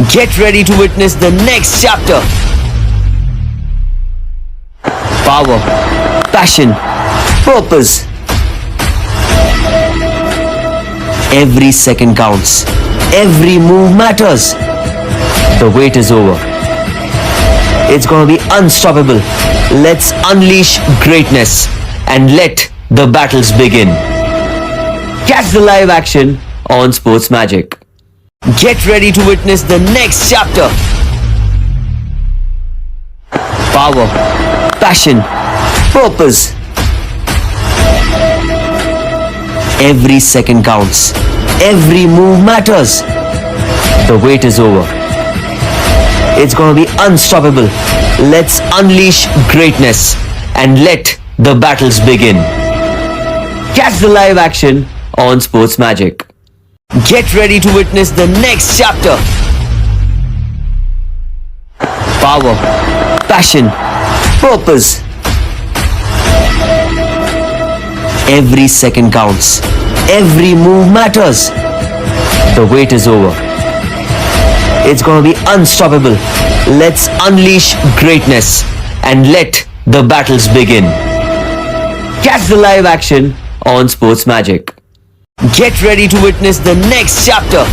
Get ready to witness the next chapter. Power, passion, purpose. Every second counts. Every move matters. The wait is over. It's gonna be unstoppable. Let's unleash greatness and let the battles begin. Catch the live action on Sports Magic. Get ready to witness the next chapter. Power, passion, purpose. Every second counts. Every move matters. The wait is over. It's gonna be unstoppable. Let's unleash greatness and let the battles begin. Catch the live action on Sports Magic. Get ready to witness the next chapter. Power, passion, purpose. Every second counts. Every move matters. The wait is over. It's gonna be unstoppable. Let's unleash greatness and let the battles begin. Catch the live action on Sports Magic. Get ready to witness the next chapter.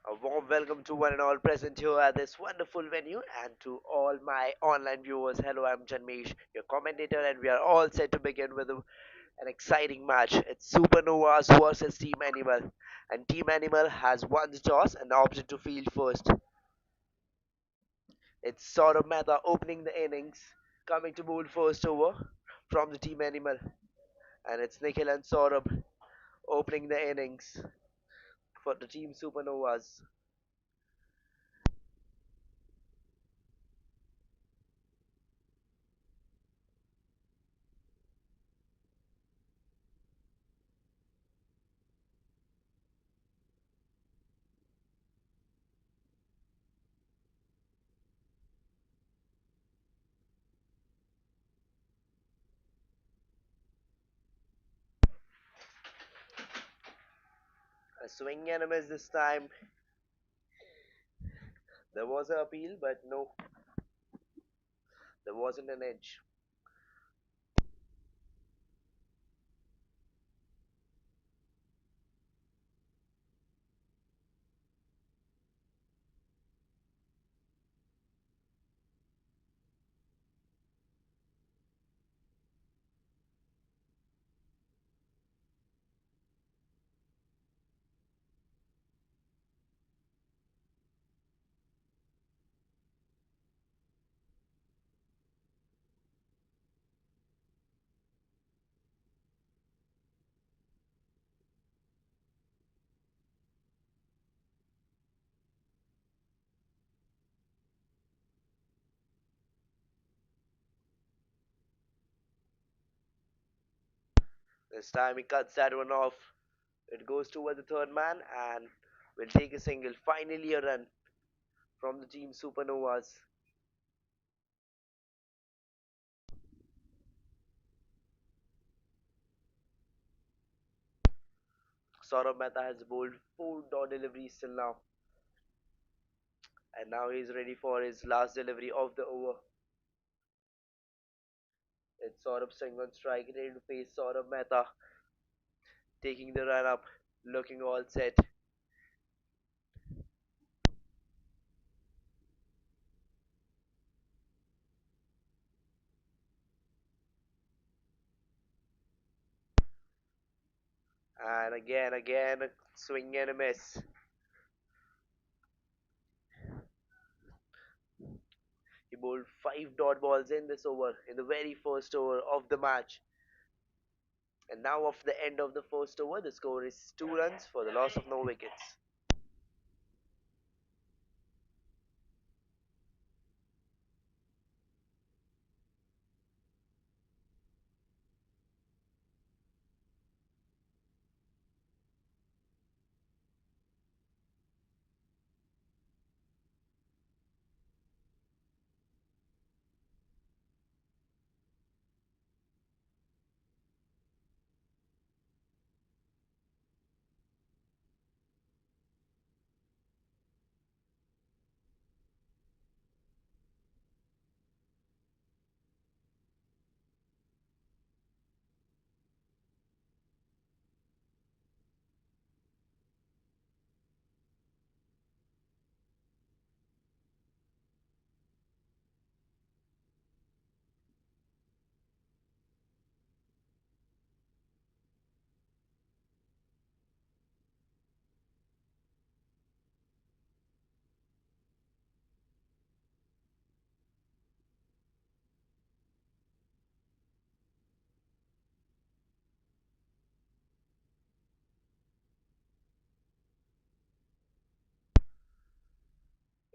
A warm welcome to one and all present here at this wonderful venue, and to all my online viewers. Hello, I'm Janmesh, your commentator, and we are all set to begin with an exciting match. It's Supernovas versus Team Animal, and Team Animal has won the toss and opted to field first. It's Saurabh Mehta opening the innings, coming to bowl first over from the Team Animal, and it's Nikhil and Saurabh opening the innings for the Team Supernovas. A swing and a miss this time. There was an appeal, but no, there wasn't an edge. This time he cuts that one off. It goes toward the third man and will take a single. Finally a run from the team Supernovas. Saurabh Mehta has bowled 4 deliveries till now. And now he's ready for his last delivery of the over. It's Saurabh Singh on strike, ready to face Saurabh Mehta, taking the run up, looking all set. And again, a swing and a miss. He bowled 5 dot balls in this over, in the very first over of the match. And now, after the end of the first over, the score is 2 runs for the loss of no wickets.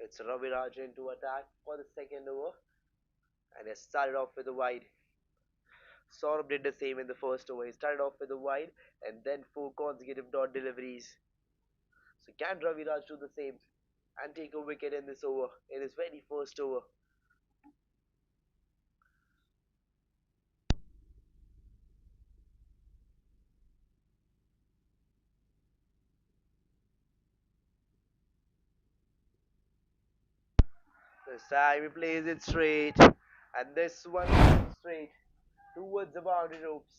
It's Ravi Raj into attack for the second over, and he started off with a wide. Saurabh did the same in the first over. He started off with a wide and then 4 consecutive dot deliveries. So can Ravi Raj do the same and take a wicket in this over, in his very first over? This time he plays it straight, and this one is straight towards the boundary ropes.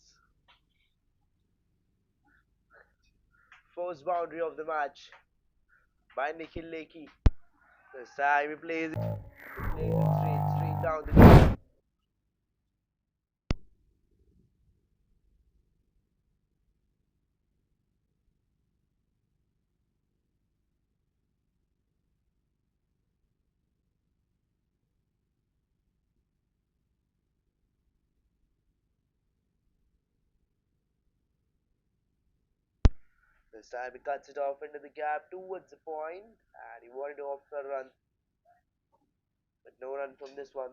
First boundary of the match by Nikhil Lekhi. This time he plays it straight down the middle. This time he cuts it off into the gap towards the point, and he wanted to opt for a run, but no run from this one.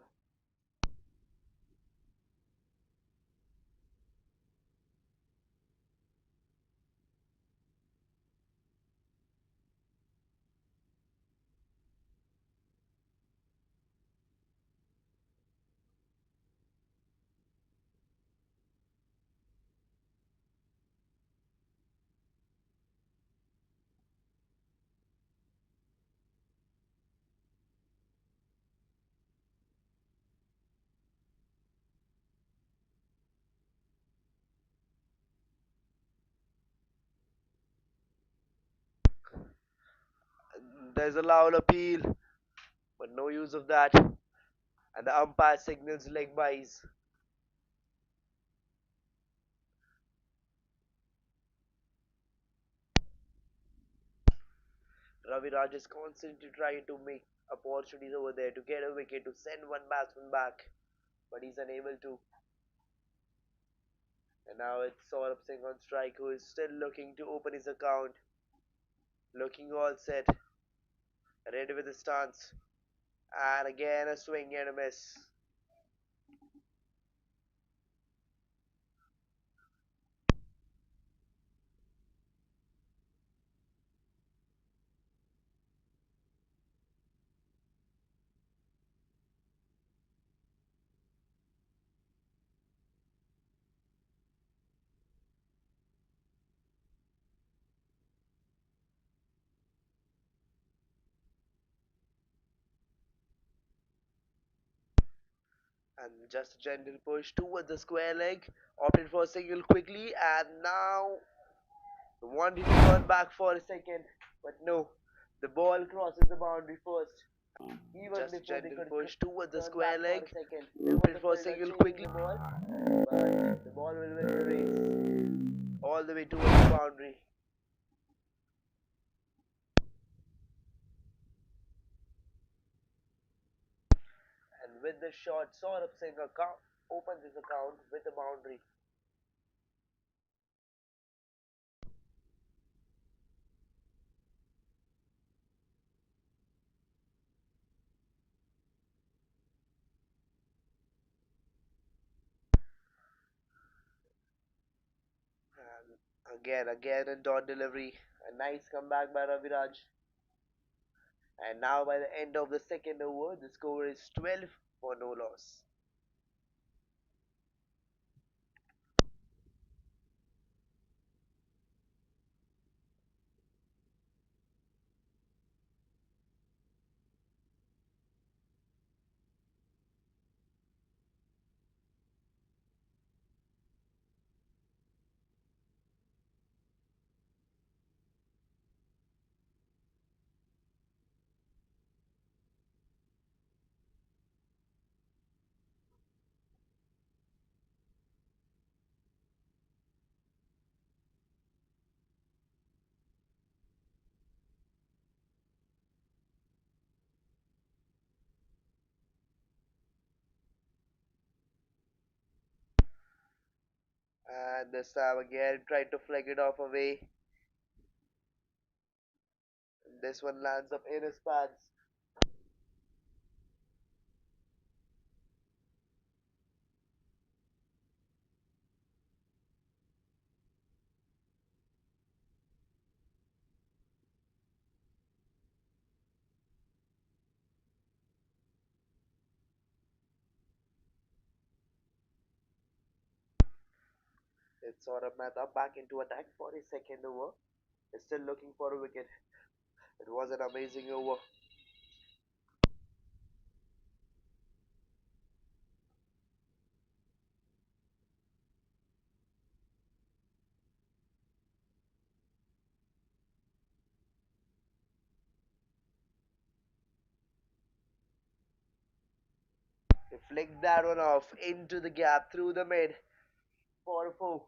There's a loud appeal, but no use of that, and the umpire signals leg byes. Ravi Raj is constantly trying to make opportunities over there to get a wicket to send one batsman back, but he's unable to. And now it's Saurabh Singh on strike, who is still looking to open his account, looking all set, ready with his stance, and again a swing and a miss. And just a gentle push towards the square leg. Opted for a single quickly, and now wanted to turn back for a second, but no. The ball crosses the boundary first. Even just before they could push towards the square leg. Opted for a single quickly, but the ball will win the race all the way towards the boundary. And with the shot, Saurabh Singh opens his account with a boundary. And again, a dot delivery. A nice comeback by Raviraj. And now, by the end of the second over, the score is 12 for no loss. And this time again, tried to flick it off away. This one lands up in his pants. It's Saurabh Mehta back into attack for his second over. He's still looking for a wicket. It was an amazing over. He flicked that one off into the gap through the mid for a four.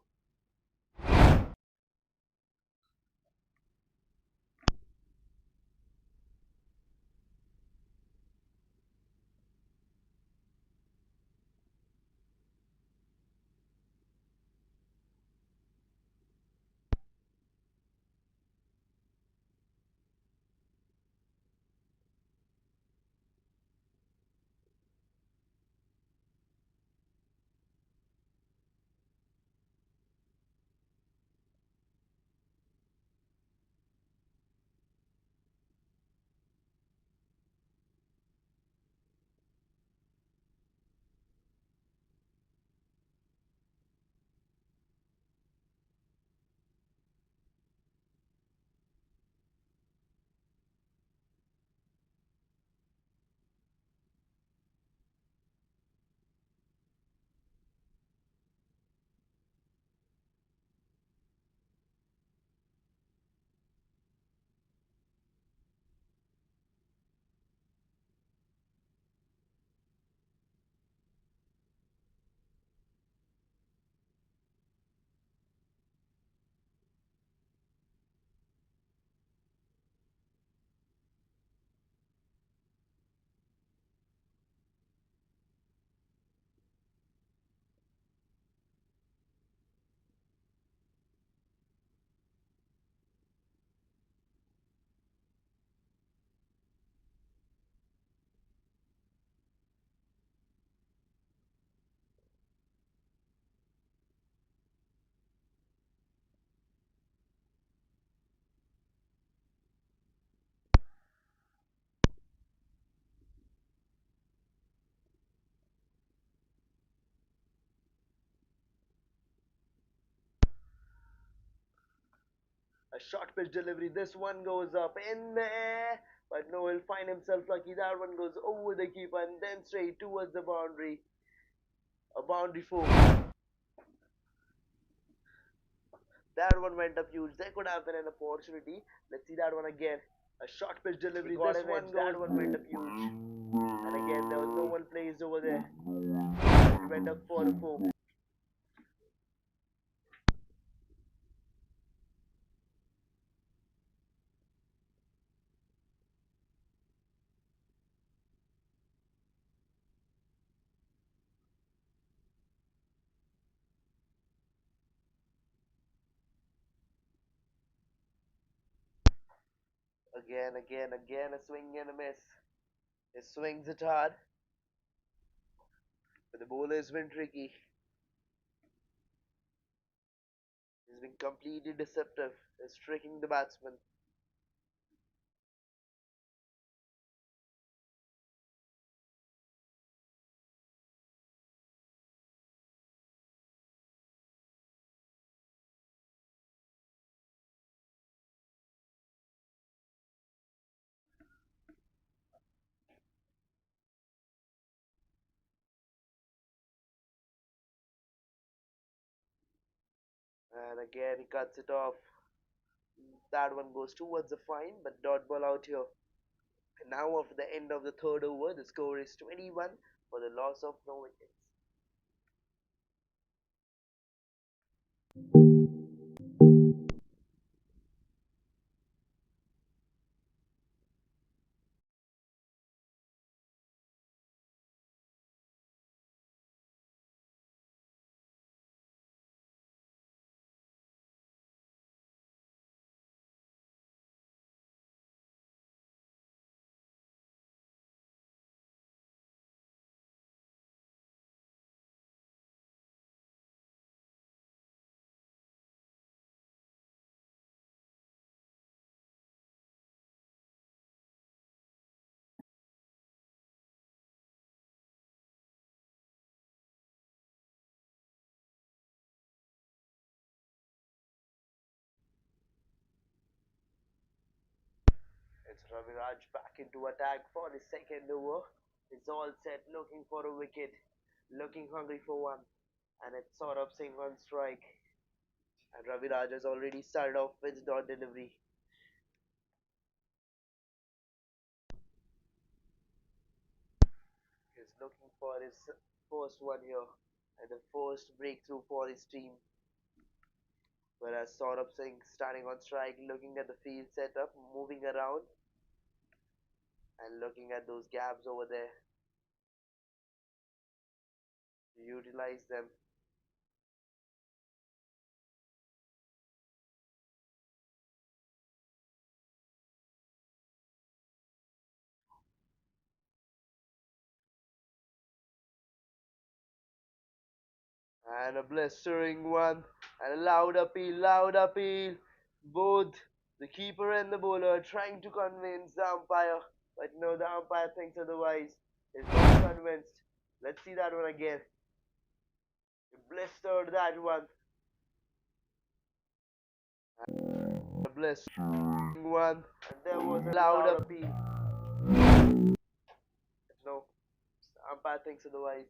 A short pitch delivery. This one goes up in the air, but no, he'll find himself lucky. That one goes over the keeper and then straight towards the boundary. A boundary four. That one went up huge. There could have been an opportunity. Let's see that one again. A short pitch delivery. This one goes. That one went up huge. And again, there was no one placed over there. It went up for a four. Again, a swing and a miss. He swings it hard, but the bowler has been tricky. He's been completely deceptive. He's tricking the batsman. And again, he cuts it off. That one goes towards the fine, but dot ball out here. And now, after the end of the third over, the score is 21 for the loss of no wickets. It's Raviraj back into attack for the second over. It's all set, looking for a wicket, looking hungry for one. And it's sort of Singh on strike. And Raviraj has already started off with dot delivery. He's looking for his first one here and the first breakthrough for his team. Whereas Saurabh Singh standing on strike, looking at the field setup, moving around and looking at those gaps over there to utilize them. And a blistering one and a loud appeal, loud appeal. Both the keeper and the bowler are trying to convince the umpire, but no, the umpire thinks otherwise. He's not convinced. Let's see that one again. He blistered that one. A blistering one, and there was a loud appeal. No, the umpire thinks otherwise.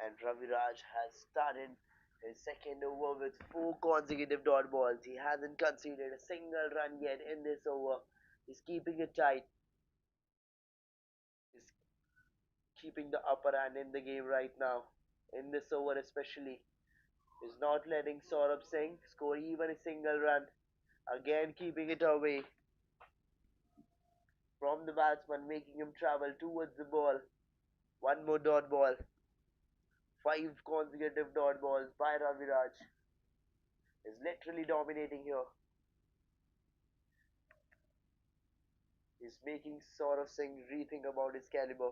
And Raviraj has started his second over with four consecutive dot balls. He hasn't conceded a single run yet in this over. He's keeping it tight. He's keeping the upper hand in the game right now. In this over especially. He's not letting Saurabh Singh score even a single run. Again keeping it away from the batsman, making him travel towards the ball. One more dot ball. Five consecutive dot balls by Raviraj. Is literally dominating here. He's making Saurav Singh rethink about his caliber.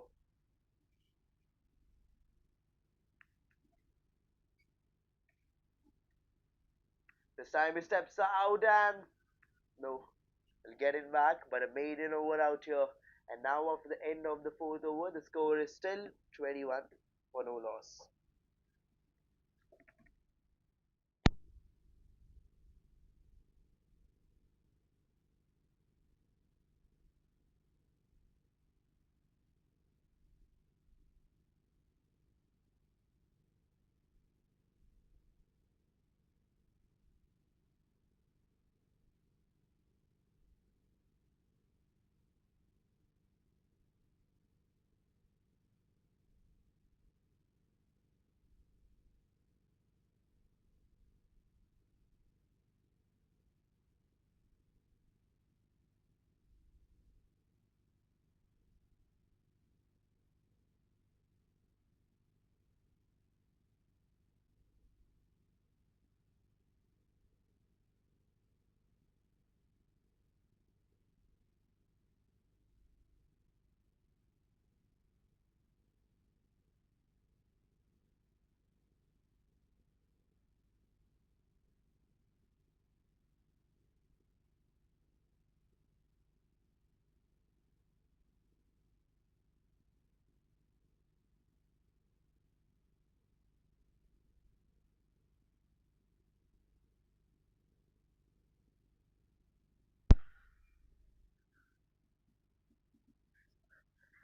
This time he steps out and no, he'll get it back, but a maiden over out here. And now after the end of the fourth over, the score is still 21 for no loss.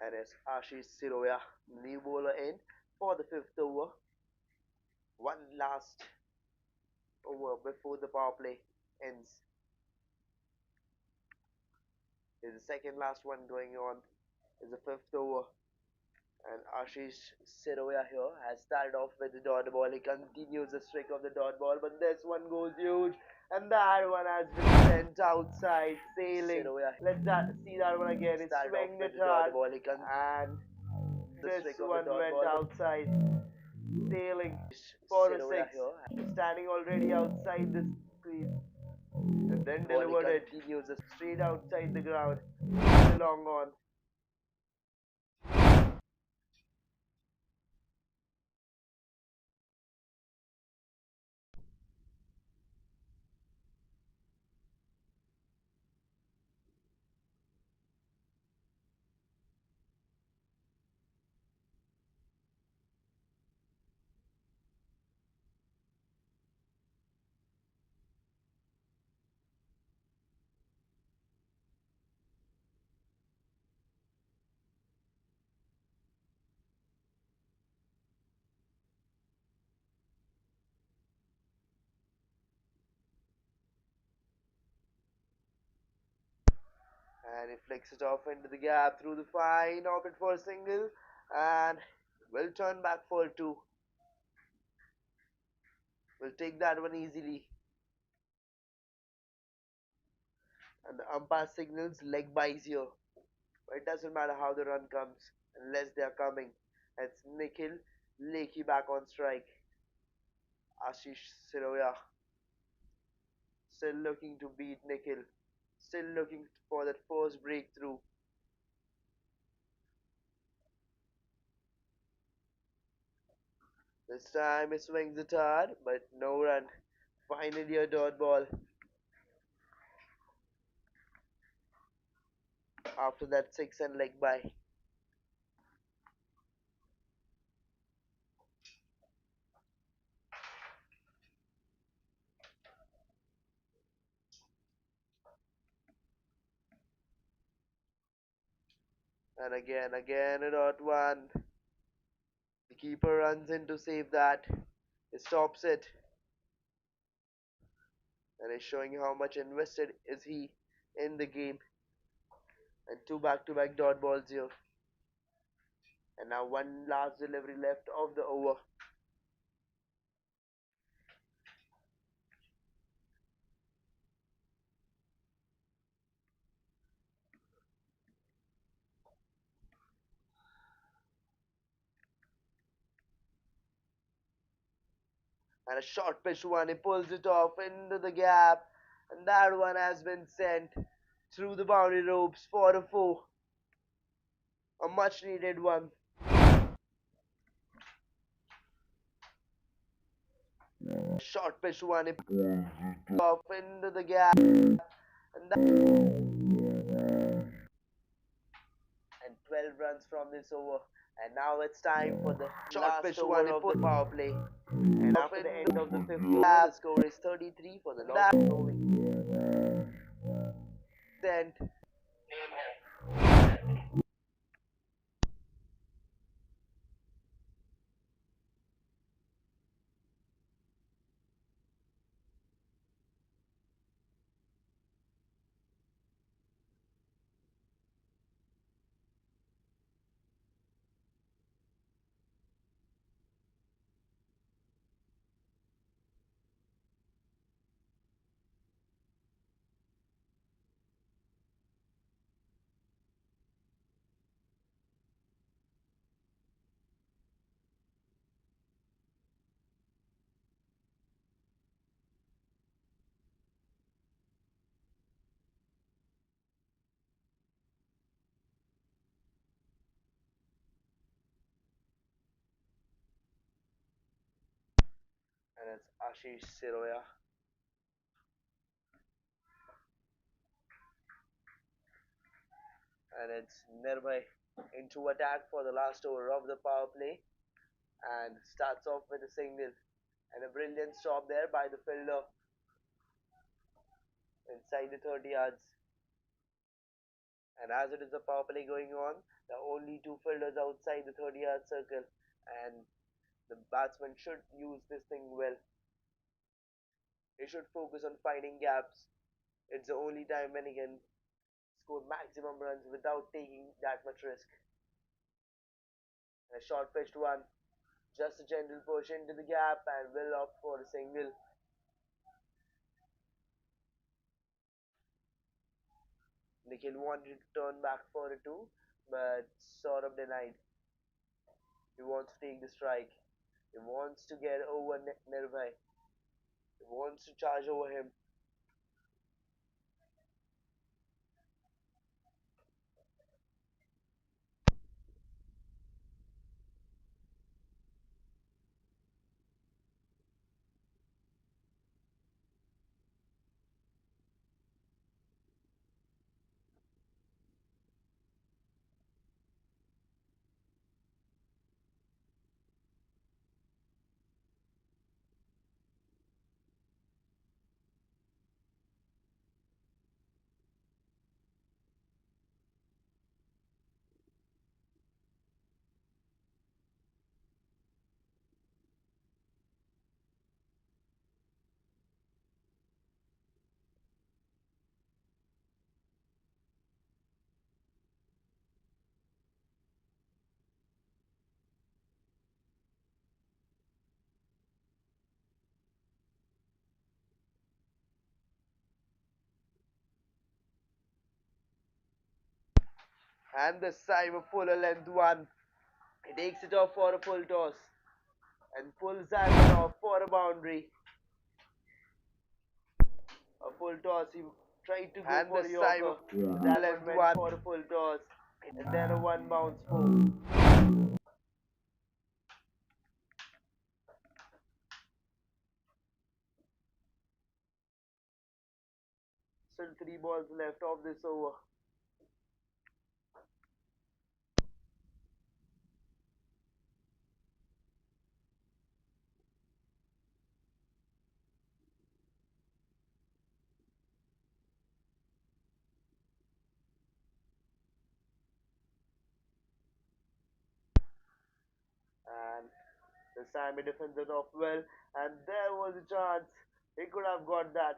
And it's Ashish Siroya, new bowler in for the fifth over. One last over before the power play ends. Is the second last one going on. Is the fifth over. And Ashish Siroya here has started off with the dot ball. He continues the streak of the dot ball, but this one goes huge. And that one has been sent outside, sailing. Let's see that one again. It's swinging it hard. And this one went outside, sailing for a six. Standing already outside the crease. And then delivered it straight outside the ground. Long on. And he flicks it off into the gap through the fine, off it for a single, and will turn back for two. Will take that one easily. And the umpire signals leg buys here. But it doesn't matter how the run comes, unless they are coming. It's Nikhil Lekhi back on strike. Ashish Siroya still looking to beat Nikhil. Still looking for that first breakthrough. This time he swings it hard, but no run. Finally a dot ball. After that six and leg by. And again a dot one. The keeper runs in to save that. He stops it and is showing how much invested is he in the game. And two back-to-back dot balls here. And now one last delivery left of the over. And a short pitch one, he pulls it off into the gap. And that one has been sent through the boundary ropes for a four. A much needed one. Short pitch one, he pulls off into the gap. And 12 runs from this over. And now it's time for the short pitch one of the power play. And after the end of the fifth over, the score is 33 for the North Sent. And it's Ashish Siroya. And it's Nirbhay into attack for the last over of the power play. And starts off with a single. And a brilliant stop there by the fielder inside the 30 yards. And as it is a power play going on, there are only two fielders outside the 30-yard circle. And the batsman should use this thing well. He should focus on finding gaps. It's the only time when he can score maximum runs without taking that much risk. And a short pitched one, just a gentle push into the gap and will opt for a single. Nikhil wanted to turn back for a two, but sort of denied. He wants to take the strike. He wants to get over Nirbhay. He wants to charge over him. And this time a fuller length one. He takes it off for a full toss and pulls that one off for a boundary. A full toss. He tried to go and for a Yorker. That length went for a full toss. And then a one bounce four. Still three balls left of this over. And This time he defended off well, and there was a chance. He could have got that.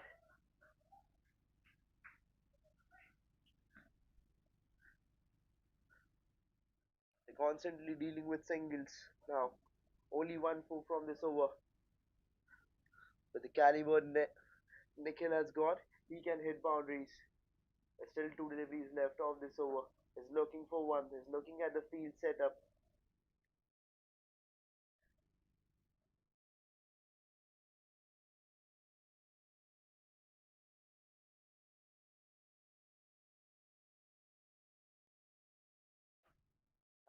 They're constantly dealing with singles now. Only 1-4 from this over. With the caliber Nikhil has got, he can hit boundaries. There's still two deliveries left of this over. He's looking for one. He's looking at the field setup.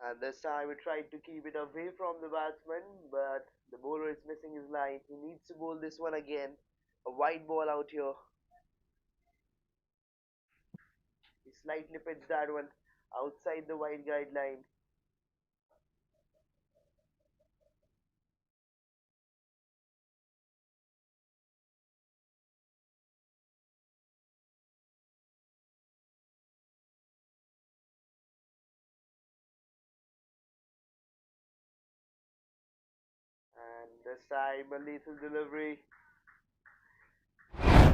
And this time he tried to keep it away from the batsman, but the bowler is missing his line. He needs to bowl this one again. A wide ball out here. He slightly pitched that one outside the wide guideline. And this time a lethal delivery.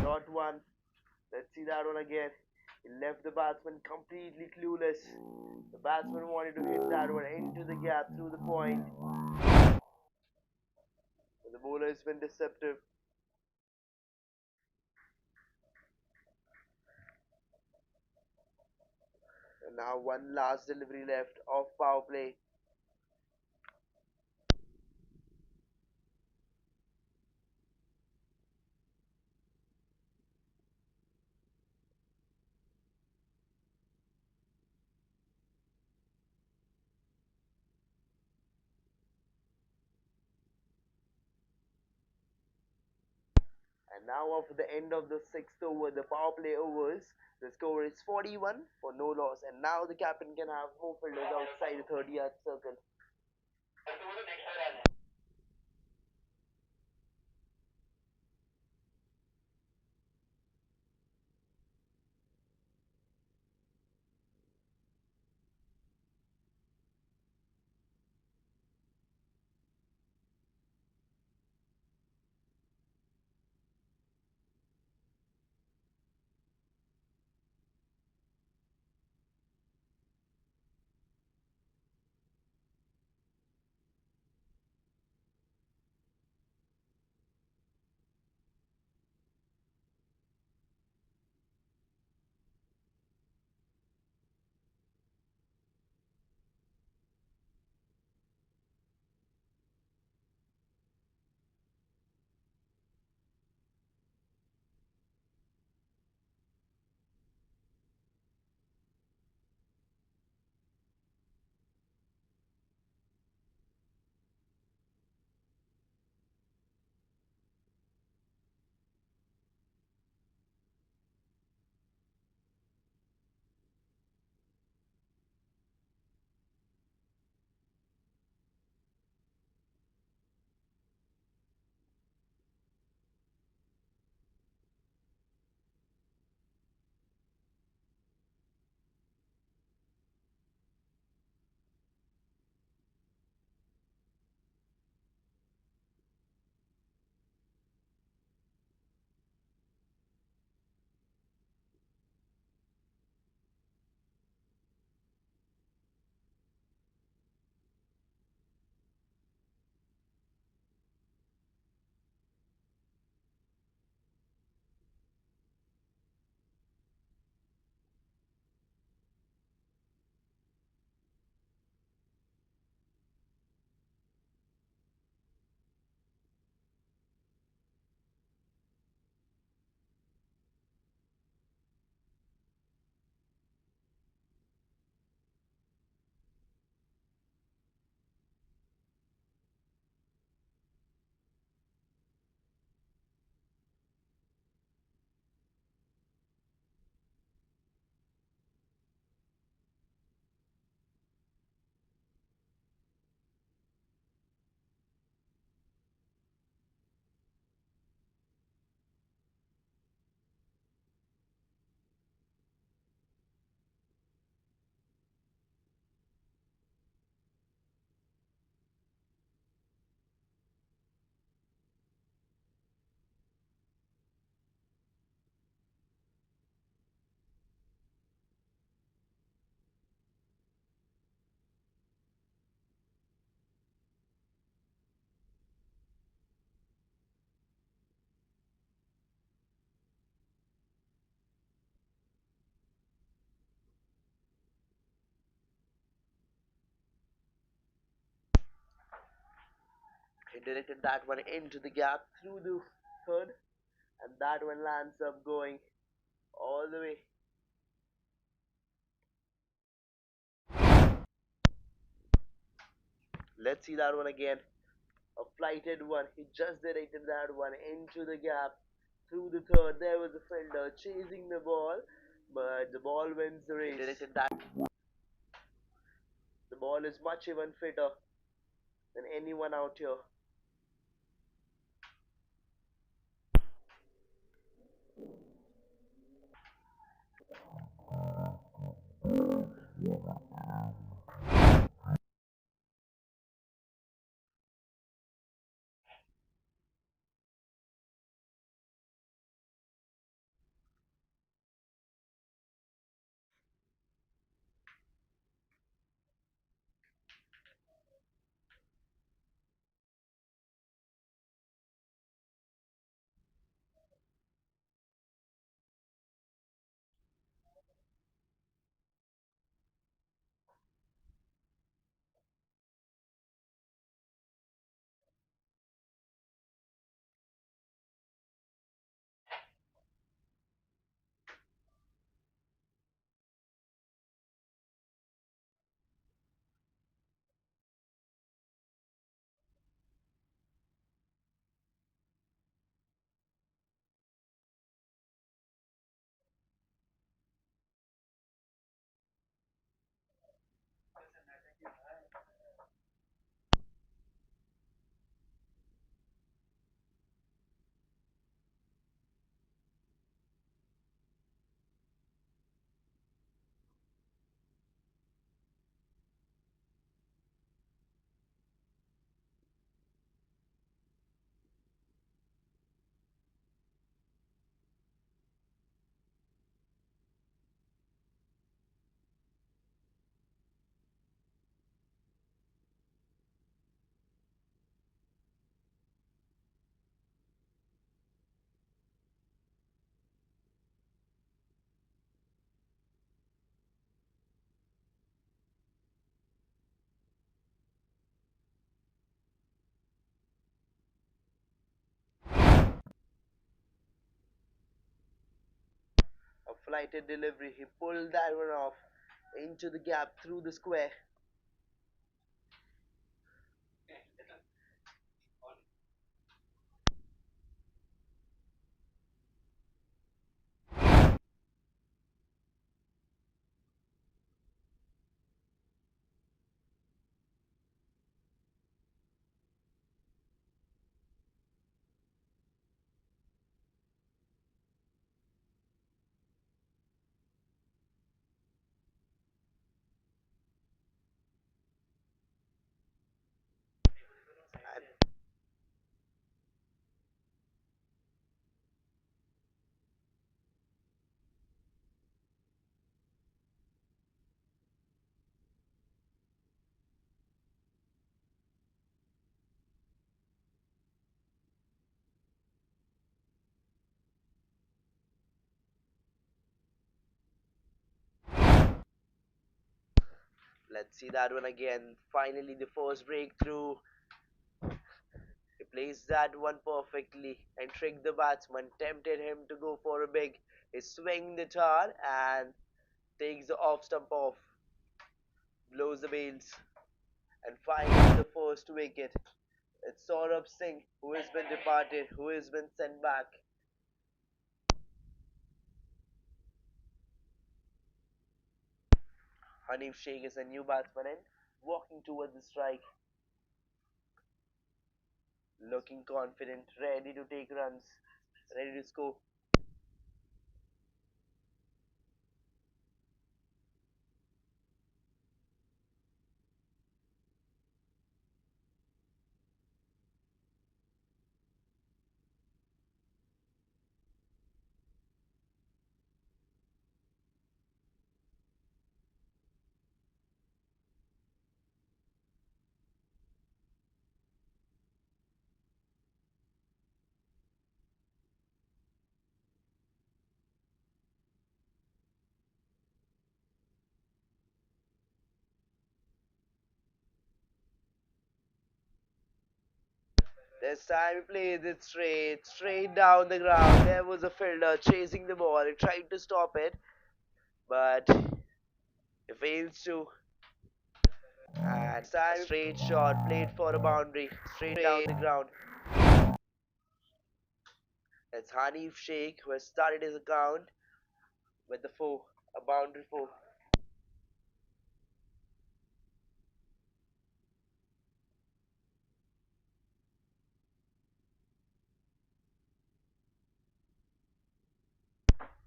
Not one. Let's see that one again. He left the batsman completely clueless. The batsman wanted to hit that one into the gap through the point. But the bowler has been deceptive. And now one last delivery left of power play. And now after the end of the sixth over, the power play overs, the score is 41 for no loss. And now the captain can have more fielders outside the 30-yard circle. He directed that one into the gap through the third, and that one lands up going all the way. Let's see that one again. A flighted one. He just directed that one into the gap through the third. There was a fielder chasing the ball, but the ball wins the race. He directed that. The ball is much even fitter than anyone out here. A flighted delivery. He pulled that one off into the gap through the square. And let's see that one again. Finally, the first breakthrough. He placed that one perfectly and tricked the batsman, tempted him to go for a big. He swing the tar and takes the off stump off, blows the bails, and finally the first wicket. It's Saurabh Singh who has been departed, who has been sent back. Hanif Sheikh is a new batsman and walking towards the strike, looking confident, ready to take runs, ready to score. This time he plays it straight down the ground. There was a fielder chasing the ball. He tried to stop it, but he fails to. And this time, a straight shot played for a boundary, straight down the ground. It's Hanif Sheikh who has started his account with the four, a boundary four.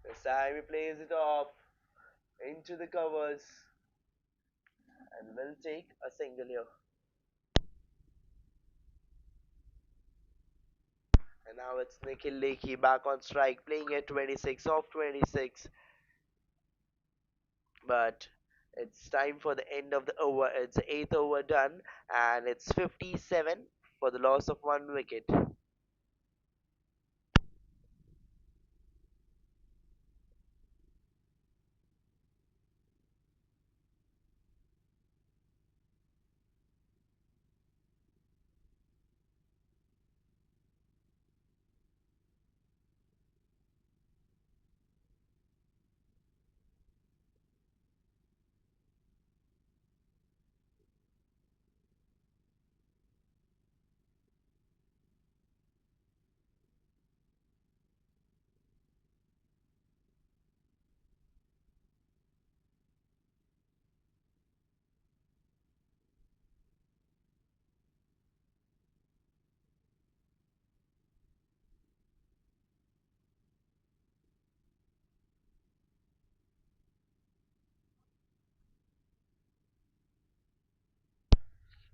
This time he plays it off into the covers and will take a single here. And now it's Nikhil Lekhi back on strike, playing at 26 off 26. But it's time for the end of the over. It's the eighth over done, and it's 57 for the loss of one wicket.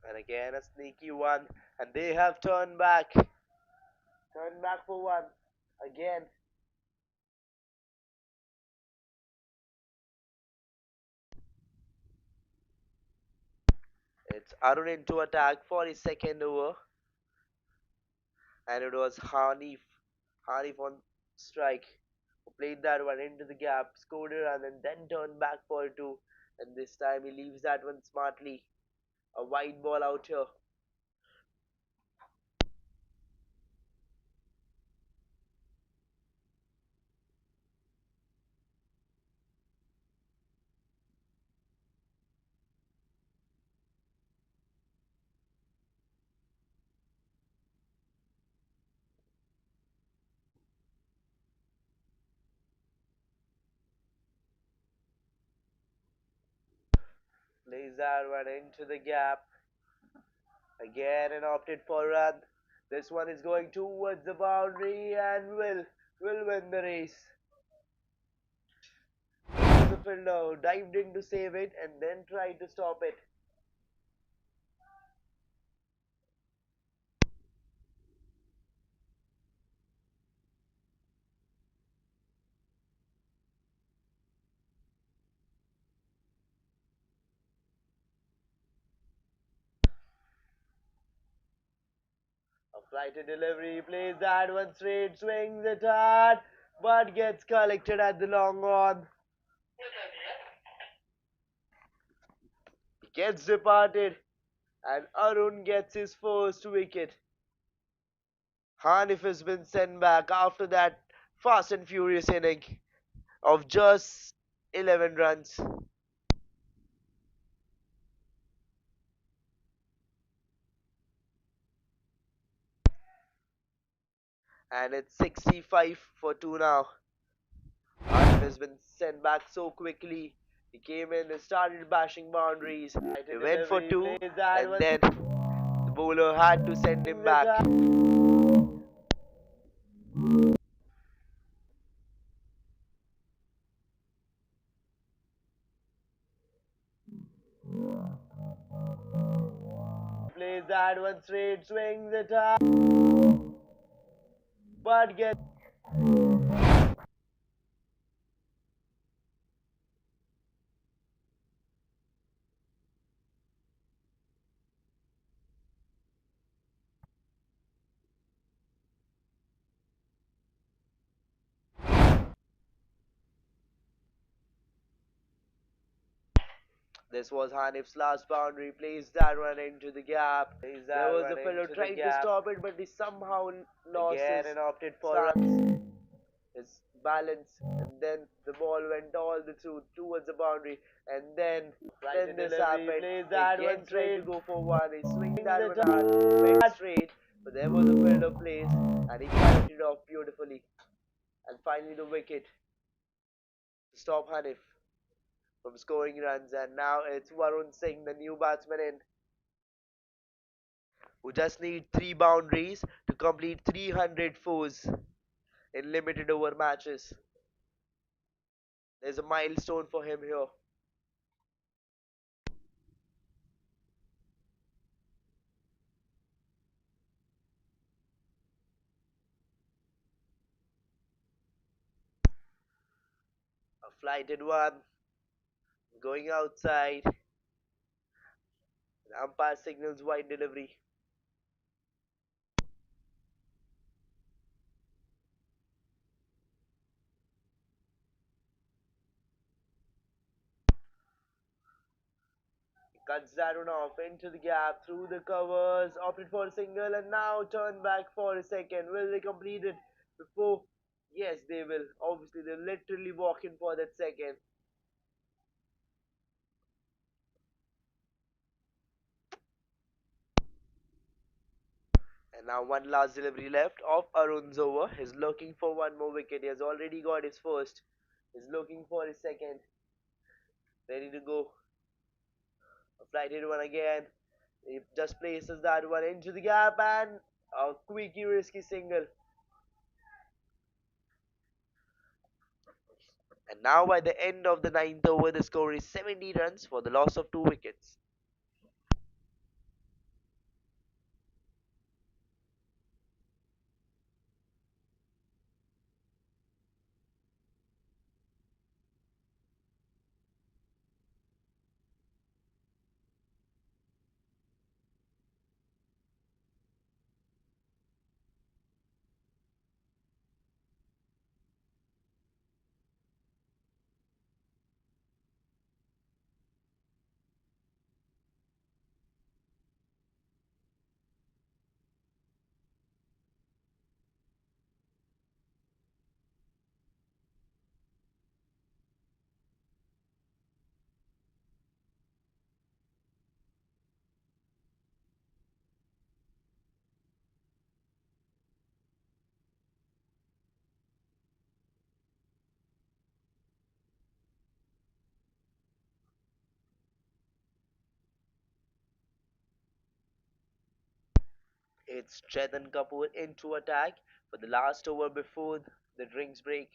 And again a sneaky one, and they have turned back. Turned back for one. Again, it's Arun into attack for his second over, and it was Hanif on strike, who played that one into the gap, scored a run, and then turned back for two. And this time he leaves that one smartly. A wide ball out here. Plays that one into the gap again and opted for a run. This one is going towards the boundary and will win the race. The fielder dived in to save it and then tried to stop it. A flighted delivery, plays that one straight, swings it hard, but gets collected at the long on. He gets departed, and Arun gets his first wicket. Hanif has been sent back after that fast and furious inning of just 11 runs. And it's 65 for 2 now. Hanif has been sent back so quickly. He came in and started bashing boundaries. He went for two, and then the bowler had to send him back. Plays that one straight, swings it up, but gets. This was Hanif's last boundary. Placed that one into the gap. There was a fellow trying to stop it, but he somehow lost his and opted for runs, his balance, and then the ball went all the through towards the boundary, and then this happened. He again tried to go for one. He swing that one hard, went straight, but there was a fielder place, and he cut it off beautifully. And finally, the wicket to stop Hanif from scoring runs. And now it's Varun Singh, the new batsman in, who just need 3 boundaries to complete 300 fours in limited over matches. There's a milestone for him here. A flighted one going outside. The umpire signals wide delivery. He cuts that one off into the gap through the covers, opted for a single, and now turn back for a second. Will they complete it before? Yes, they will. Obviously, they're literally walking for that second. And now one last delivery left of Arun's over. He's looking for one more wicket. He has already got his first. He's looking for his second. Ready to go. A flighted one again. He just places that one into the gap and a quickie risky single. And now by the end of the ninth over, the score is 70 runs for the loss of 2 wickets. It's Chetan Kapoor into attack for the last over before the drinks break.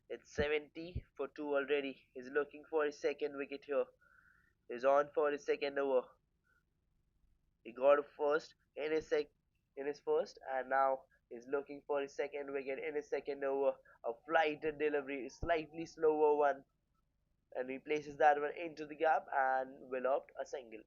It's 70 for 2 already. He's looking for his second wicket here. He's on for his second over. He got a first in his first, and now he's looking for his second wicket in his second over. A flighted delivery, slightly slower one, and he places that one into the gap and will opt a single.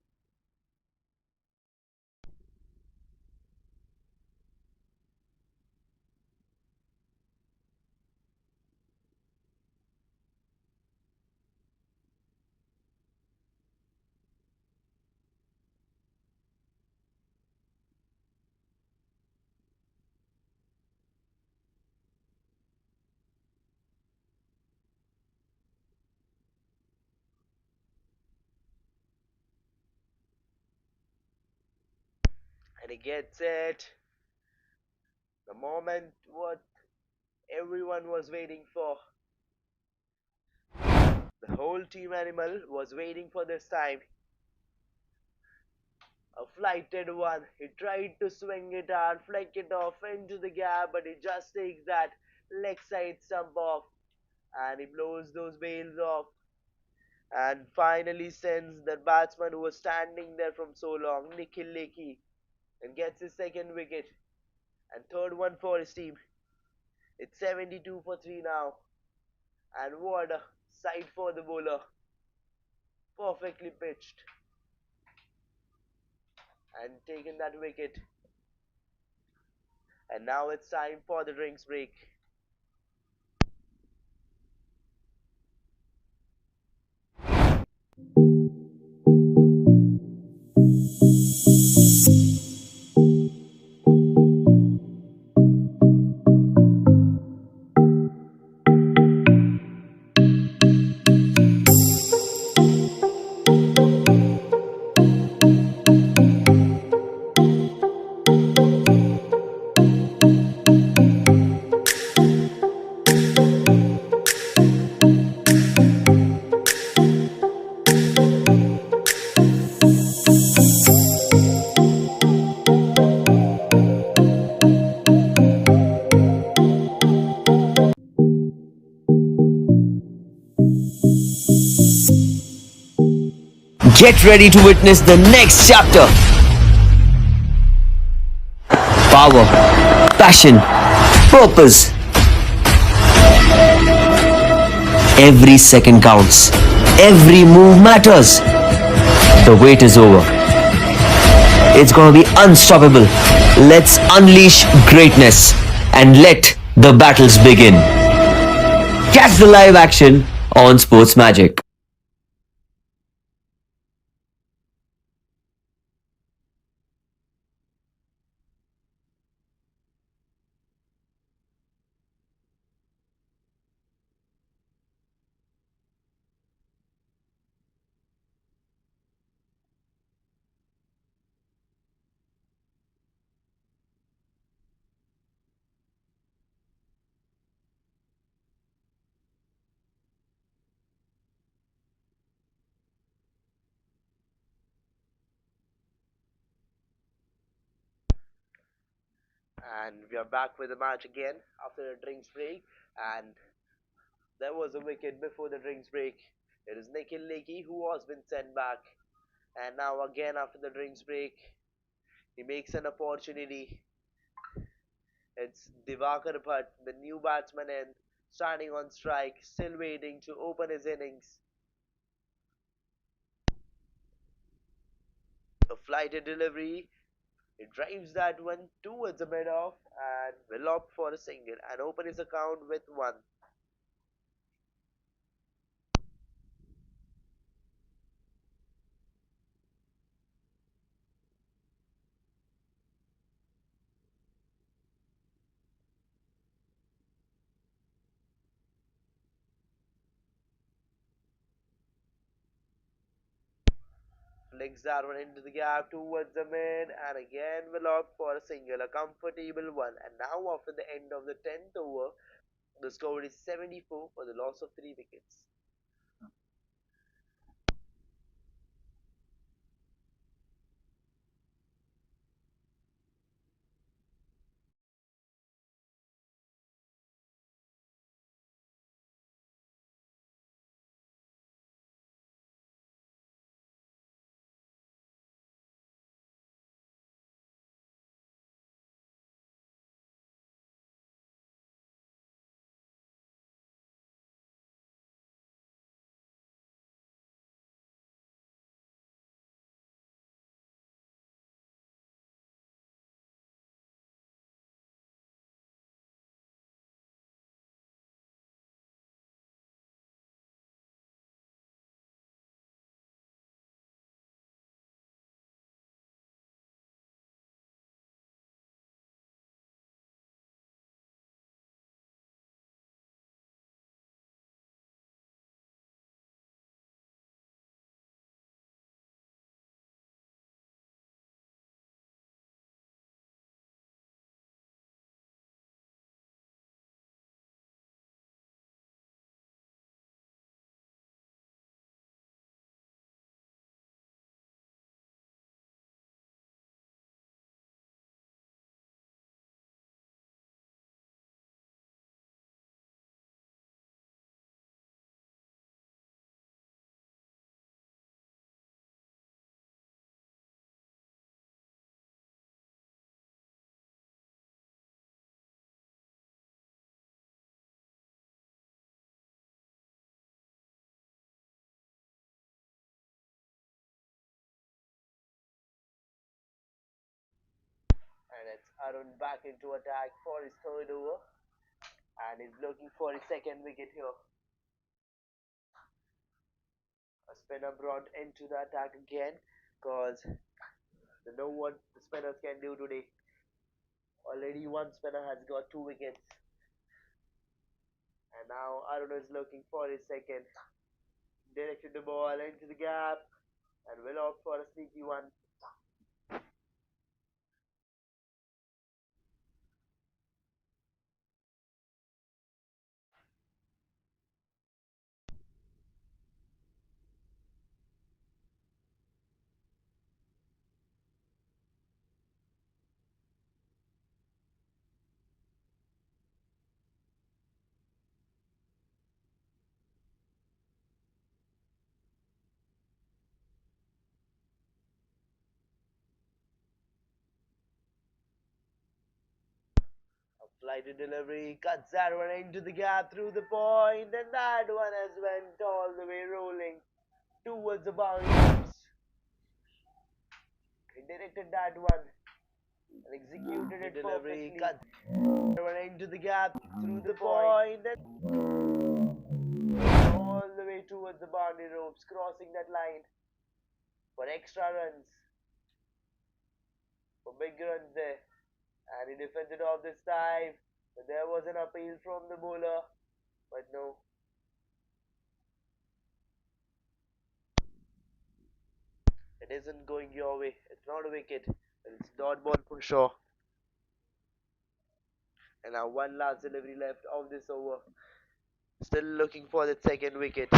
And he gets it. The moment what everyone was waiting for. The whole team animal was waiting for this time. A flighted one. He tried to swing it hard, flick it off into the gap, but he just takes that leg side stump off and he blows those bails off and finally sends the batsman who was standing there from so long, Nikhil Lekhi, and gets his second wicket and third one for his team. It's 72 for 3 now. And what a sight for the bowler. Perfectly pitched and taken that wicket. And now it's time for the drinks break. Get ready to witness the next chapter. Power, passion, purpose. Every second counts. Every move matters. The wait is over. It's gonna be unstoppable. Let's unleash greatness and let the battles begin. Catch the live action on Sports Magic. And we are back with the match again after a drinks break. And there was a wicket before the drinks break. It is Nikhil Lekhi who has been sent back. And now again after the drinks break, he makes an opportunity. It's Divakar Bhatt, the new batsman, and standing on strike, still waiting to open his innings. A flighted delivery. He drives that one towards the mid off and will opt for a single and open his account with one. Flicks that one into the gap towards the mid and again will opt for a single, a comfortable one. And now after the end of the 10th over, the score is 74 for the loss of 3 wickets. And it's Arun back into attack for his third over and he's looking for his second wicket here. A spinner brought into the attack again because they know what the spinners can do today. Already one spinner has got 2 wickets and now Arun is looking for his second. Directed the ball into the gap and will opt for a sneaky one. Flight to delivery cuts that one into the gap through the point, and that one has went all the way rolling towards the boundaries. He directed that one and executed it delivery perfectly. Cut that one into the gap through the point, and all the way towards the boundary ropes, crossing that line for extra runs, for big runs there. And he defended off this time. But there was an appeal from the bowler. But no. It isn't going your way. It's not a wicket. It's dot ball for sure. And now one last delivery left of this over. Still looking for that second wicket.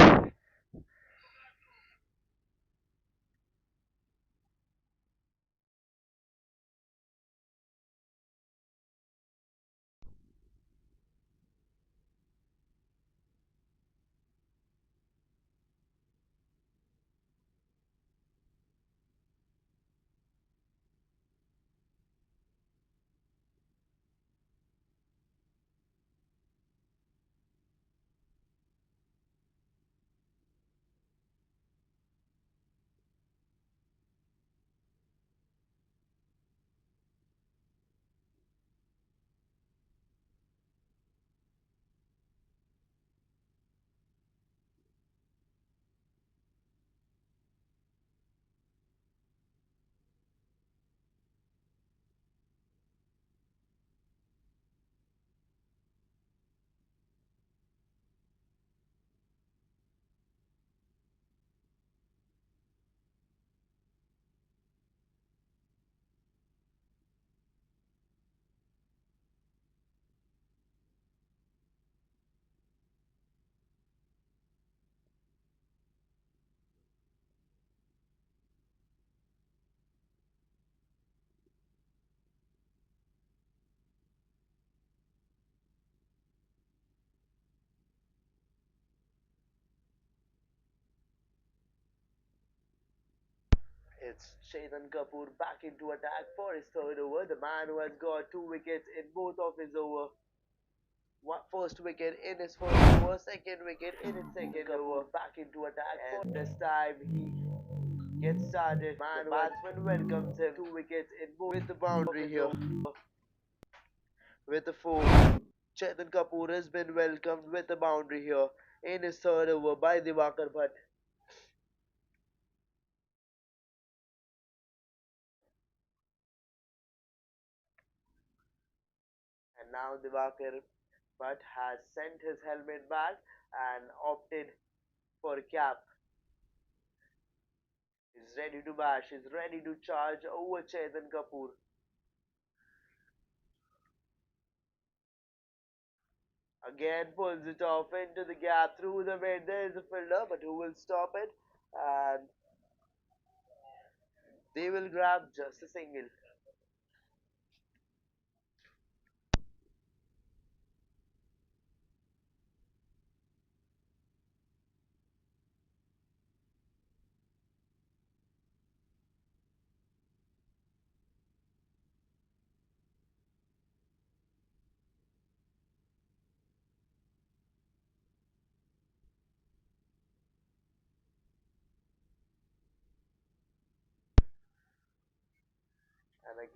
It's Chetan Kapoor back into attack for his third over. The man who has got two wickets in both of his over. First wicket in his first over, second wicket in his second over. Back into attack, and this time he gets started. The batsman welcomes him. Two wickets in both with the boundary here. With the four, Chetan Kapoor has been welcomed with the boundary here in his third over by Diwakar Bhatt. And now Diwakar Bhatt has sent his helmet back and opted for cap. He's ready to bash. He's ready to charge over Chetan Kapoor. Again pulls it off into the gap through the mid. There is a fielder, but who will stop it? And they will grab just a single.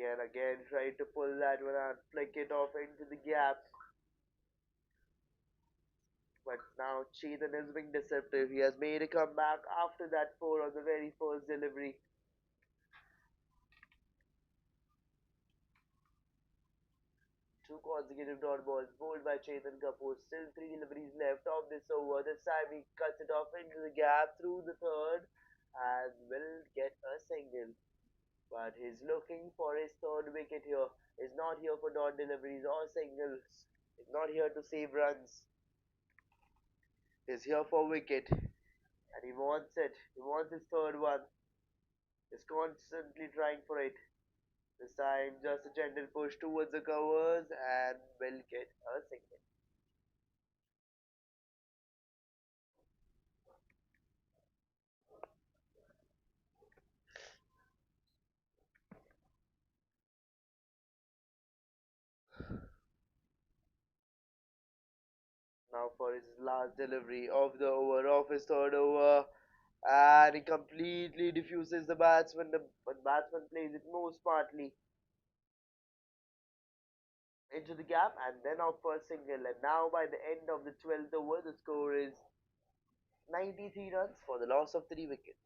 And again, try to pull that one and flick it off into the gap. But now Chetan is being deceptive. He has made a comeback after that four on the very first delivery. Two consecutive dot balls bowled by Chetan Kapoor. Still three deliveries left of this over. This time he cuts it off into the gap through the third and will get a single. But he's looking for his third wicket here. He's not here for dot deliveries or singles. He's not here to save runs. He's here for wicket. And he wants it. He wants his third one. He's constantly trying for it. This time, just a gentle push towards the covers and will get a single. Now for his last delivery of the over, of his third over, and he completely diffuses the batsman. The batsman plays it more smartly into the gap and then off for a single. And now by the end of the 12th over, the score is 93 runs for the loss of 3 wickets.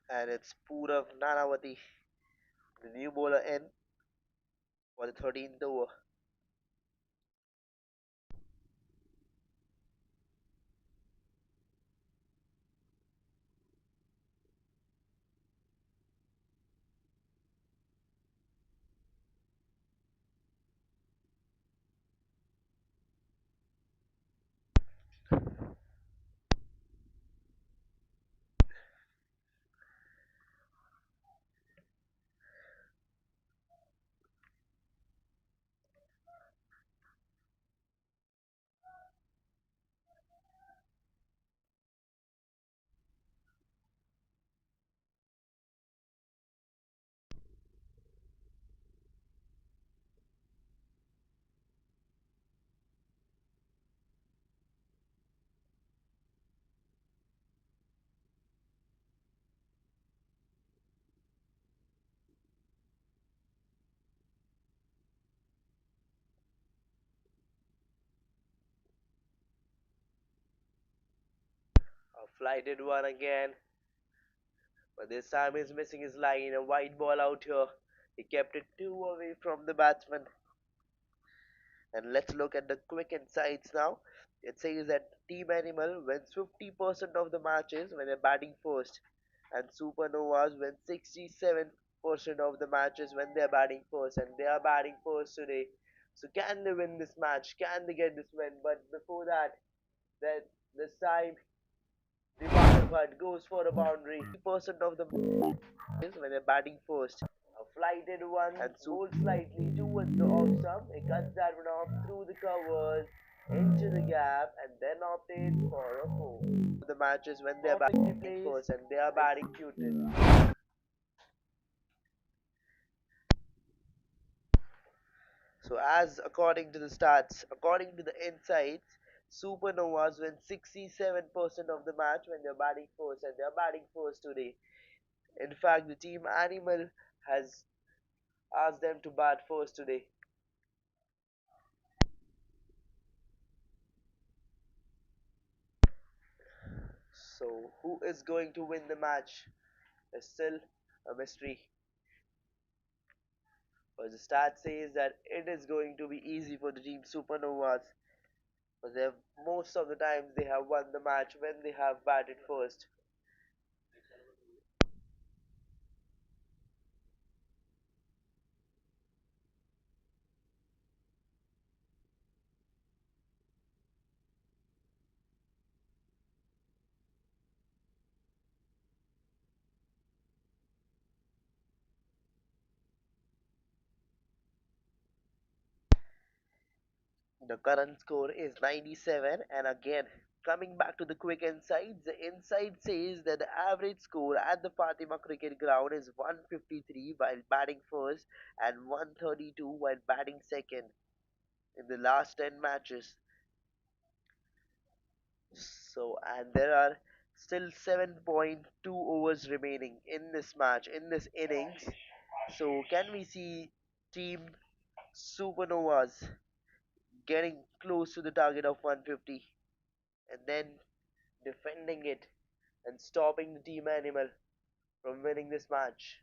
And it's Purav Nanavati, the new bowler in for the 13th over. A flighted one again, but this time he's missing his line. A wide ball out here. He kept it two away from the batsman. And let's look at the quick insights now. It says that Team Animal wins 50% of the matches when they're batting first, and Supernovas win 67% of the matches when they're batting first, and they are batting first today. So can they win this match? Can they get this win? But before that, then this time the Bhatt goes for a boundary. 50% of the matches when they're batting first. A flighted one and rolls slightly towards the off stump. He cuts that one off through the covers into the gap and then opted for a four. The matches when they're batting first and they are batting executed. So as according to the stats, according to the insights, Supernovas win 67% of the match when they're batting first and they're batting first today. In fact, the team Animal has asked them to bat first today. So, who is going to win the match is still a mystery. But the stat says that it is going to be easy for the team Supernovas. But they have, most of the times they have won the match when they have batted first. The current score is 97, and again, coming back to the quick insights, the insight says that the average score at the Fatima cricket ground is 153 while batting first and 132 while batting second in the last 10 matches. So, and there are still 7.2 overs remaining in this match, in this innings. So, can we see Team Supernovas getting close to the target of 150 and then defending it and stopping the Team Animal from winning this match?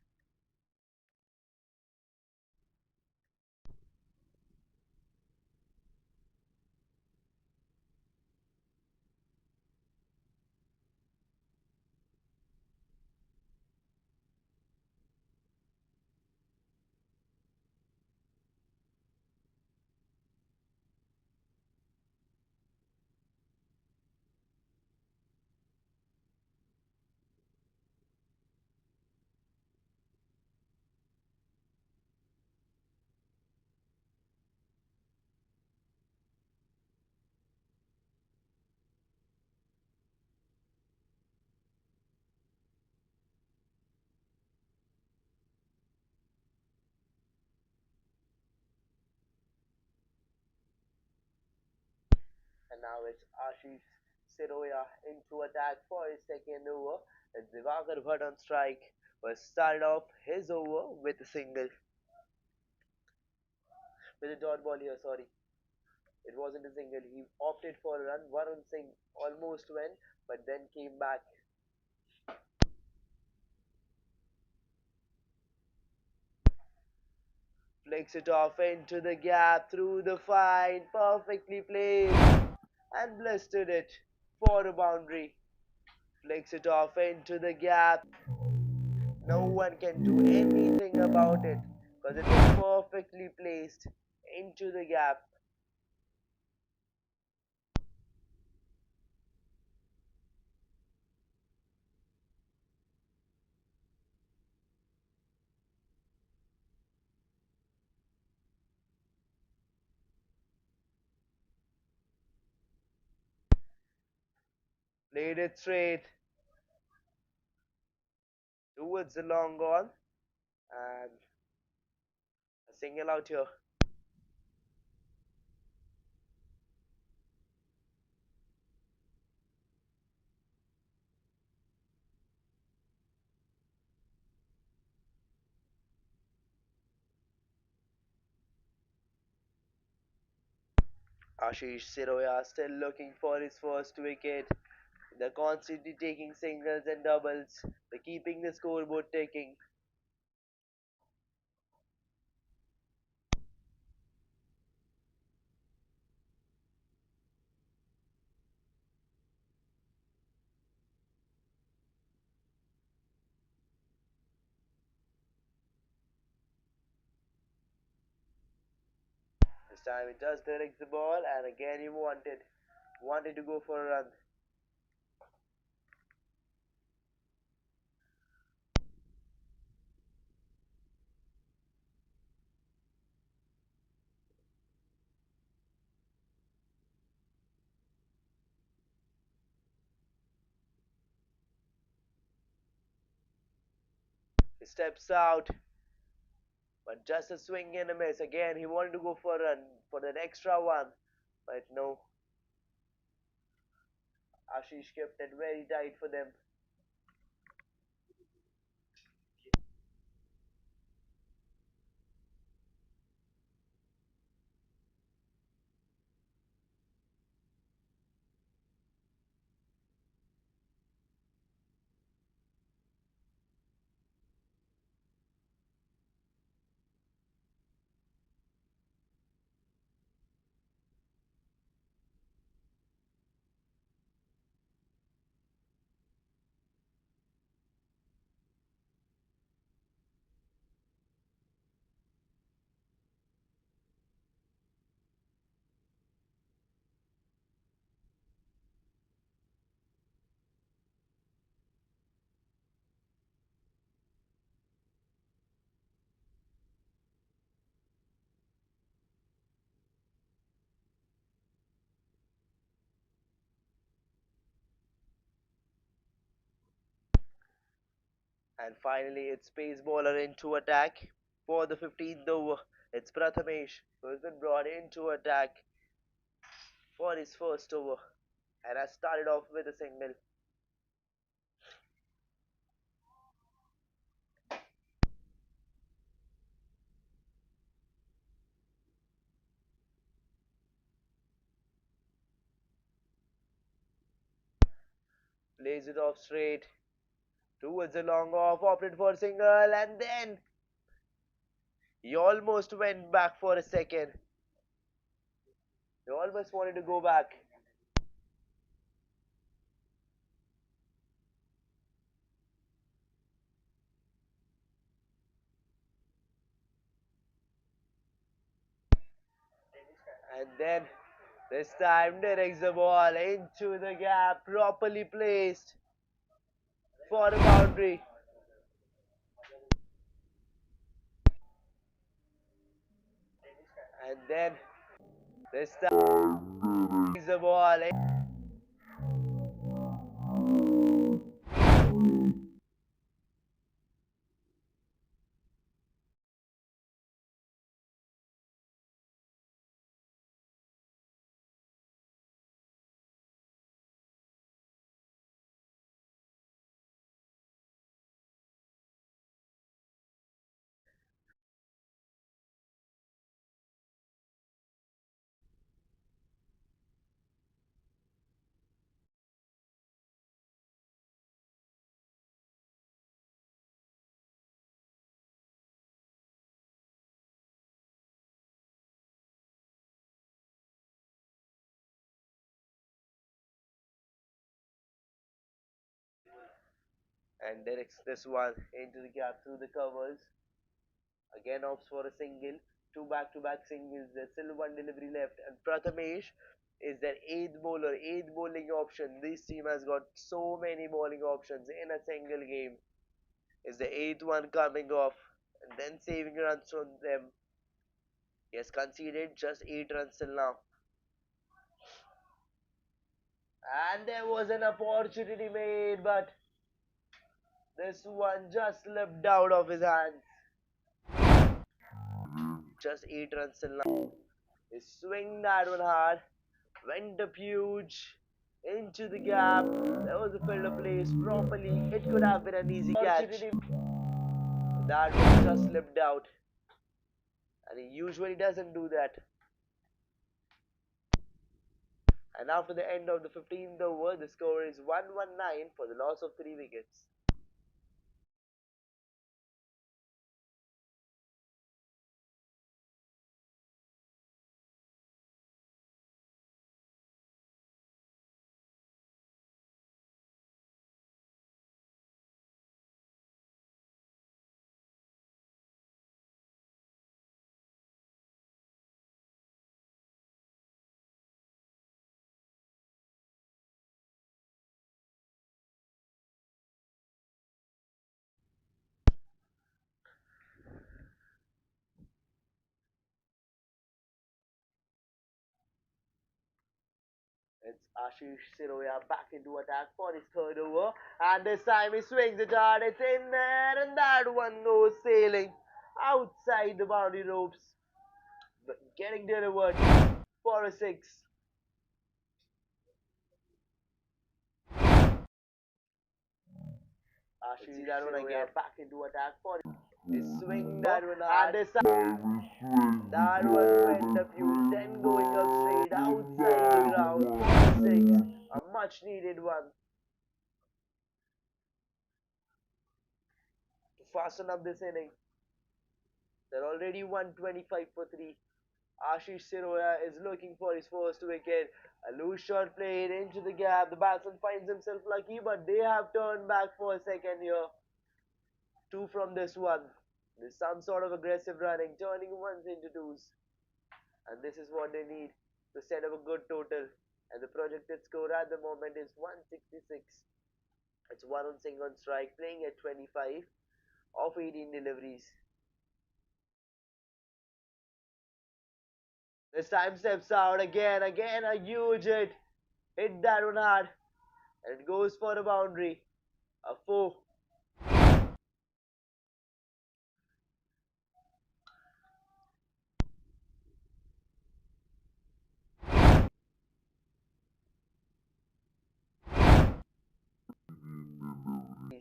And now it's Ashish Siroya into attack for his second over. And Divakar Bhatt on strike was started off his over with a single, with a dot ball here, sorry. It wasn't a single. He opted for a run. Varun Singh almost went, but then came back. Flicks it off into the gap through the fine, perfectly played, and blistered it for a boundary. Flicks it off into the gap. No one can do anything about it because it was perfectly placed into the gap. Played it straight towards the long on, and a single out here. Ashish Siroya still looking for his first wicket. They're constantly taking singles and doubles. They're keeping the scoreboard ticking. This time he just directs the ball, and again he wanted to go for a run. He steps out, but just a swing and a miss. Again he wanted to go for a run for that extra one, but no. Ashish kept it very tight for them. And finally, it's pace bowler into attack for the 15th over. It's Prathamesh who has been brought into attack for his first over and has started off with a single. Plays it off straight towards a long off, opted for a single, and then he almost went back for a second. He almost wanted to go back. And then this time directs the ball into the gap, properly placed for a boundary. And then this time directs the ball. And directs this one into the gap through the covers. Again opts for a single. Two back-to-back singles. There's still one delivery left. And Prathamesh is their eighth bowler, eighth bowling option. This team has got so many bowling options in a single game. Is the eighth one coming off and then saving runs from them. He has conceded just 8 runs till now. And there was an opportunity made, but this one just slipped out of his hands. Just 8 runs till now. He swung that one hard, went up huge into the gap. There was a fielder placed properly. It could have been an easy catch. That one just slipped out. And he usually doesn't do that. And after the end of the 15th over, the score is 119 for the loss of 3 wickets. It's Ashish Siroya back into attack for his third over. And this time he swings it hard. It's in there. And that one goes sailing outside the boundary ropes. But getting delivered for a six. Ashish that one again back into attack for his swing that one hard. And this time that one went up huge. Then going up straight outside the ground for a six. A much needed one. To fasten up this inning. They're already 125 for 3. Ashish Siroya is looking for his first wicket. A loose shot played into the gap. The batsman finds himself lucky, but they have turned back for a second here. 2 from this one. There's some sort of aggressive running, turning ones into twos. And this is what they need to set up a good total. And the projected score at the moment is 166. It's Varun Singh on strike, playing at 25 of 18 deliveries. This time steps out again a huge hit. Hit that one hard. And it goes for a boundary. A 4.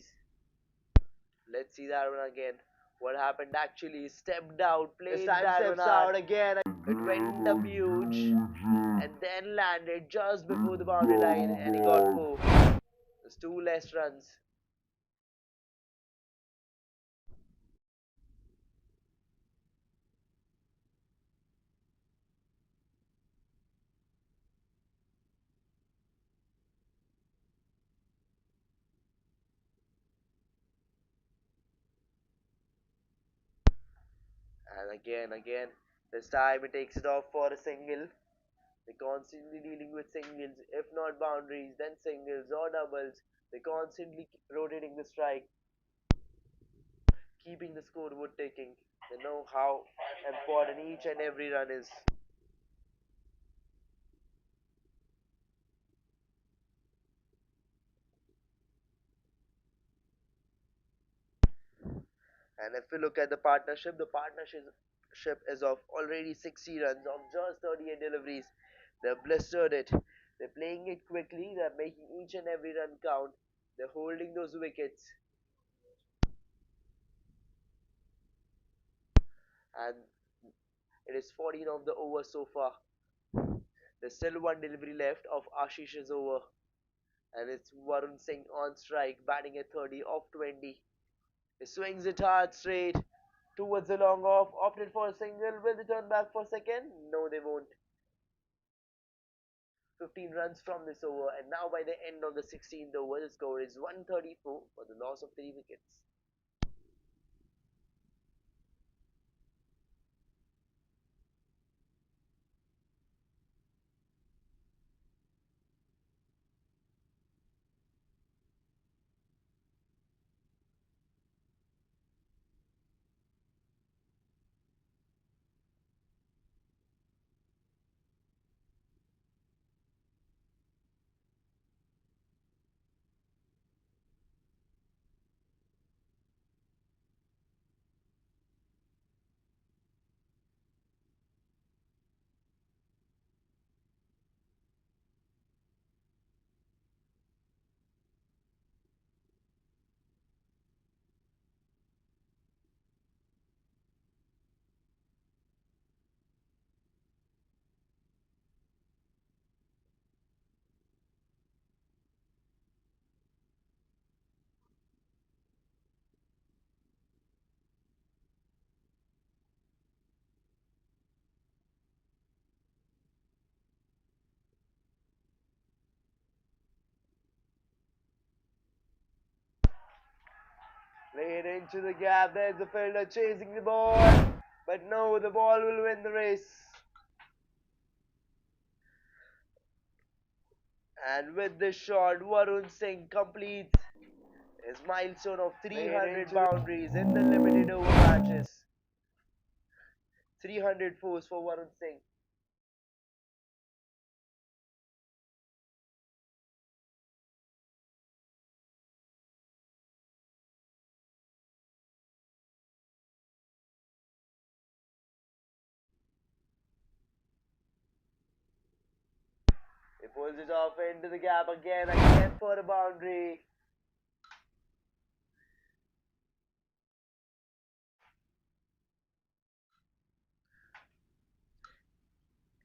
boundaries. Let's see that one again. What happened actually? Stepped out, played that one out again. It went up huge and then landed just before the boundary line and he got four. There's two less runs. And again, this time he takes it off for a single. They're constantly dealing with singles. If not boundaries, then singles or doubles. They're constantly rotating the strike, keeping the scoreboard ticking. They know how important each and every run is. And if we look at the partnership is of already 60 runs of just 38 deliveries. They've blistered it. They're playing it quickly. They're making each and every run count. They're holding those wickets. And it is 14 of the over so far. There's still one delivery left of Ashish's over. And it's Varun Singh on strike, batting at 30 off 20. He swings it hard straight towards the long off, opted for a single. Will they turn back for second? No, they won't. 15 runs from this over, and now by the end of the 16th over, the score is 134 for the loss of 3 wickets. Played into the gap, there's the fielder chasing the ball, but no, the ball will win the race. And with this shot, Varun Singh completes his milestone of 300 boundaries in the limited over matches. 300 fours for Varun Singh. He pulls it off into the gap again for a boundary.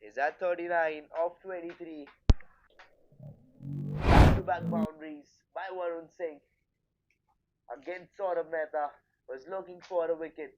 Is at 39 of 23. Back-to-back boundaries by Varun Singh against Saurabh Mehta, was looking for a wicket.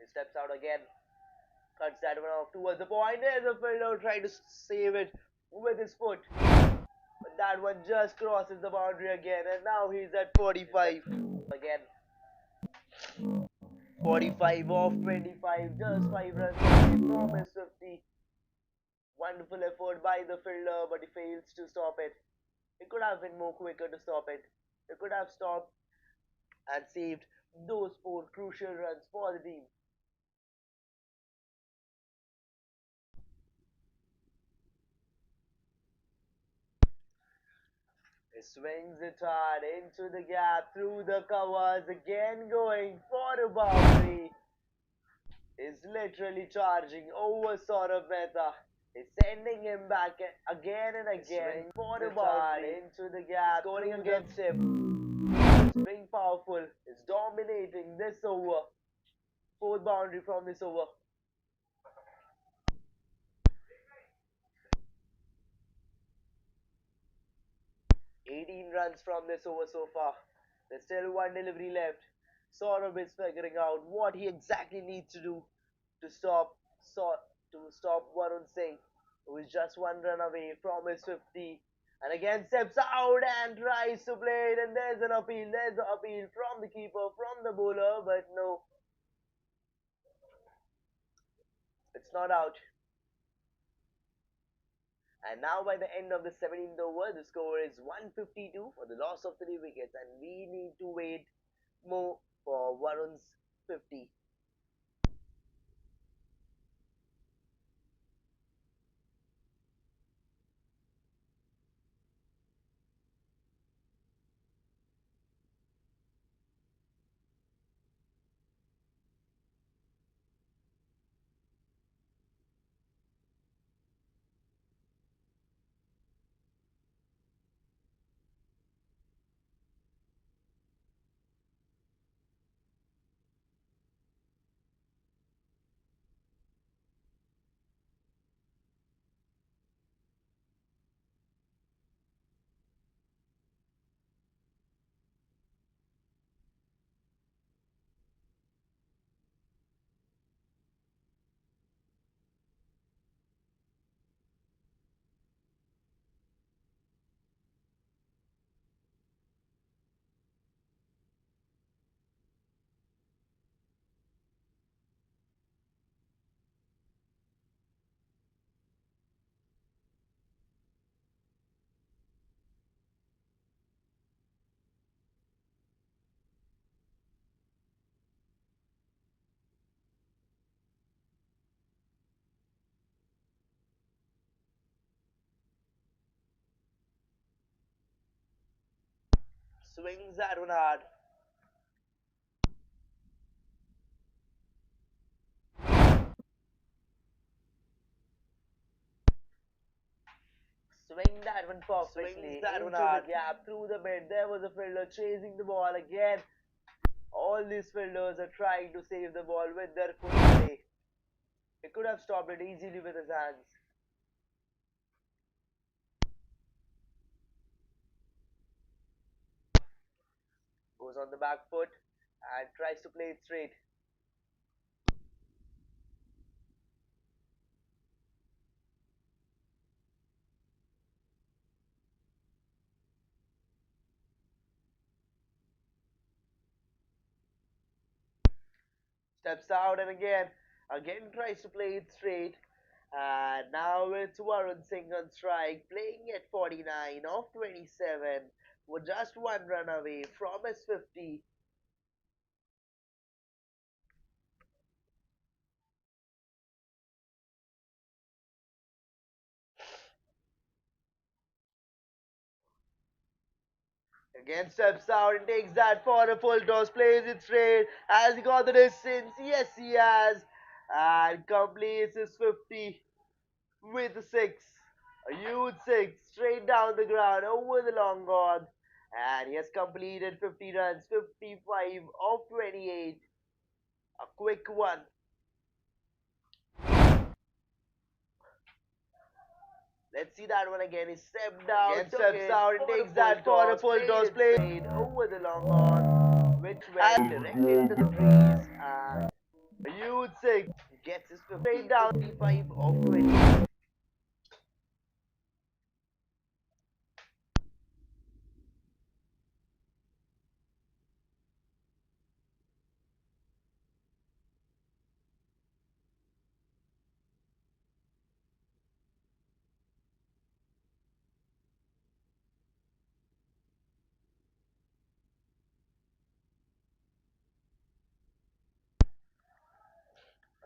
He steps out again, cuts that one off towards the point. There's a fielder trying to save it with his foot. But that one just crosses the boundary again, and now he's at 45. Again, 45 off 25, just 5 runs away from his 50. Wonderful effort by the fielder, but he fails to stop it. He could have been more quicker to stop it. He could have stopped and saved those 4 crucial runs for the team. He swings it hard into the gap, through the covers, again going for a boundary. Is literally charging over Saurabh Mehta. Is sending him back again and again for a boundary into the gap, scoring against him. Is being powerful, is dominating this over. 4th boundary from this over. 18 runs from this over so far. There's still 1 delivery left. Saurabh is figuring out what he exactly needs to do to stop Varun Singh, who is just 1 run away from his 50. And again steps out and tries to play it, and there's an appeal. There's an appeal from the keeper, from the bowler, but no, it's not out. And now by the end of the 17th over, the score is 152 for the loss of 3 wickets, and we need to wait more for Varun's 50. Swings that one hard. Swing that one perfectly. Swings that one hard. Yeah, through the mid. There was a fielder chasing the ball again. All these fielders are trying to save the ball with their foot play. He could have stopped it easily with his hands. Goes on the back foot and tries to play it straight. Steps out and again tries to play it straight. And now it's Varun Singh on strike, playing at 49 of 27, with just 1 run away from his 50. Again steps out and takes that for a full toss, plays it straight. Has he got the distance? Yes, he has. And completes his 50 with a 6. A huge 6 straight down the ground over the long on. And he has completed 50 runs, 55 of 28. A quick one. Let's see that one again. He stepped down, steps out, and takes that for a full toss, played over the long on, which went directly into the trees. And A huge six gets his 50 straight down 35 of 20.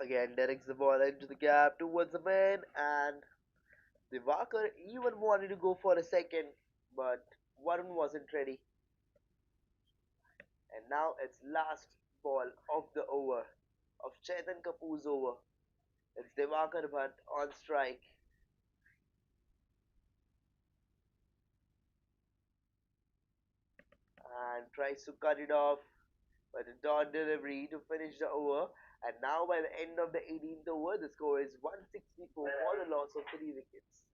Again, directs the ball into the gap towards the man, and the Walker even wanted to go for a second, but Varun wasn't ready. And now it's last ball of the over of Chetan Kapoor's over. It's Devakar Bhatt on strike and tries to cut it off, but a dot delivery to finish the over. And now by the end of the 18th over, the score is 164 for the loss of 3 wickets.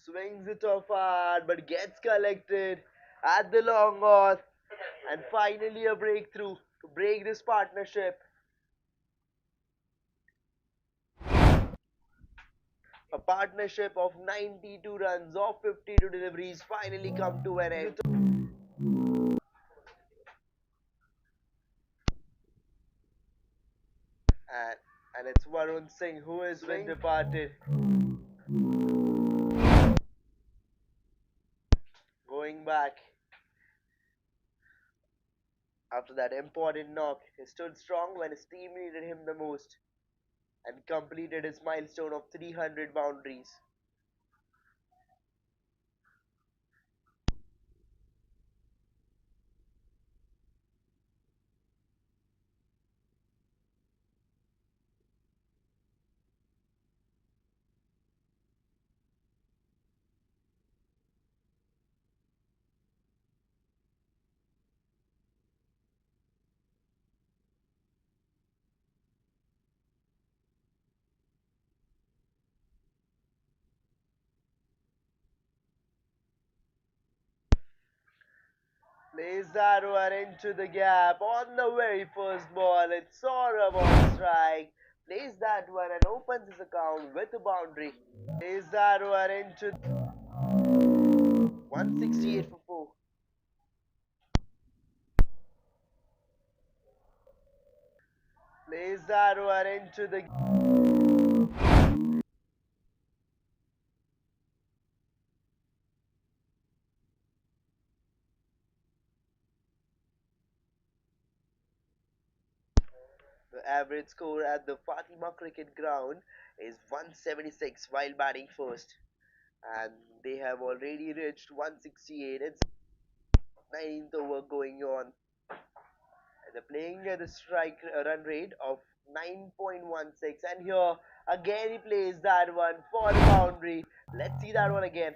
Swings it off hard, but gets collected at the long on, and finally a breakthrough to break this partnership. A partnership of 92 runs of 52 deliveries finally come to an end. And, and it's Varun Singh who has been departed. Going back after that important knock, he stood strong when his team needed him the most and completed his milestone of 300 boundaries. Plays that one into the gap on the very first ball. It's Saurabh on strike. Plays that one and opens his account with a boundary. Plays that one into 168 for 4. Plays that one into the average score at the Fatima Cricket Ground is 176 while batting first. And they have already reached 168. It's 19th over going on. They're playing at a strike run rate of 9.16. And here again he plays that one for the boundary. Let's see that one again.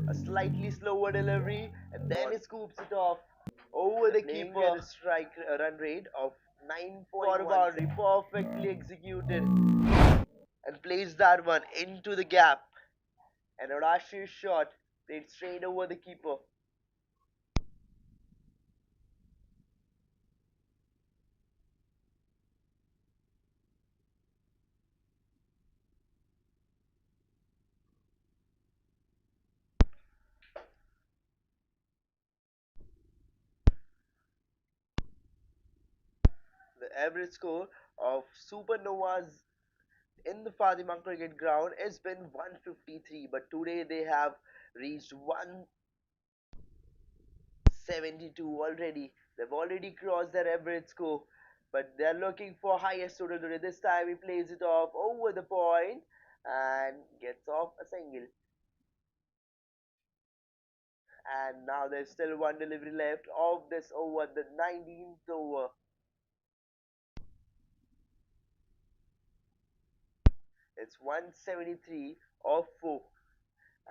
A slightly slower delivery, and then he scoops it off over the keeper. At a strike run rate of 9 for a boundary, perfectly executed, and plays that one into the gap. An audacious shot played straight over the keeper. The average score of Supernovas in the Fatima cricket ground has been 153, but today they have reached 172 already. They've already crossed their average score, but they're looking for highest total today. This time he plays it off over the point and gets off a single. And now there's still one delivery left of this over, the 19th over. It's 173 off 4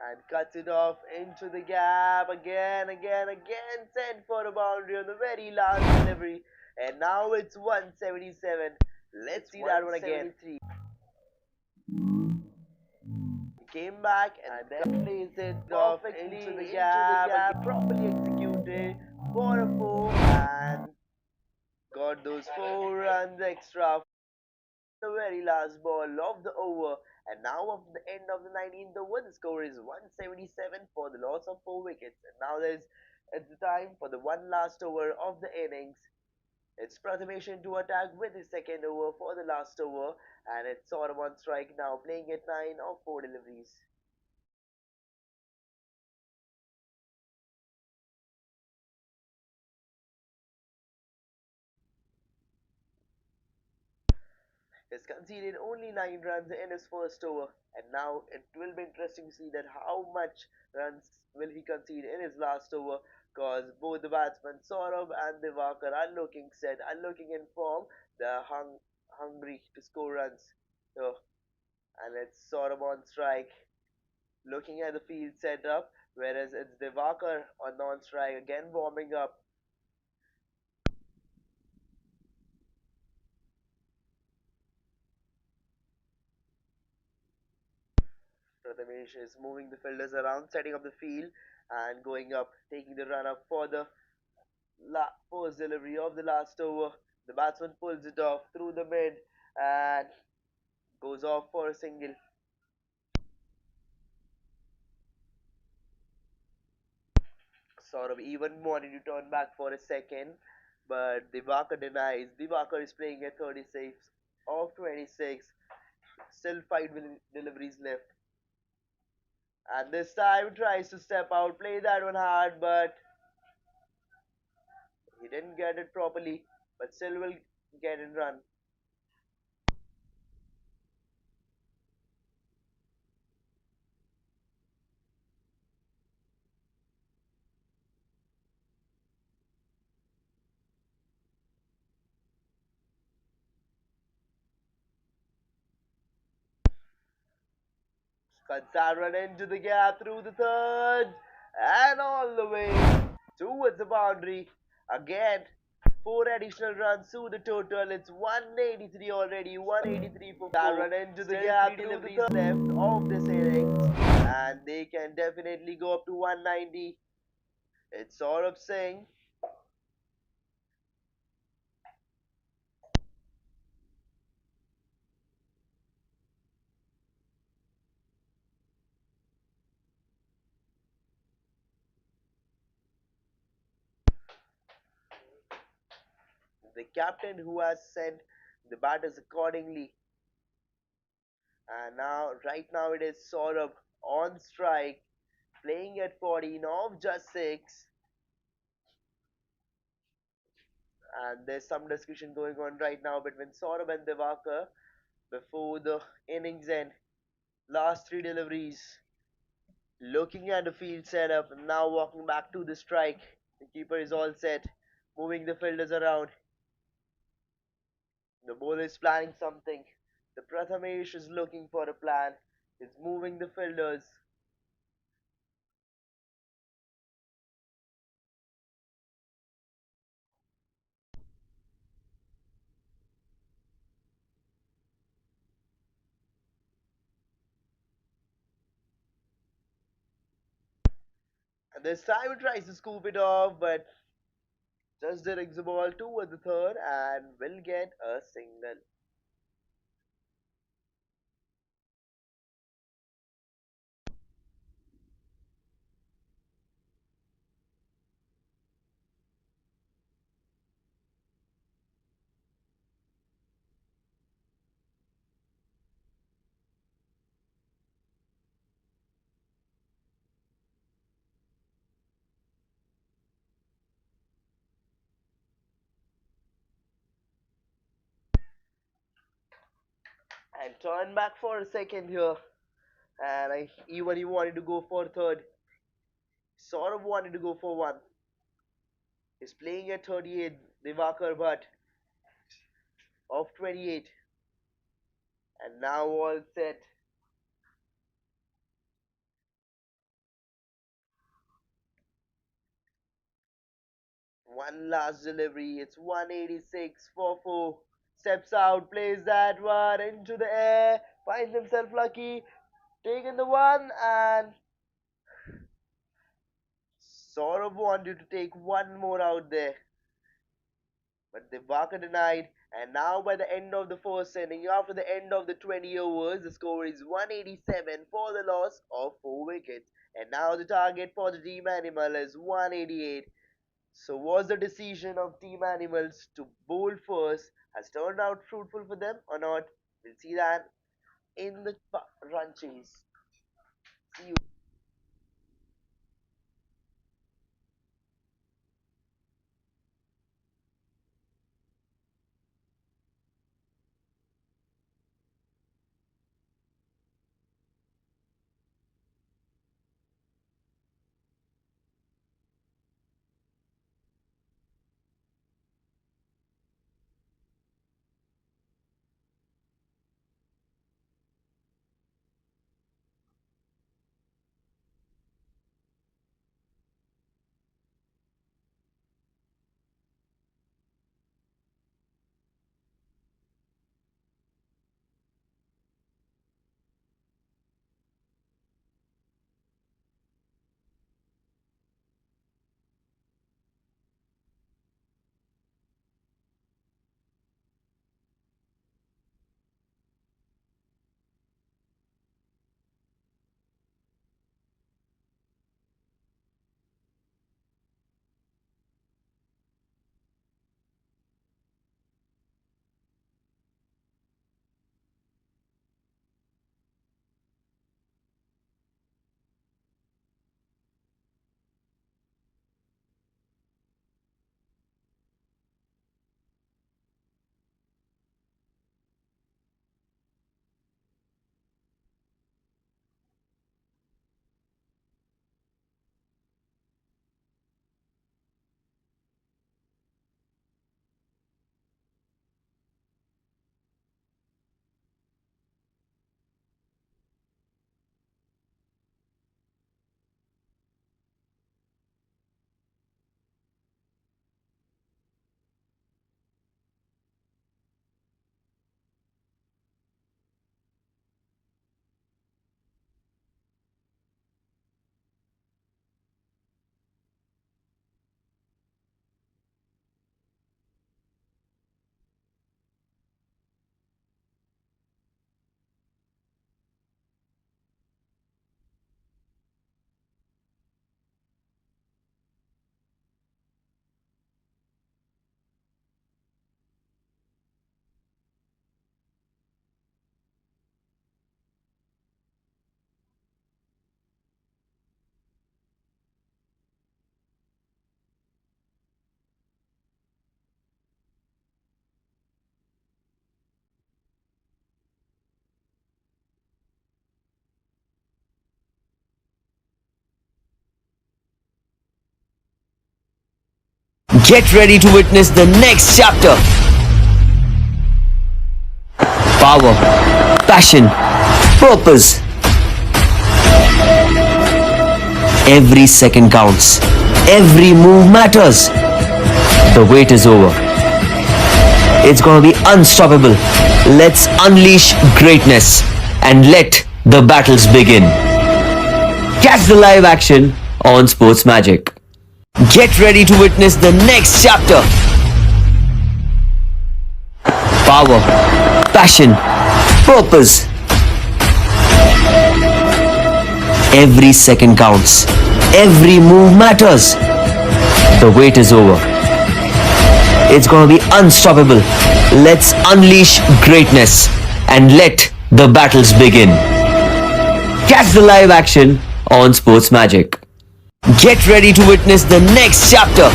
and cuts it off into the gap again, sent for a boundary on the very last delivery. And now it's 177. Let's see that one again. He came back and then plays it perfectly into the gap, properly executed for a 4 and got those 4 runs extra. The very last ball of the over, and now at the end of the 19th over, the score is 177 for the loss of 4 wickets. And now it's the time for the one last over of the innings. It's Prathamesh to attack with his second over for the last over, and it's sort of on strike now, playing at 9 of 4 deliveries. Has conceded only 9 runs in his first over, and now it will be interesting to see that how much runs will he concede in his last over, because both the batsmen Saurabh and Divakar are looking set, are looking in form. They're hungry to score runs. So, and it's Saurabh on strike, looking at the field setup, whereas it's Divakar on strike again, warming up. Prathamesh is moving the fielders around, setting up the field, and going up, taking the run up for the first delivery of the last over. The batsman pulls it off through the mid and goes off for a single. Sort of even wanted to turn back for a second, but Divakar denies. Divakar is playing at 36 of 26. Still 5 deliveries left. And this time tries to step out, play that one hard, but he didn't get it properly. But still will get in run. Cuts that run into the gap through the third and all the way towards the boundary. Again, 4 additional runs to the total. It's 183 already. 183 for that run into the gap through the third left of this innings, and they can definitely go up to 190. It's sort of saying the captain who has sent the batters accordingly. And now, right now, it is sort of on strike, playing at 14 of just 6. And there's some discussion going on right now between Saurabh and Divakar before the innings end. Last 3 deliveries. Looking at the field setup, now walking back to the strike. The keeper is all set, moving the fielders around. The bowler is planning something. The Prathamesh is looking for a plan. He's moving the fielders. And this time he tries to scoop it off, but just directs the ball towards the third and will get a single. and turn back for a second here. And even he wanted to go for third. Sort of wanted to go for one. He's playing at 38, Divakar Bhatt of 28. And now all set. One last delivery. It's 186 for 4. Steps out, plays that one into the air, finds himself lucky, taking the one, and sort of wanted to take one more out there. But the Barker denied, and now by the end of the first inning, after the end of the 20 overs, the score is 187 for the loss of 4 wickets. And now the target for the team animal is 188. So was the decision of Team Animals to bowl first has turned out fruitful for them or not? We'll see that in the run chase. See you. Get ready to witness the next chapter. Power, passion, purpose. Every second counts. Every move matters. The wait is over. It's gonna be unstoppable. Let's unleash greatness and let the battles begin. Catch the live action on Sports Magic. Get ready to witness the next chapter. Power, passion, purpose. Every second counts. Every move matters. The wait is over. It's gonna be unstoppable. Let's unleash greatness and let the battles begin. Catch the live action on Sports Magic. Get ready to witness the next chapter.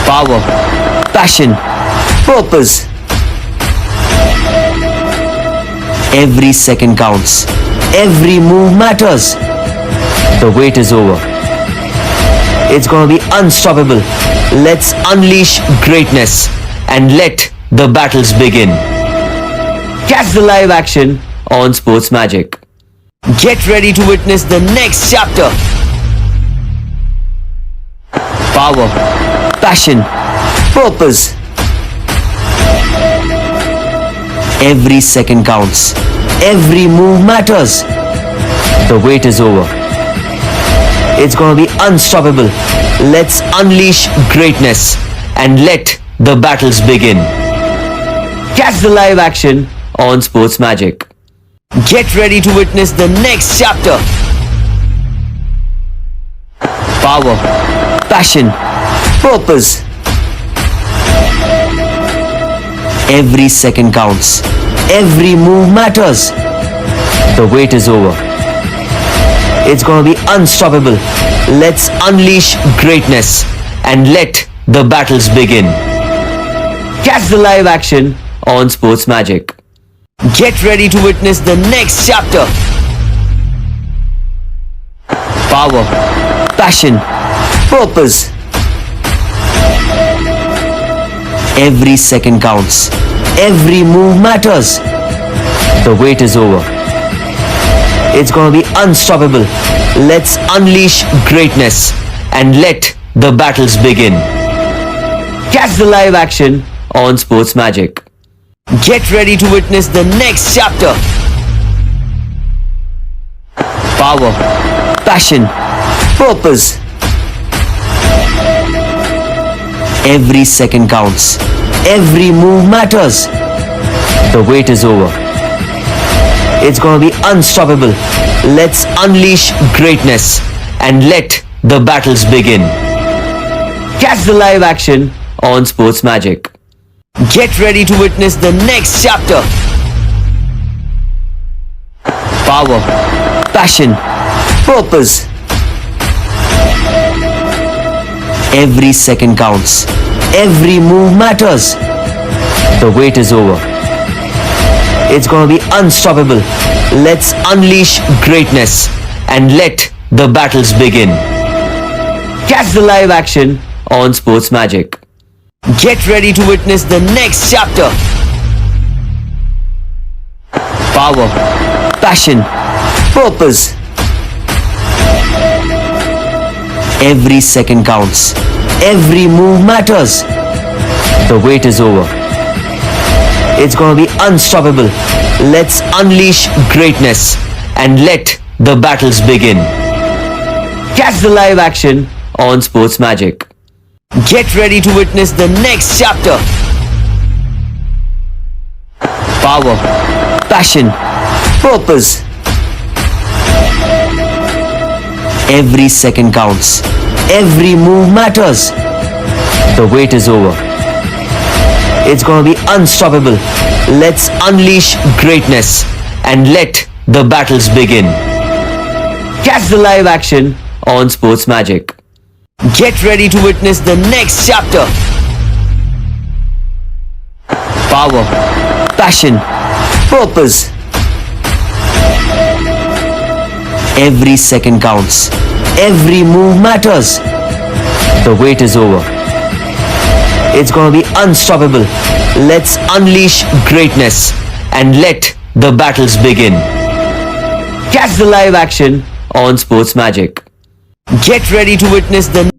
Power, passion, purpose. Every second counts. Every move matters. The wait is over. It's gonna be unstoppable. Let's unleash greatness and let the battles begin. Catch the live action on Sports Magic. Get ready to witness the next chapter. Power, passion, purpose. Every second counts. Every move matters. The wait is over. It's gonna be unstoppable. Let's unleash greatness and let the battles begin. Catch the live action on Sports Magic. Get ready to witness the next chapter. Power, passion, purpose. Every second counts. Every move matters. The wait is over. It's gonna be unstoppable. Let's unleash greatness and let the battles begin. Catch the live action on Sports Magic. Get ready to witness the next chapter. Power, passion, purpose. Every second counts. Every move matters. The wait is over. It's gonna be unstoppable. Let's unleash greatness and let the battles begin. Catch the live action on Sports Magic. Get ready to witness the next chapter. Power, passion, purpose. Every second counts. Every move matters. The wait is over. It's gonna be unstoppable. Let's unleash greatness and let the battles begin. Catch the live action on Sports Magic. Get ready to witness the next chapter. Power, passion, purpose. Every second counts. Every move matters. The wait is over. It's gonna be unstoppable. Let's unleash greatness and let the battles begin. Catch the live action on Sports Magic. Get ready to witness the next chapter. Power, passion, purpose. Every second counts. Every move matters. The wait is over. It's gonna be unstoppable. Let's unleash greatness and let the battles begin. Catch the live action on Sports Magic. Get ready to witness the next chapter. Power, passion, purpose. Every second counts. Every move matters. The wait is over. It's gonna be unstoppable. Let's unleash greatness and let the battles begin. Catch the live action on Sports Magic. Get ready to witness the next chapter. Power, passion, purpose. Every second counts. Every move matters. The wait is over. It's gonna be unstoppable. Let's unleash greatness and let the battles begin. Catch the live action on Sports Magic. Get ready to witness the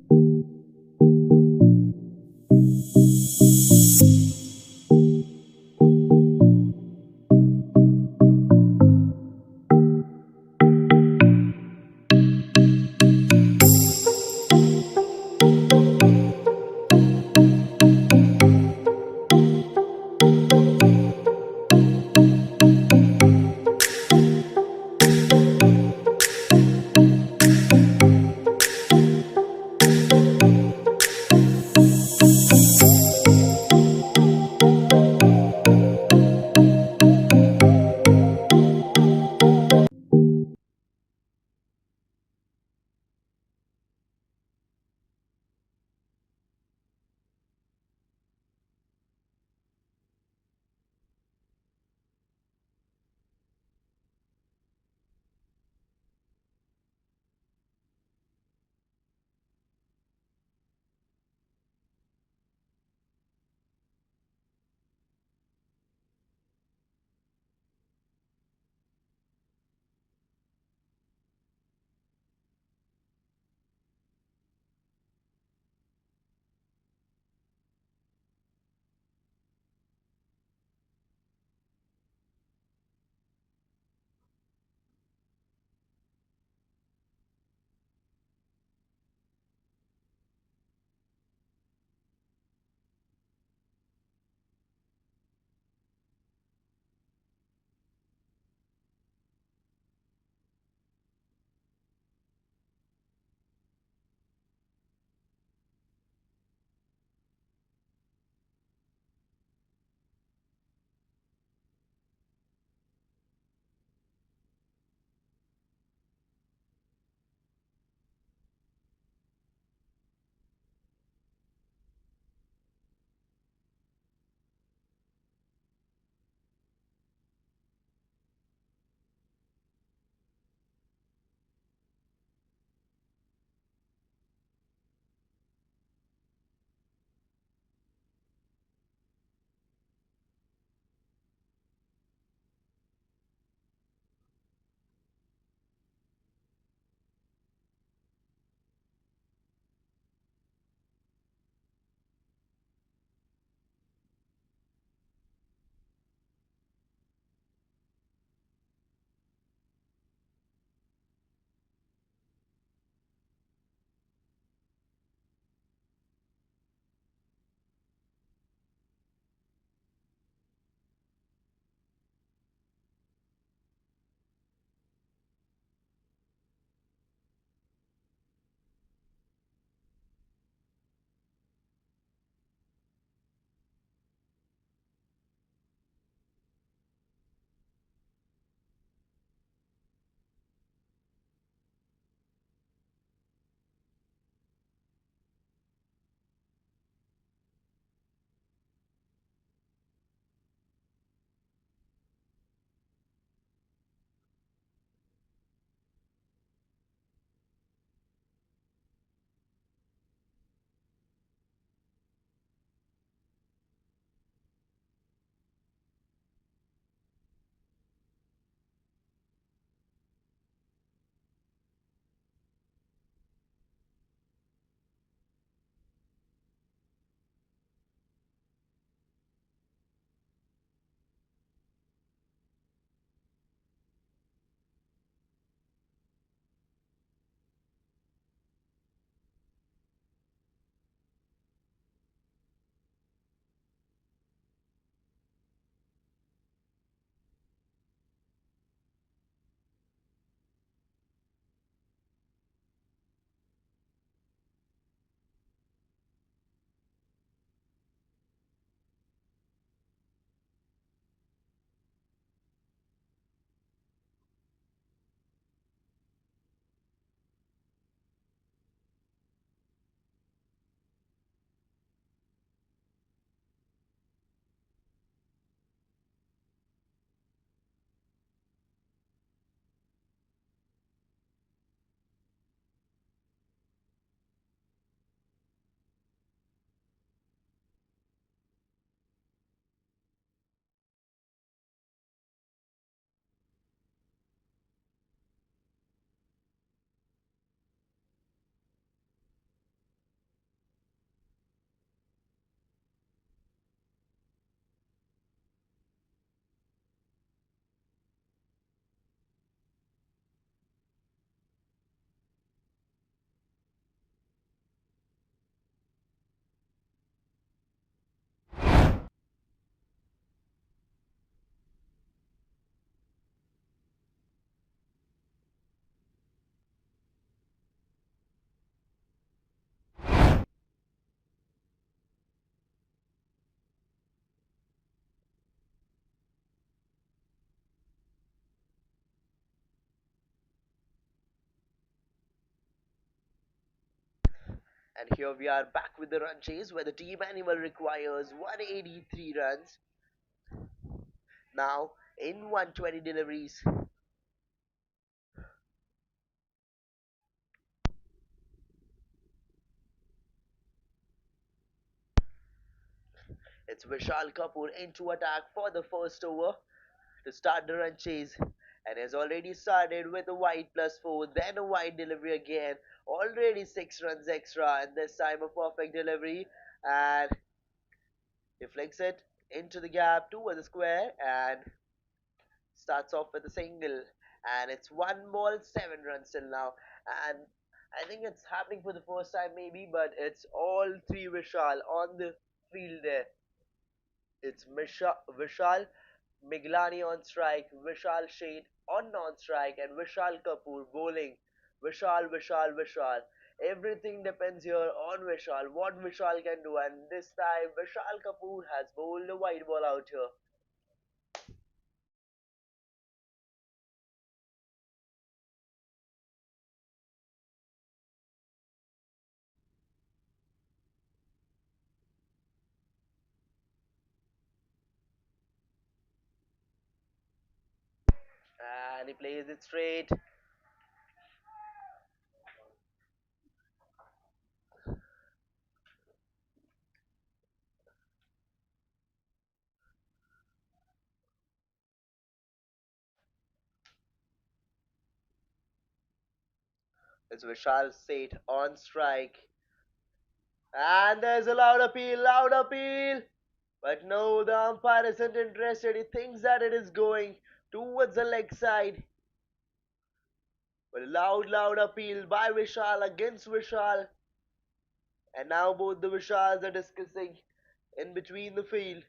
And here we are back with the run chase where the team animal requires 183 runs. Now in 120 deliveries. It's Vishal Kapoor into attack for the first over to start the run chase and has already started with a wide +4, then a wide delivery again. Already 6 runs extra, and this time a perfect delivery. And he flicks it into the gap towards the square and starts off with a single. And it's 1 ball, 7 runs till now. And I think it's happening for the first time, maybe, but it's all three Vishal on the field there. It's Vishal Miglani on strike, Vishal Sheth on non-strike, and Vishal Kapoor bowling. Vishal. Everything depends here on Vishal, what Vishal can do, and this time Vishal Kapoor has bowled a wide ball out here. And he plays it straight. It's Vishal Sheth on strike. And there's a loud appeal, loud appeal. But no, the umpire isn't interested. He thinks that it is going towards the leg side. But a loud appeal by Vishal against Vishal. And now both the Vishals are discussing in between the field.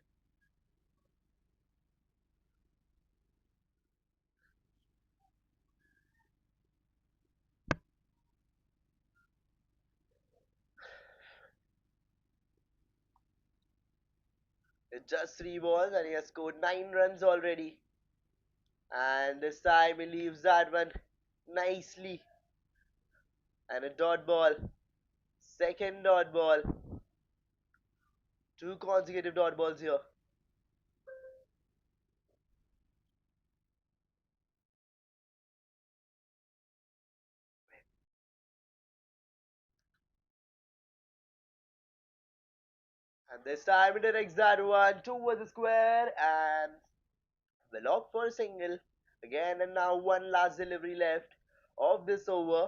It's just 3 balls and he has scored 9 runs already. And this time he leaves that one nicely. And a dot ball. Second dot ball. Two consecutive dot balls here. And this time he directs that one towards the square and the lock for a single. Again, and now one last delivery left of this over.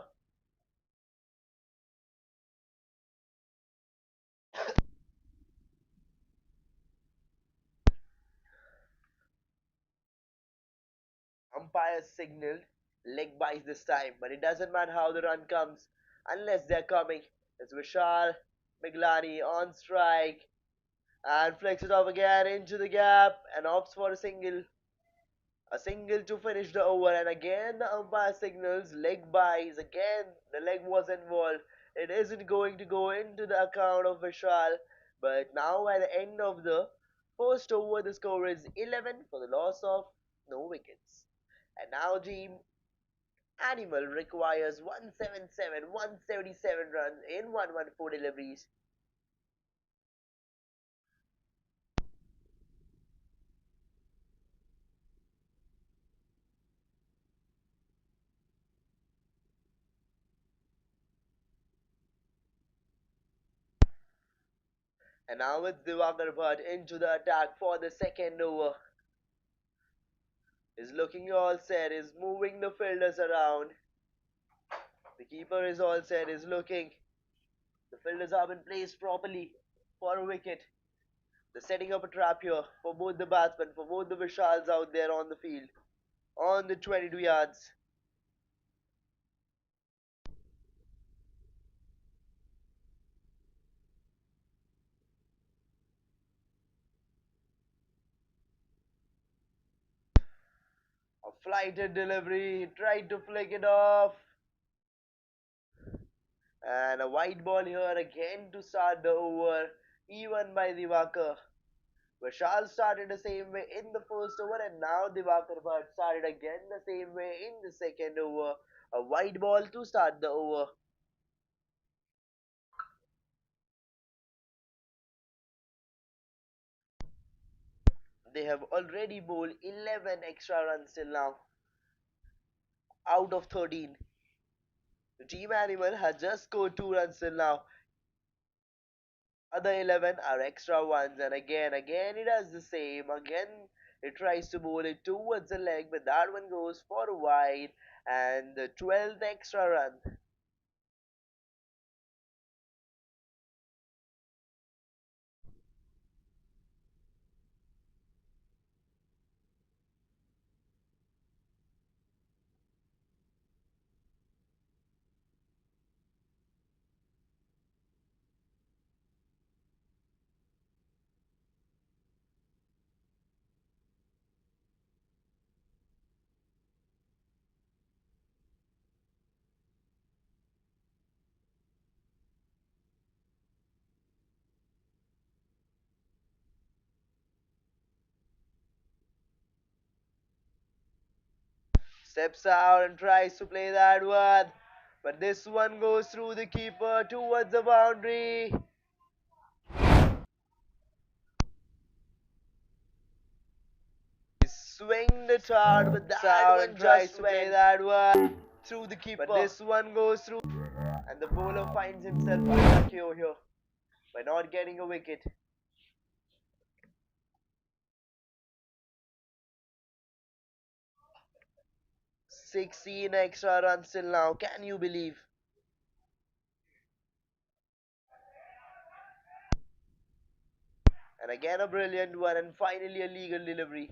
Umpire signaled leg byes this time, but it doesn't matter how the run comes unless they're coming. It's Vishal Miglani on strike and flicks it off again into the gap and opts for a single. A single to finish the over, and again the umpire signals leg byes. Again, the leg was involved. It isn't going to go into the account of Vishal, but now at the end of the first over, the score is 11 for the loss of no wickets. And now team Animal requires 177 runs in 114 deliveries. And now it's Diwakar Bhatt into the attack for the second over. Is looking all set, is moving the fielders around. The keeper is all set, is looking. The fielders have been placed properly for a wicket. They're setting up a trap here for both the batsmen, for both the Vishals out there on the field. On the 22 yards. A flighted delivery, he tried to flick it off. And a white ball here again to start the over, even by Divakar. Vishal started the same way in the first over, and now Divakar Bhatt started again the same way in the second over. A white ball to start the over. They have already bowled 11 extra runs till now, out of 13. The team animal has just scored 2 runs till now. Other 11 are extra ones, and again it does the same. Again it tries to bowl it towards the leg, but that one goes for a wide, and the 12th extra run. Steps out and tries to play that one, but this one goes through the keeper towards the boundary. He swinged it hard, but that one tries to play that one through the keeper. But this one goes through, and the bowler finds himself unlucky over here by not getting a wicket. 16 extra runs till now. Can you believe? And again a brilliant one, and finally a legal delivery.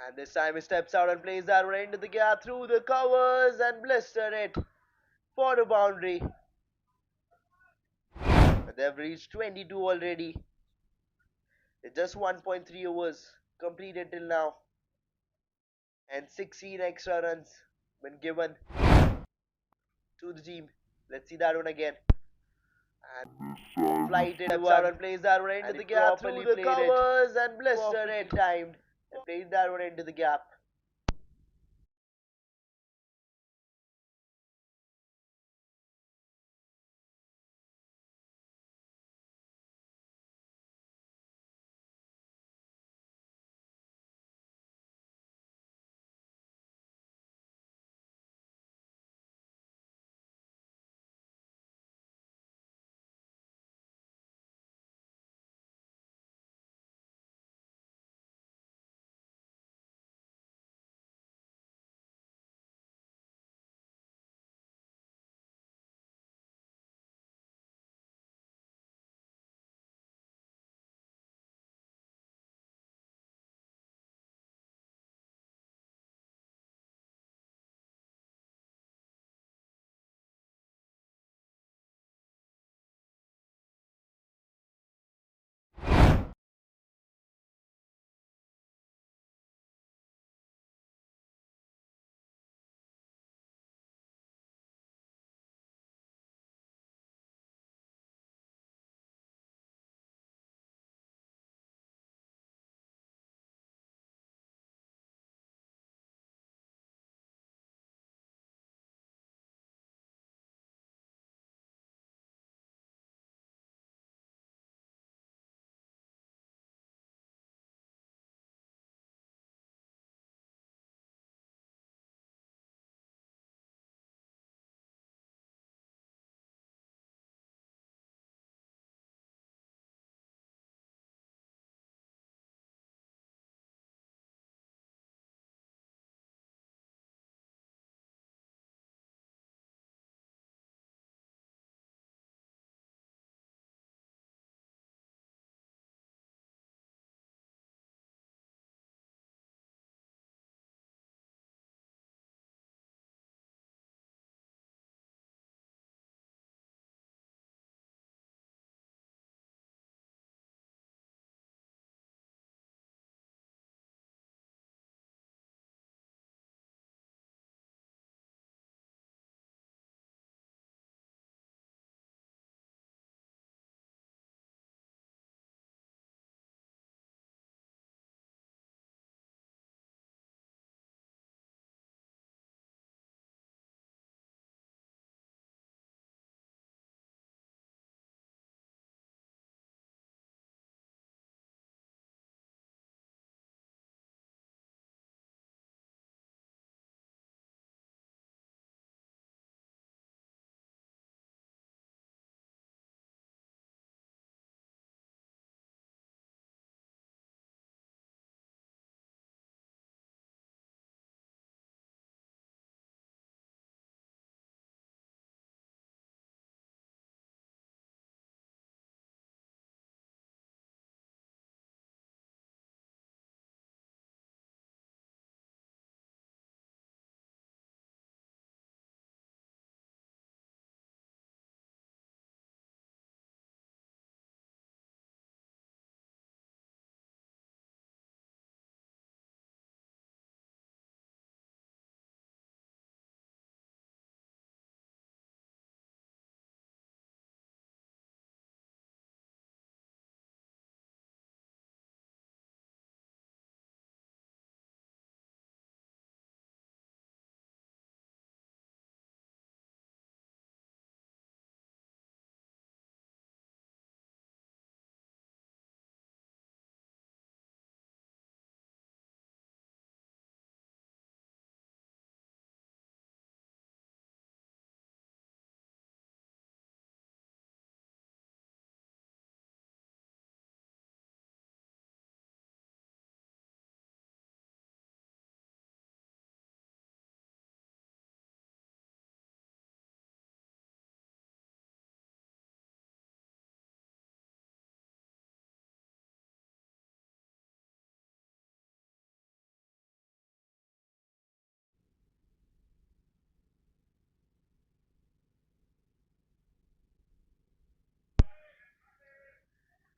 And this time he steps out and plays that one into the gap through the covers and blistered it for the boundary. And they've reached 22 already. It's just 1.3 overs completed till now, and 16 extra runs been given to the team. Let's see that one again. And flighted steps out and plays that one into the gap through the covers and blistered it. Timed and plays that one into the gap.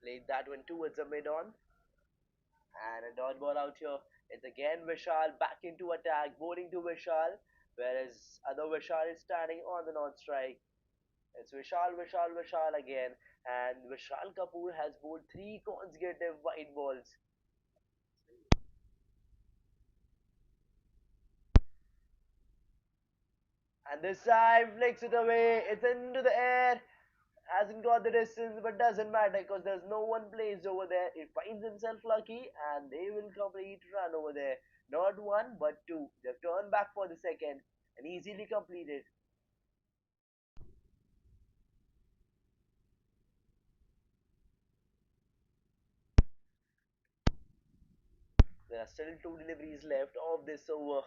Played that one towards the mid on. And a dot ball out here. It's again Vishal back into attack, bowling to Vishal, whereas other Vishal is standing on the non-strike. It's Vishal again, and Vishal Kapoor has bowled three consecutive wide balls. And this time flicks it away. It's into the air. Hasn't got the distance, but doesn't matter because there's no one placed over there. It finds himself lucky, and they will complete run over there. Not one, but two. They've turned back for the second and easily completed. There are still two deliveries left of this over.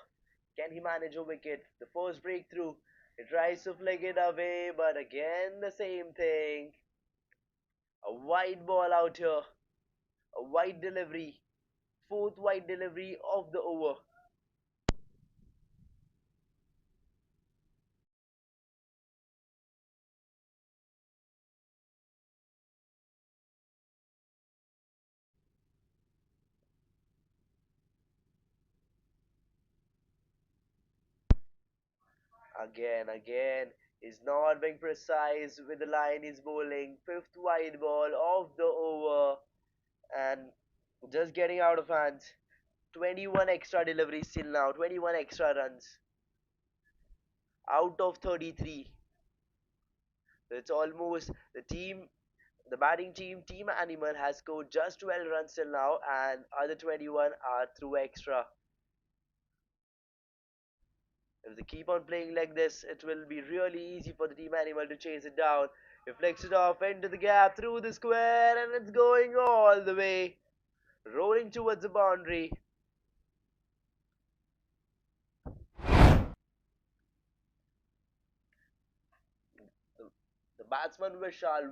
Can he manage a wicket? The first breakthrough. He tries to flick it away, but again the same thing. A wide ball out here. A wide delivery. Fourth wide delivery of the over. Again. He's not being precise with the line he's bowling. Fifth wide ball of the over. And just getting out of hands. 21 extra deliveries till now. 21 extra runs. Out of 33. It's almost the batting team, Team Animal, has scored just 12 runs till now, and other 21 are through extra. If they keep on playing like this, it will be really easy for the Team Animal to chase it down. He flicks it off into the gap through the square, and it's going all the way, rolling towards the boundary. The, the batsman Vishal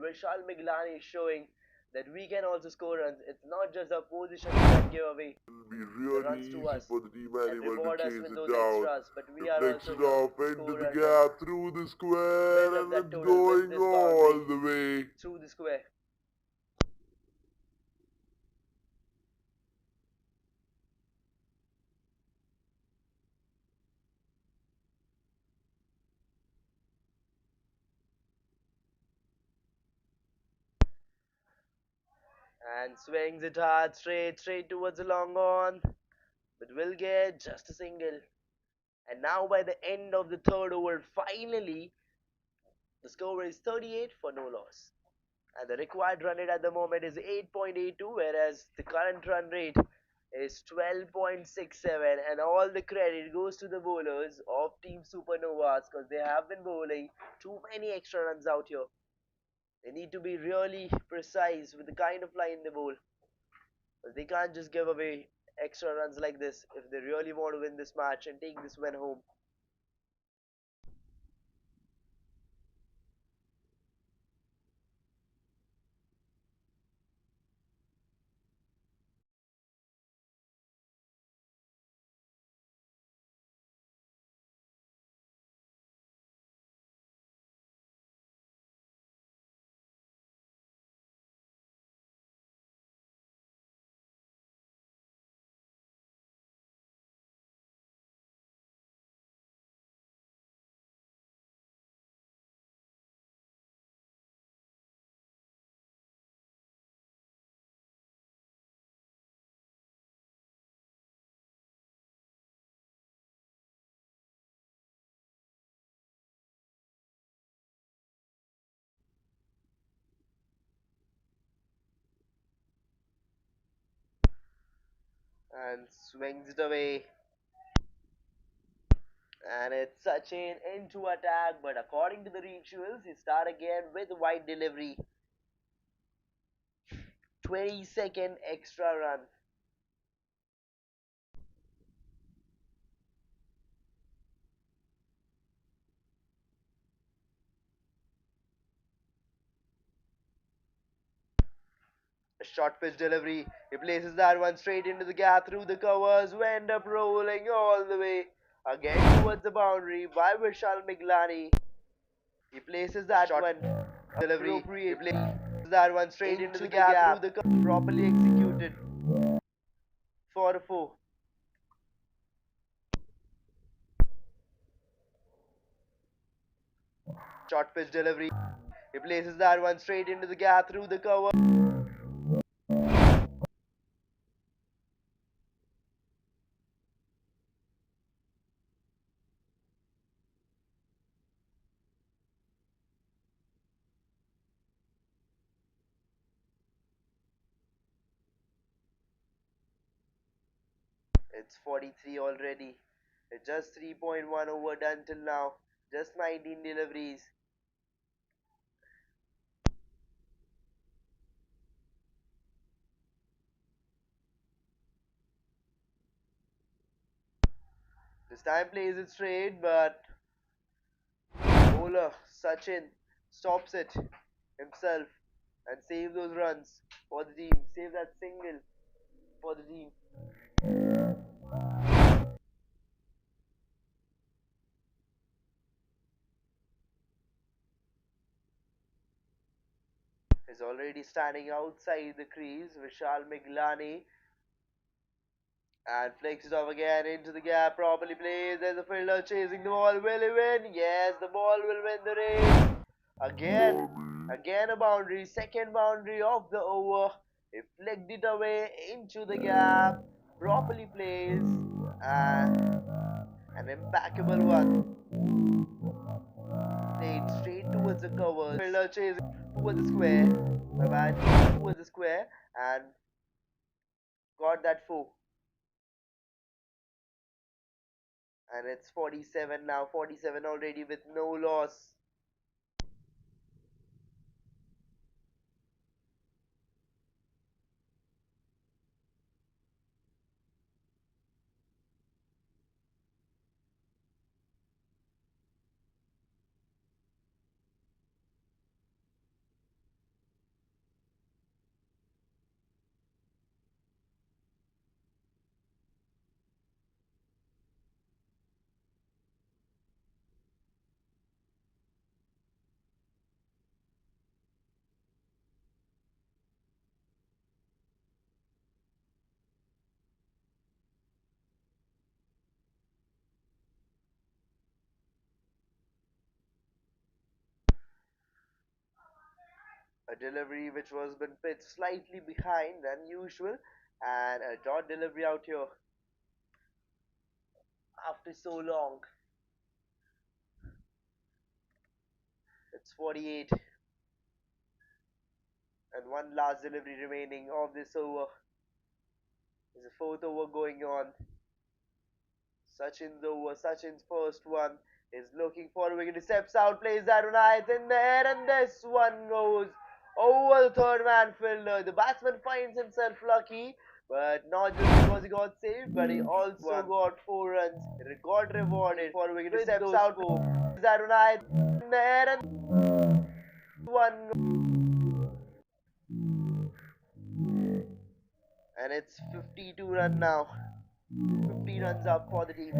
Miglani is showing that we can also score runs. It's not just our position that give away It'll be the really runs to easy us for the team and animal to reward us chase with it those down. extras, but we It are flicks also it here off to into score the runs and gap through the build square up and that it's total with going this all boundary the way. through the square. And swings it hard straight towards the long on, but will get just a single. And now by the end of the third over, finally the score is 38 for no loss. And the required run rate at the moment is 8.82, whereas the current run rate is 12.67. And all the credit goes to the bowlers of Team Supernovas because they have been bowling too many extra runs out here. They need to be really precise with the kind of line they bowl. They can't just give away extra runs like this if they really want to win this match and take this win home. And swings it away. And it's Sachin into attack, but according to the rituals, he start again with wide delivery. 20-second extra run. A short pitch delivery. He places that one straight into the gap through the covers, who end up rolling all the way again towards the boundary by Vishal Miglani. He places that short one delivery. Appropriately. That one straight into the gap through the properly executed for a four. Short pitch delivery. He places that one straight into the gap through the cover. It's 43 already. It's just 3.1 over done till now. Just 19 deliveries. This time plays it straight, but bowler Sachin stops it himself and saves those runs for the team. Save that single for the team. Is already standing outside the crease. Vishal Miglani and flicks it off again into the gap. Properly plays. There's a fielder chasing the ball. Will he win? Yes, the ball will win the race. Again a boundary. Second boundary of the over. He flicked it away into the gap. Properly plays. And an impeccable one. Played straight towards the covers. Fielder chasing towards the square. My bad. Towards the square. And got that four. And it's 47 now. 47 already with no loss. A delivery which was been pitched slightly behind than usual, and a dot delivery out here after so long. It's 48 and one last delivery remaining of this over. There's a fourth over going on. Sachin's over. Sachin's first one is looking for a wicket. He steps out, plays that one high, it's in the air, and this one goes over the third man fielder. The batsman finds himself lucky, but not just because he got saved, but he also got 4 runs. He got rewarded for a wicket. He steps out, plays that one high, in the air, and one. And it's 52 run now. 50 runs up for the team.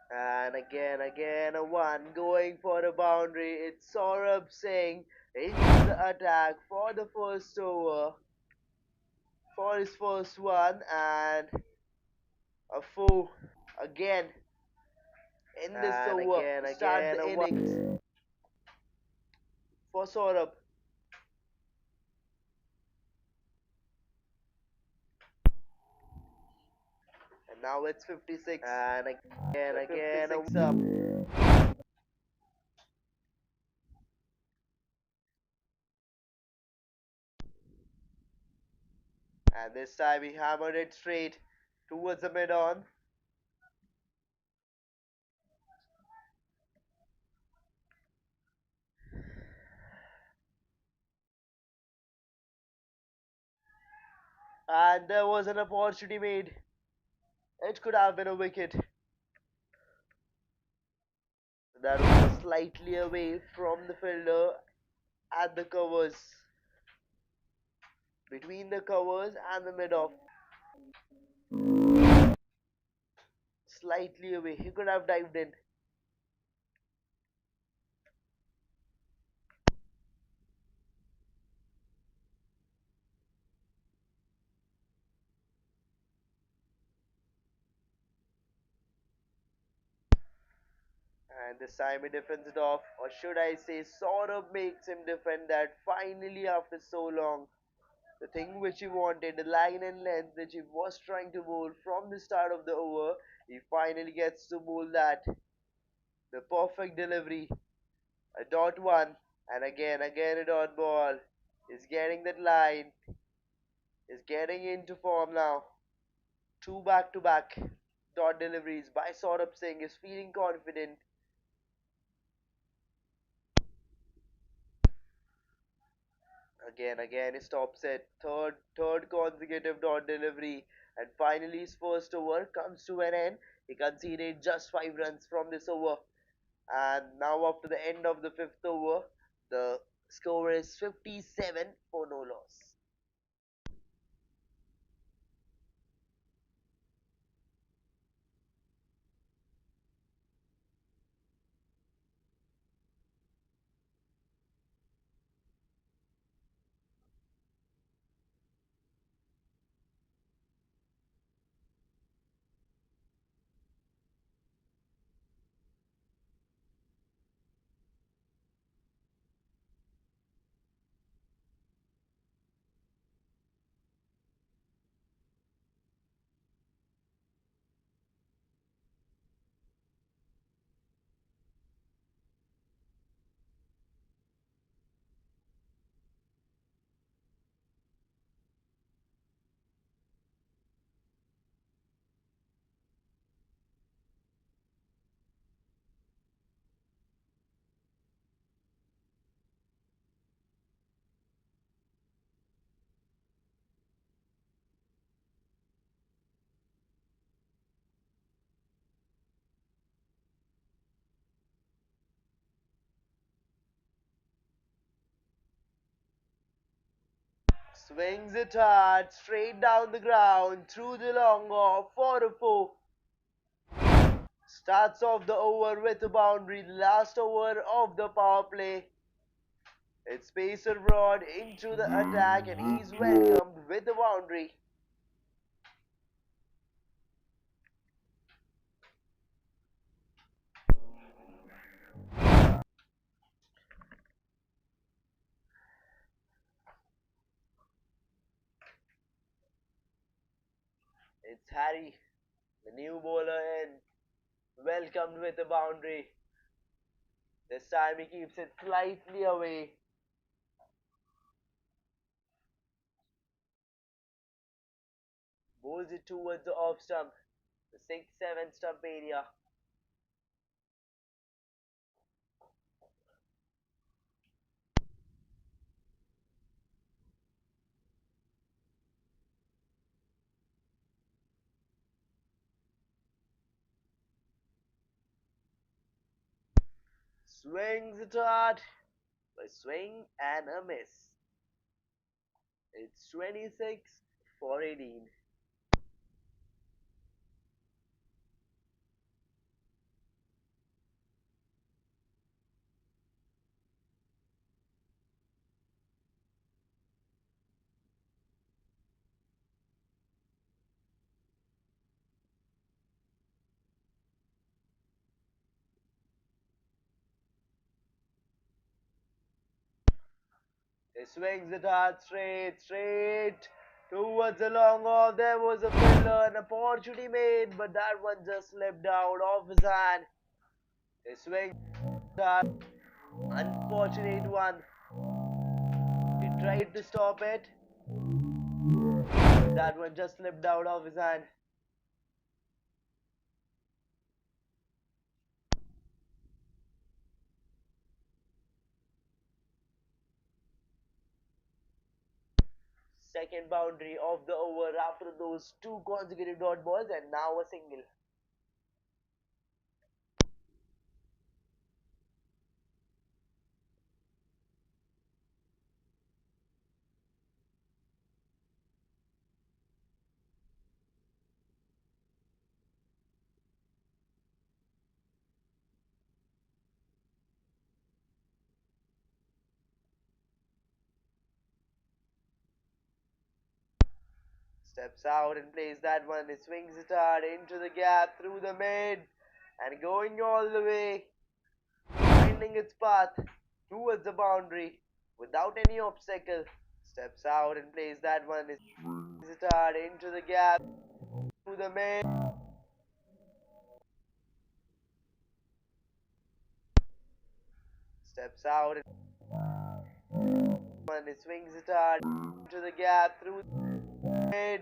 And again, a one going for a boundary. It's Saurabh Singh into the attack for the first over, for his first one, and A four again in this And over again, to start again, the a one. innings for Saurabh. And now it's 56. And again, The again, a 56 up. And this time he hammered it straight towards the mid on. And there was an opportunity made. It could have been a wicket. That was slightly away from the fielder at the covers. Between the covers and the mid off. Slightly away. He could have dived in. And this time he defends it off. Or should I say, sort of makes him defend that finally after so long. The thing which he wanted, the line and length which he was trying to bowl from the start of the over, he finally gets to bowl that. The perfect delivery. A dot one. And again a dot ball. He's getting that line. He's getting into form now. Two back to back dot deliveries by Saurabh Singh. Is feeling confident. Again he stops it. Third consecutive dot delivery. And finally his first over comes to an end. He conceded just 5 runs from this over. And now after the end of the fifth over, the score is 57 for no loss. Swings it hard, straight down the ground, through the long off for a four. Starts off the over with a boundary, last over of the power play. It's Pacer Broad into the attack and he's welcomed with a boundary. It's Harry, the new bowler in, welcomed with a boundary. This time he keeps it slightly away. Bowls it towards the off stump, the 6-7 stump area. Swings it hard, a swing and a miss. It's 26 for 18. He swings it hard, straight towards the long off. There was a filler, an opportunity made, but that one just slipped out of his hand. He swings it hard, unfortunate one. He tried to stop it, but that one just slipped out of his hand. Second boundary of the over after those two consecutive dot balls, and now a single. Steps out and plays that one. He swings it hard into the gap through the mid and going all the way, finding its path towards the boundary without any obstacle. Steps out and plays that one. He swings it hard into the gap through the mid. Steps out and one. He swings it hard into the gap through the mid.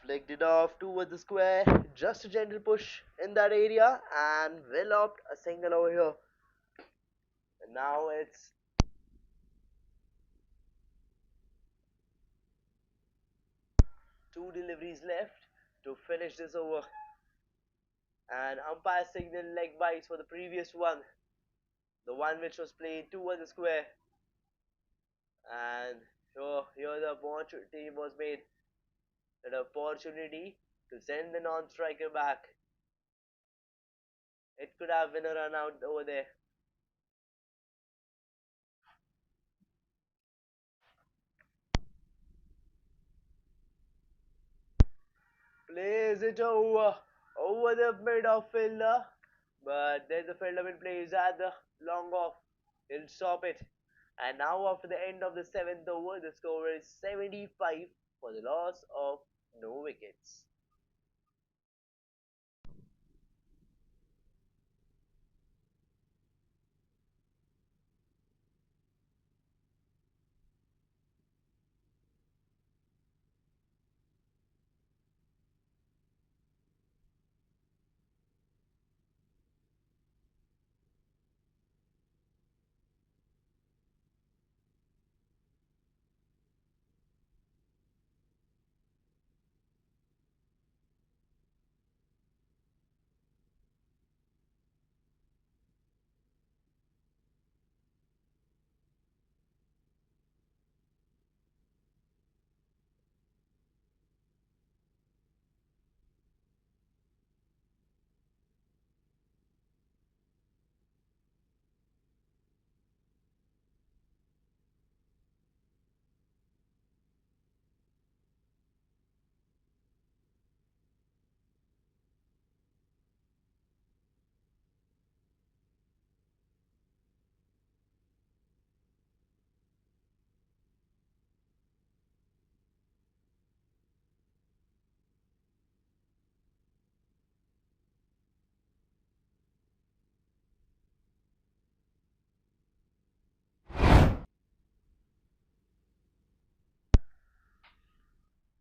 Flicked it off towards the square. Just a gentle push in that area, and well opt a single over here. And now it's two deliveries left to finish this over. And umpire signaled leg bites for the previous one, the one which was played towards the square. And here the opportunity was made, an opportunity to send the non-striker back. It could have been a run out over there. Plays it over the mid of fielder, but there's a fielder in plays at the long off. He'll stop it. And now after the end of the seventh over, the score is 75 for the loss of no wickets.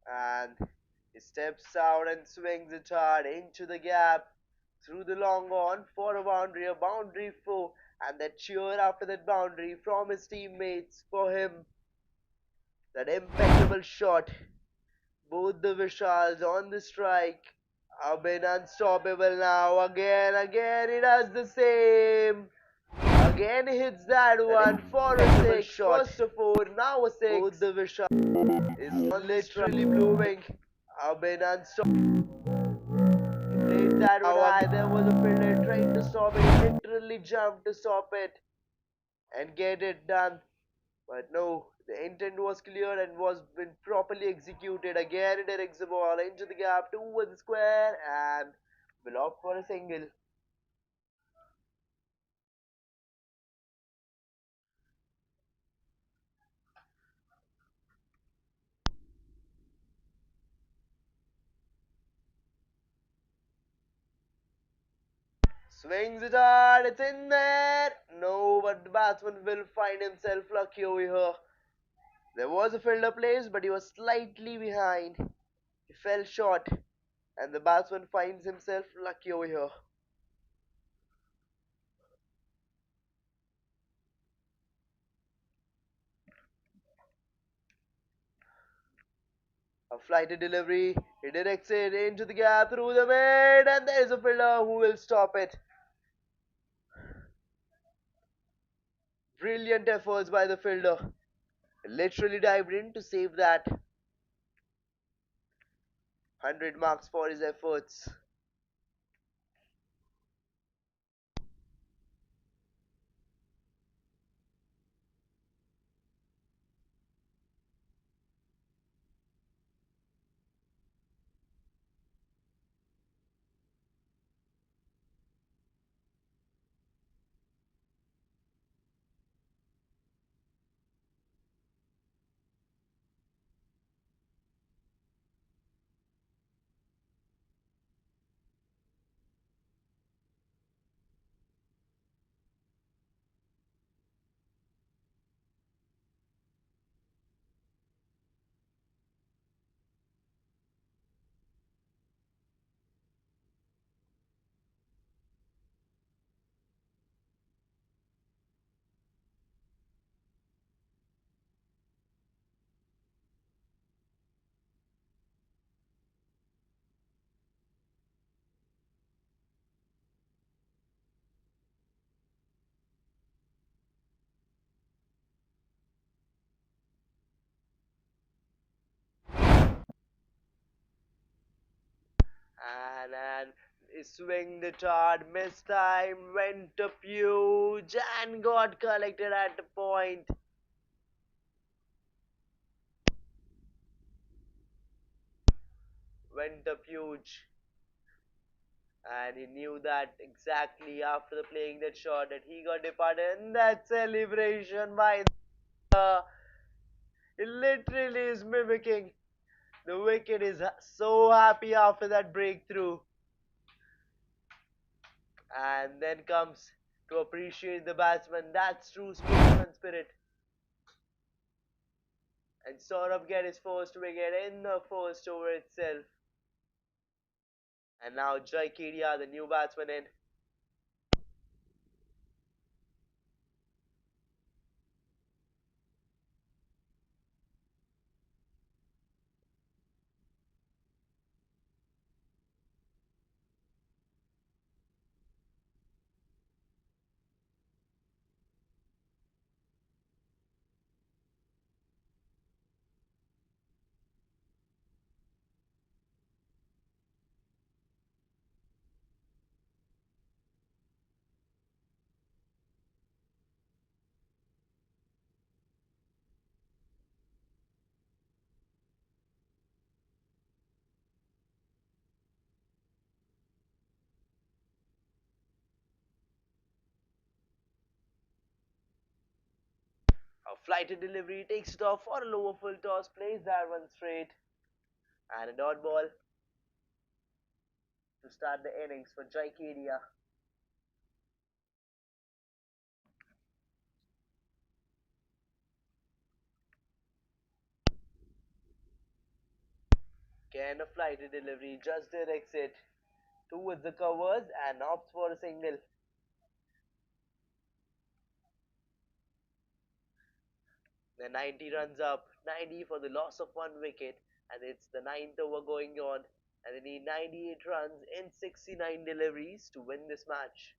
And he steps out and swings it hard into the gap through the long on for a boundary four, and that cheer after that boundary from his teammates for him. That impeccable shot. Both the Vishals on the strike have been unstoppable now. Again, he does the same. Again, he hits that one for a six. Shot. First a four, now a six. Both the Vishal is literally blooming. Have been unstoppable. He played that one high. There was a fielder trying to stop it. He literally jumped to stop it and get it done. But no, the intent was clear and was been properly executed. Again, it directs the ball into the gap towards the square and will opt for a single. Swings it hard, it's in there. No, but the batsman will find himself lucky over here. There was a fielder placed, but he was slightly behind. He fell short, and the batsman finds himself lucky over here. A flighted delivery, he directs it into the gap through the mid, and there is a fielder who will stop it. Brilliant efforts by the fielder. Literally dived in to save that. 100 marks for his efforts. And he swinged it hard, missed time, went up huge, and got collected at the point. went up huge, and he knew that exactly after playing that shot that he got departed, and that celebration by the it literally is mimicking. The wicket is so happy after that breakthrough, and then comes to appreciate the batsman. That's true sportsman spirit. And Saurabh get his first wicket in the first over itself. And now Jai Kedia, the new batsman, in. A flighted delivery takes it off for a lower full toss, plays that one straight, and a dot ball to start the innings for Jai Kedia. Again, a flighted delivery just directs it towards the covers and opts for a single. The 90 runs up, 90 for the loss of one wicket, and it's the ninth over going on, and they need 98 runs in 69 deliveries to win this match.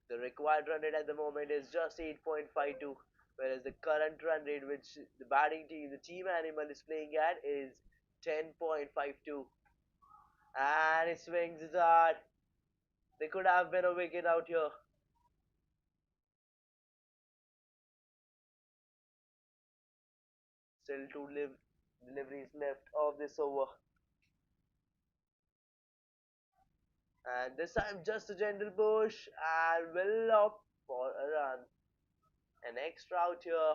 The required run rate at the moment is just 8.52, whereas the current run rate which the batting team, the team animal is playing at is 10.52. And it swings it hard. There could have been a wicket out here. Still two deliveries left of this over. And this time just a gentle push and will opt for a run. An extra out here.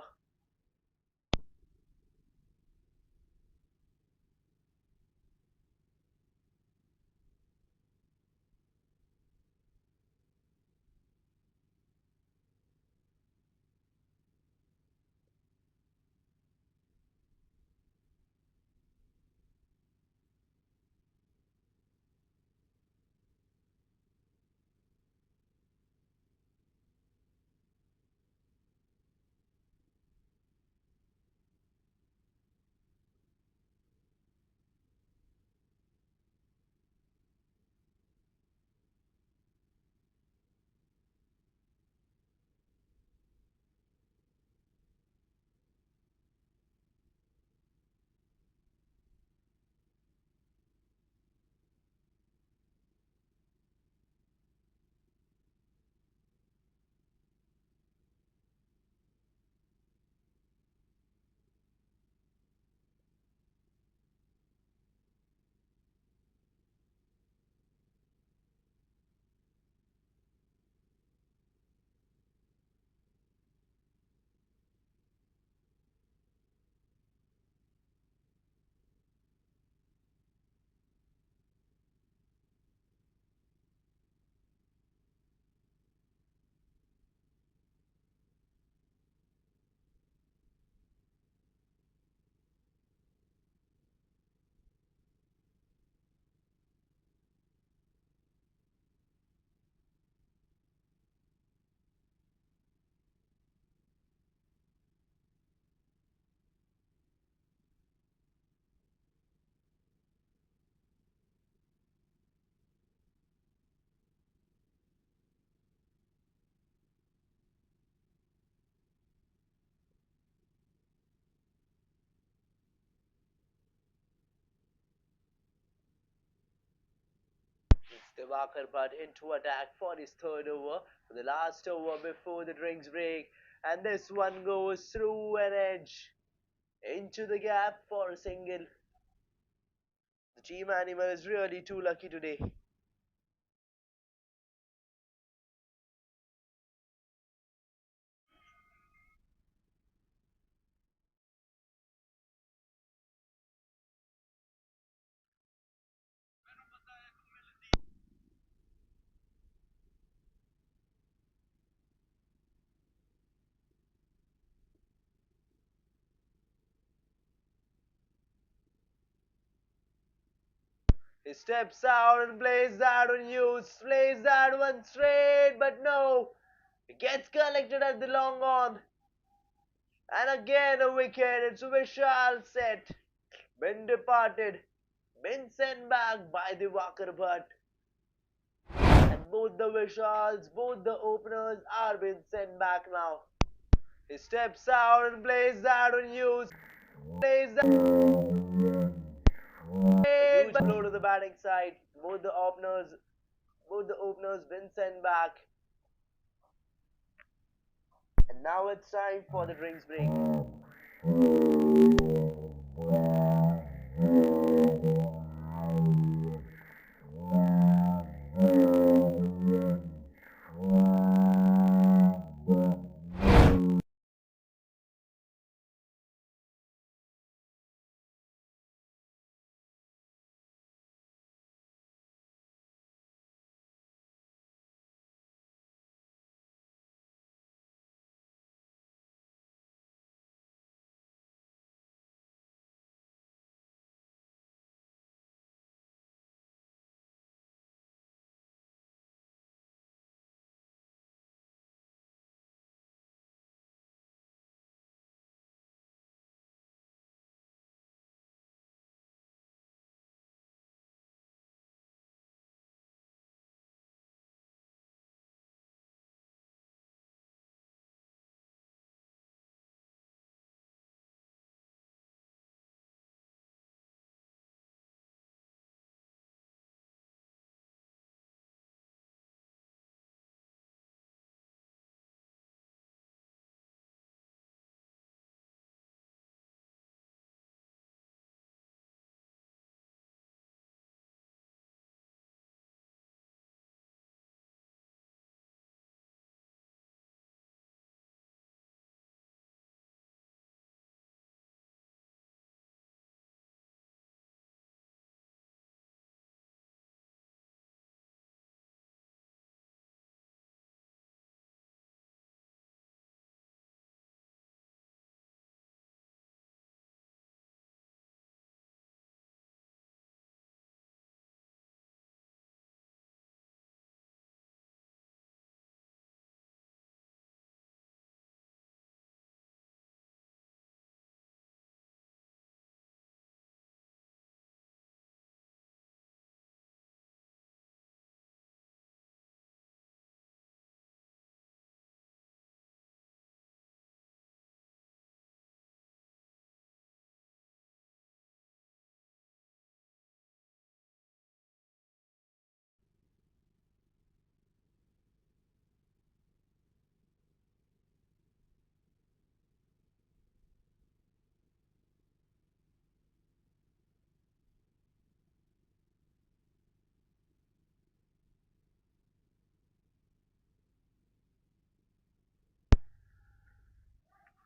It's Devakar Butt into attack for his third over, for the last over before the drinks break. And this one goes through an edge into the gap for a single. The team animal is really too lucky today. He steps out and plays that one used, plays that one straight, but no. He gets collected at the long on. And again a wicket. It's Vishal set. Been departed. Been sent back by the Walker butt. And both the Vishals, both the openers are being sent back now. He steps out and plays that one used. Plays that huge blow to the batting side. Both the openers been sent back. And now it's time for the drinks break.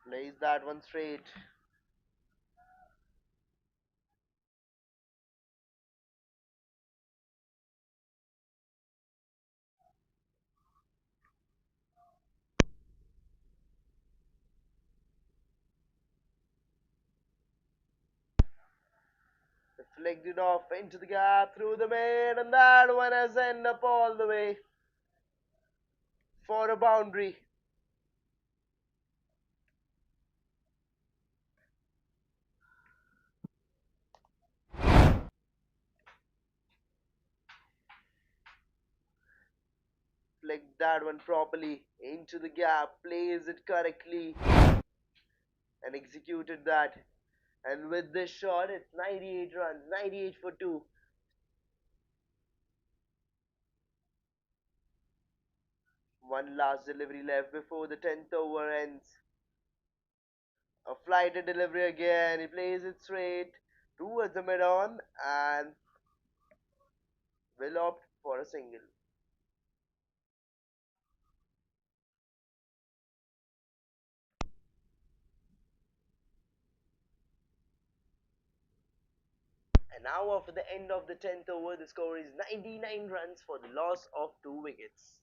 Plays that one straight. Deflected off into the gap through the mid, and that one has ended up all the way for a boundary. Flicked that one properly into the gap, plays it correctly, and executed that. And with this shot, it's 98 runs, 98 for 2. One last delivery left before the 10th over ends. A flighted delivery again. He plays it straight towards the mid on and will opt for a single. And now, after the end of the 10th over, the score is 99 runs for the loss of 2 wickets.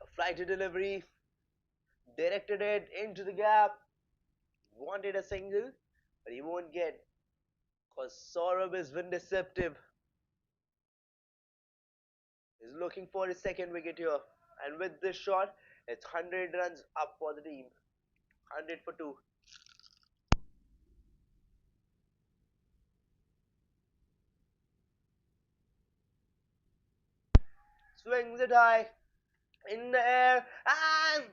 A flighted delivery, directed it into the gap, wanted a single, but he won't get because Saurabh has been deceptive. He's looking for his second wicket here, and with this shot, it's 100 runs up for the team. 100 for 2. Swings it high in the air, and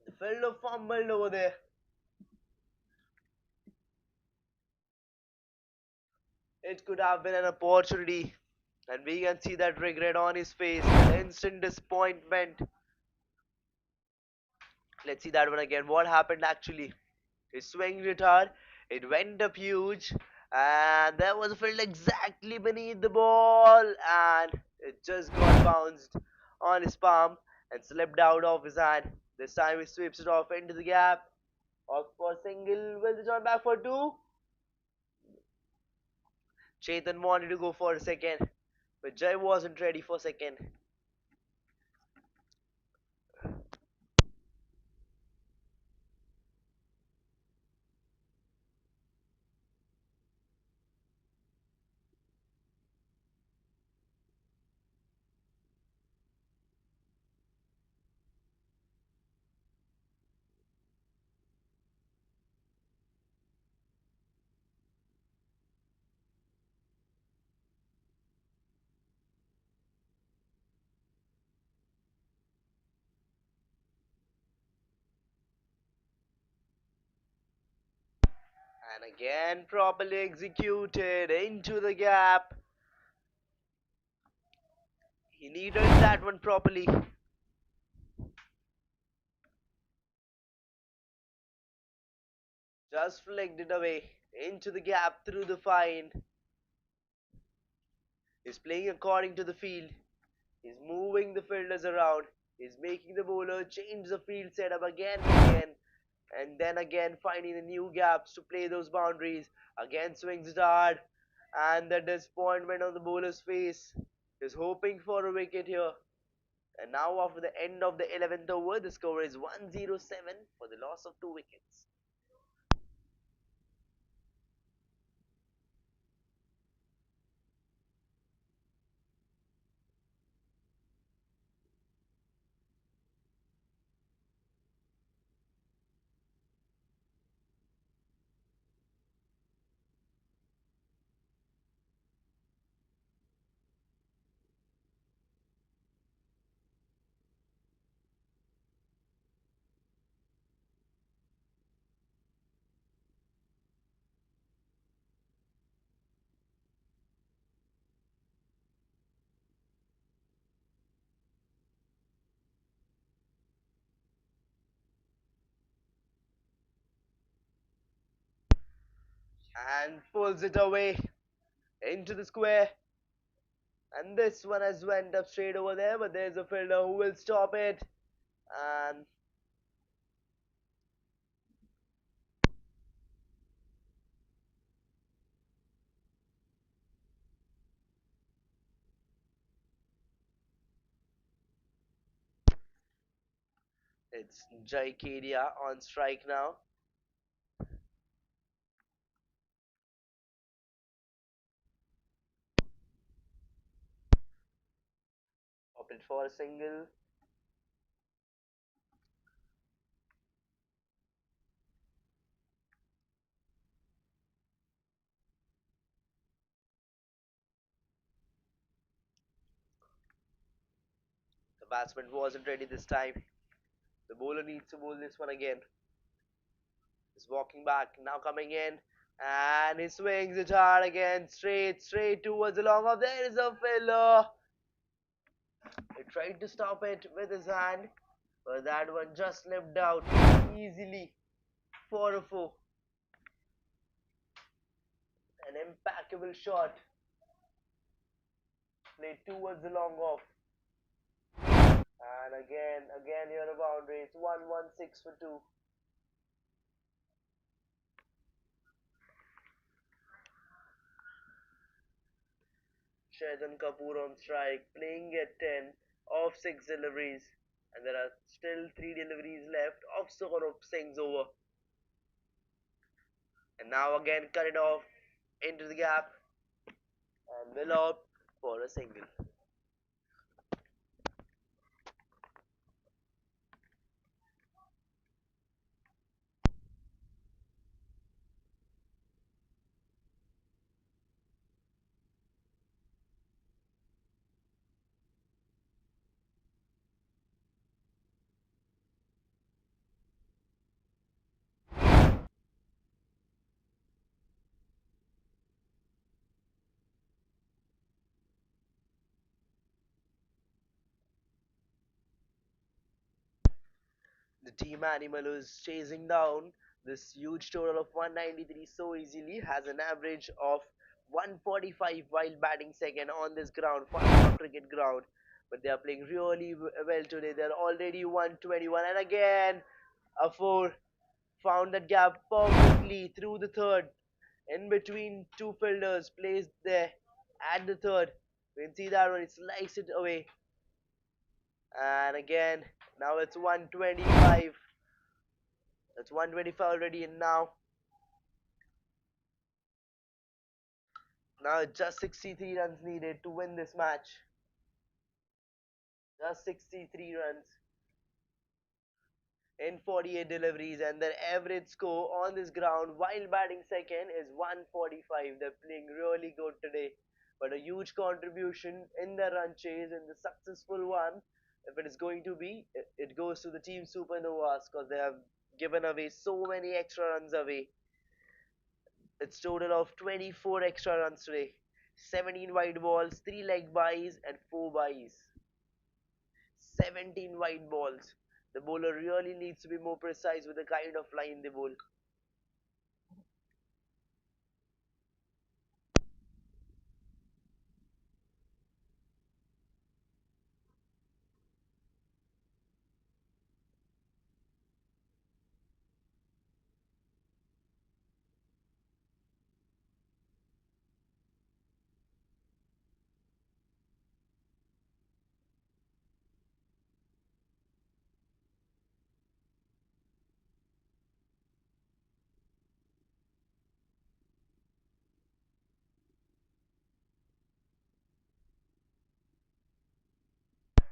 the fielder fumbled over there. It could have been an opportunity, and we can see that regret on his face, instant disappointment. Let's see that one again. What happened actually? He swung it hard, it went up huge, and there was a field exactly beneath the ball, and it just got bounced on his palm and slipped out of his hand. This time he sweeps it off into the gap. Off for single. Will the join back for 2? Chetan wanted to go for a second, but Jai wasn't ready for second. And again, properly executed into the gap. He needed that one properly. Just flicked it away into the gap through the fine. He's playing according to the field. He's moving the fielders around. He's making the bowler change the field setup again and again. And then again finding the new gaps to play those boundaries. Again swings it hard. And the disappointment on the bowler's face. He's hoping for a wicket here. And now after the end of the 11th over, the score is 107 for the loss of 2 wickets. and pulls it away into the square. And this one has went up straight over there, but there's a fielder who will stop it. And it's Jai Kedia on strike now. Opted for a single. The batsman wasn't ready this time. The bowler needs to bowl this one again. He's walking back, now coming in. And he swings it hard again, straight towards the long off. There is a filler. He tried to stop it with his hand, but that one just slipped out easily for a four. An impeccable shot played towards the long off. And again here a boundary. It's 1-1-6 for 2. Shaitan Kapoor on strike, playing at 10 of 6 deliveries. And there are still 3 deliveries left of Saurabh Singh's over. And now again cut it off into the gap and will opt for a single. The team animal who's chasing down this huge total of 193 so easily has an average of 145 while batting second on this ground, Farmer cricket ground. But they are playing really well today. They're already 121, and again a 4 found that gap perfectly through the third, in between two fielders placed there at the third. You can see that one, it sliced it away. And again, now it's 125. That's 125 already in now. Now just 63 runs needed to win this match. Just 63 runs in 48 deliveries, and their average score on this ground while batting second is 145. They're playing really good today. But a huge contribution in the run chase, in the successful one, if it is going to be, it goes to the team Supernovas because they have given away so many extra runs away. It's total of 24 extra runs today. 17 wide balls, 3 leg byes and 4 byes. 17 wide balls. The bowler really needs to be more precise with the kind of line they bowl.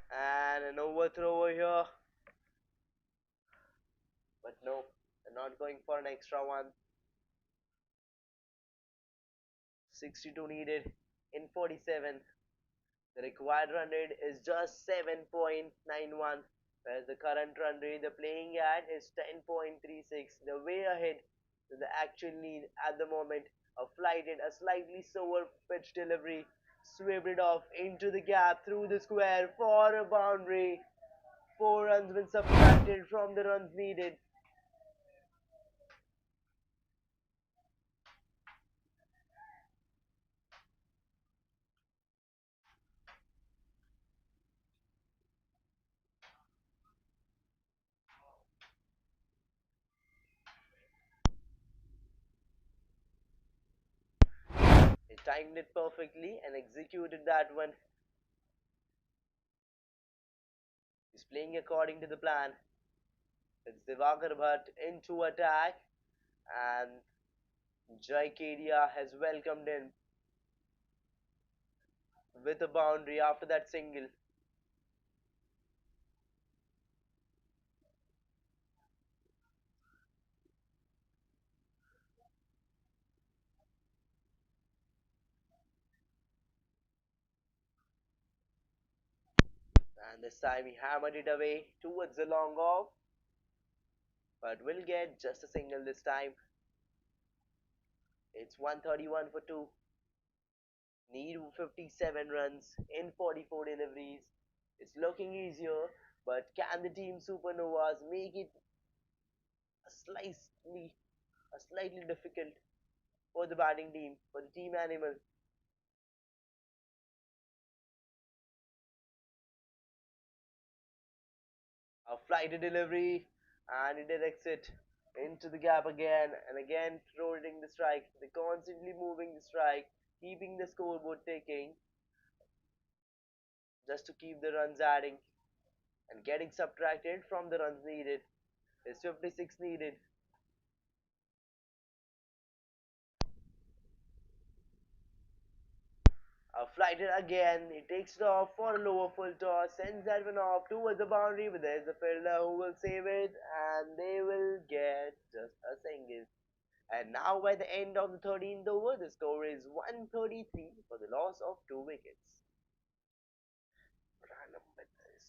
And an overthrow over here. But no, they're not going for an extra one. 62 needed in 47. The required run rate is just 7.91, whereas the current run rate they're playing at is 10.36. They're way ahead to the actual need at the moment. A flighted, a slightly slower pitch delivery, swept it off into the gap through the square for a boundary. 4 runs been subtracted from the runs needed. timed it perfectly and executed that one. He's playing according to the plan. It's Divakar Bhatt into attack, and Jai Kedia has welcomed in with a boundary after that single. And this time he hammered it away towards the long off, but will get just a single this time. It's 131 for 2. Need 57 runs in 44 deliveries. It's looking easier, but can the team Supernovas make it a slightly difficult for the batting team, for the team animal? A flighted delivery, and it directs it into the gap again and again, throwing the strike. They're constantly moving the strike, keeping the scoreboard ticking just to keep the runs adding and getting subtracted from the runs needed. There's 56 needed. Flighted again, he takes it off for a lower full toss, sends that one off towards the boundary, but there's a fielder who will save it, and they will get just a single. And now by the end of the 13th over, the score is 133 for the loss of 2 wickets. Random with this.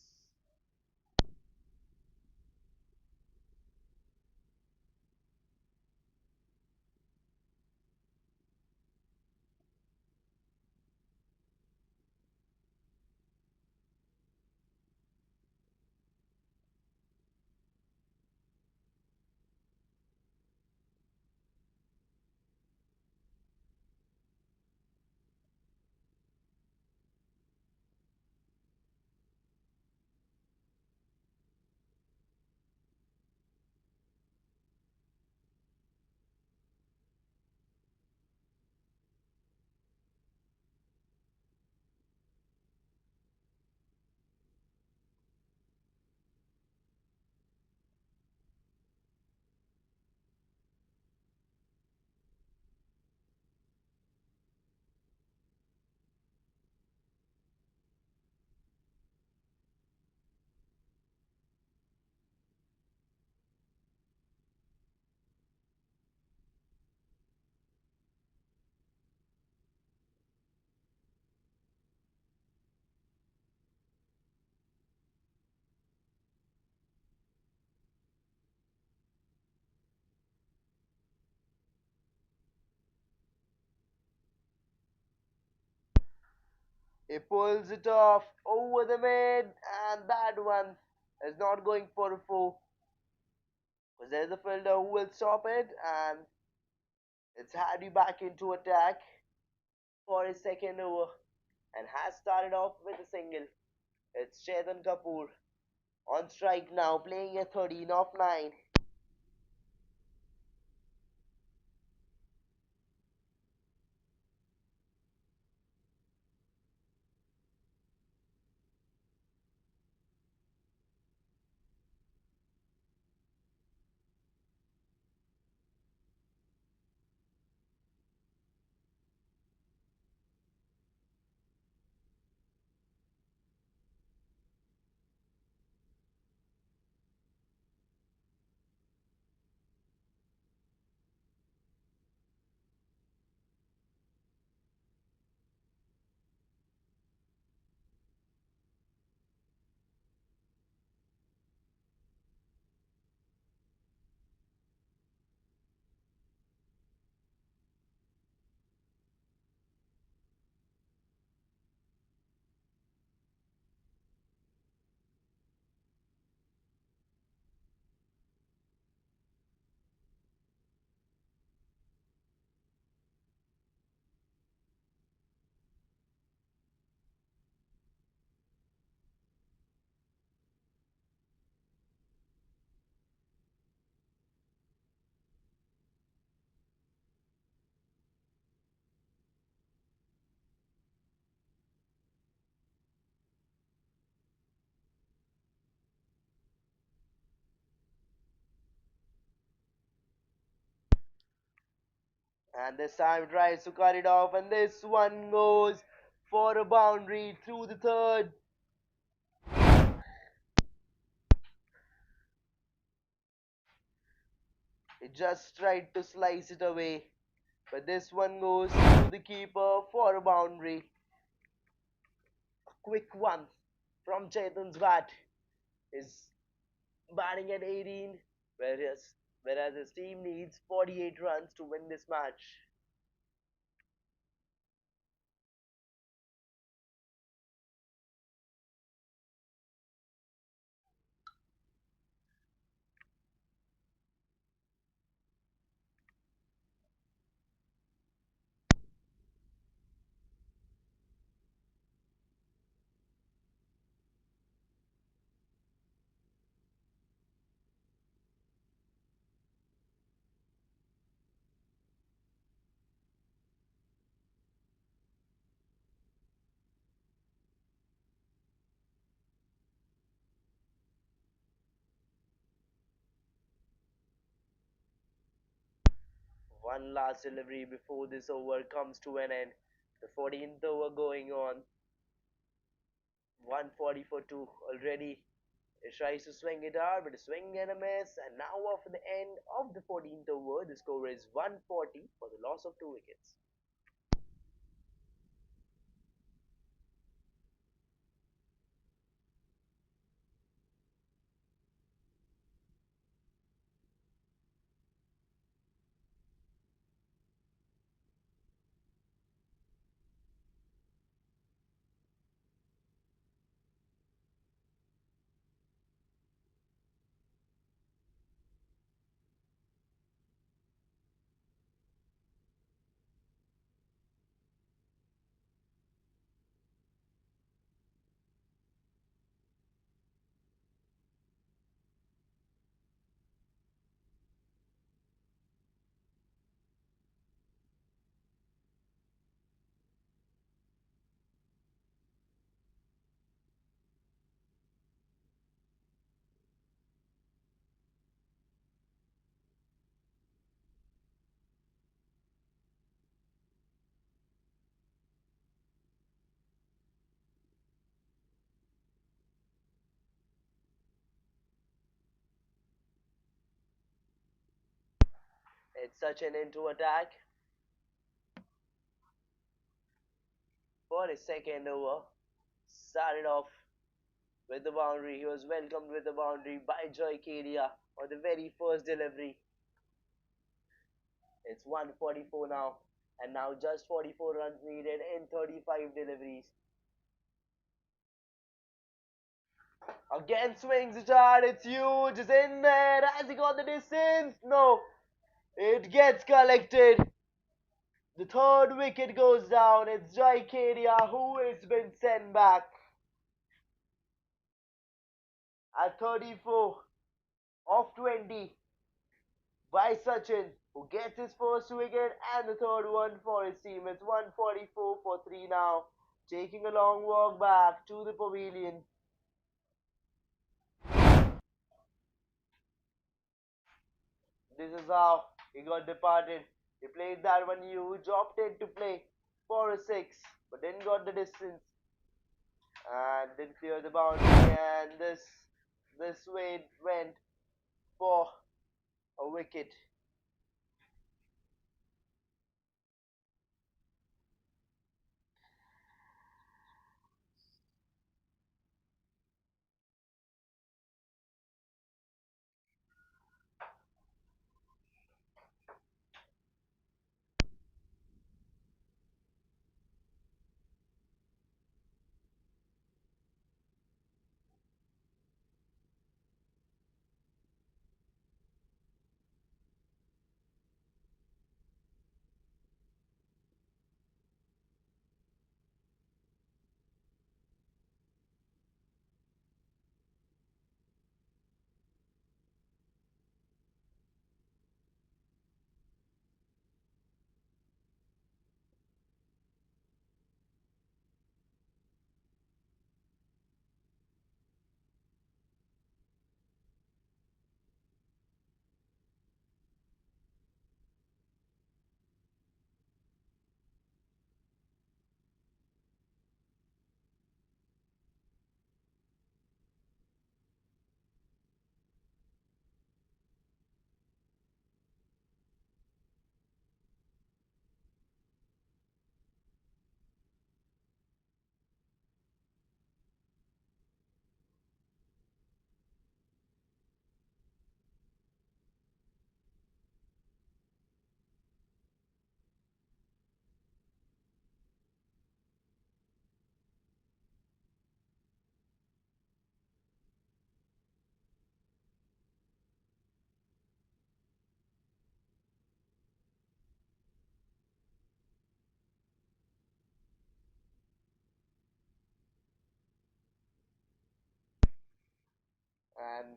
He pulls it off over the mid, and that one is not going for a four. Because there's a fielder who will stop it, and it's Hardy back into attack for his second over and has started off with a single. It's Chetan Kapoor on strike now, playing a 13 of 9. And this time tries to cut it off, and this one goes for a boundary through the third. It just tried to slice it away, but this one goes through the keeper for a boundary. A quick one from Chetan's bat. Is batting at 18, whereas his team needs 48 runs to win this match. One last delivery before this over comes to an end. The 14th over going on. 140 for 2 already. It tries to swing it hard, but a swing and a miss. And now, after the end of the 14th over, the score is 140 for the loss of 2 wickets. It's such an into attack for his second over. Started off with the boundary. He was welcomed with the boundary by Joy Kedia on the very first delivery. It's 144 now, and now just 44 runs needed in 35 deliveries. Again swings it hard, it's huge, it's in there. Has he got the distance? No, it gets collected. The third wicket goes down. It's Joy Kedia who has been sent back at 34 of 20 by Sachin, who gets his first wicket and the third one for his team. It's 144 for 3 now. Taking a long walk back to the pavilion. This is how he got departed. He played that one huge, opted to play for a 6, but didn't got the distance and didn't clear the boundary. And this way it went for a wicket. And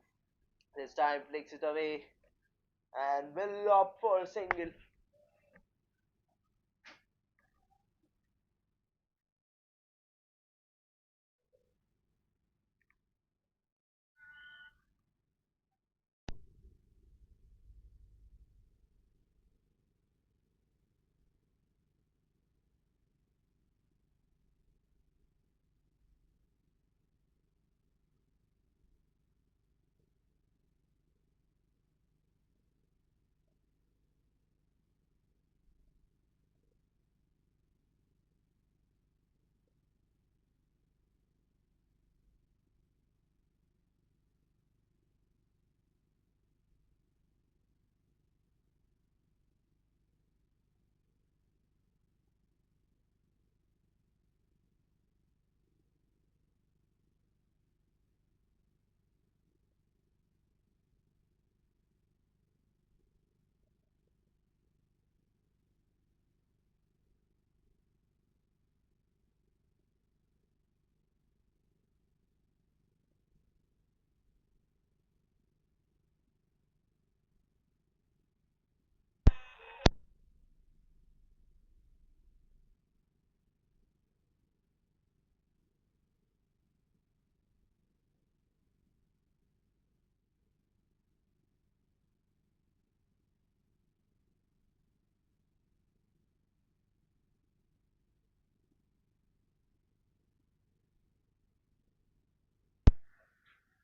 this time flicks it away and will opt for a single.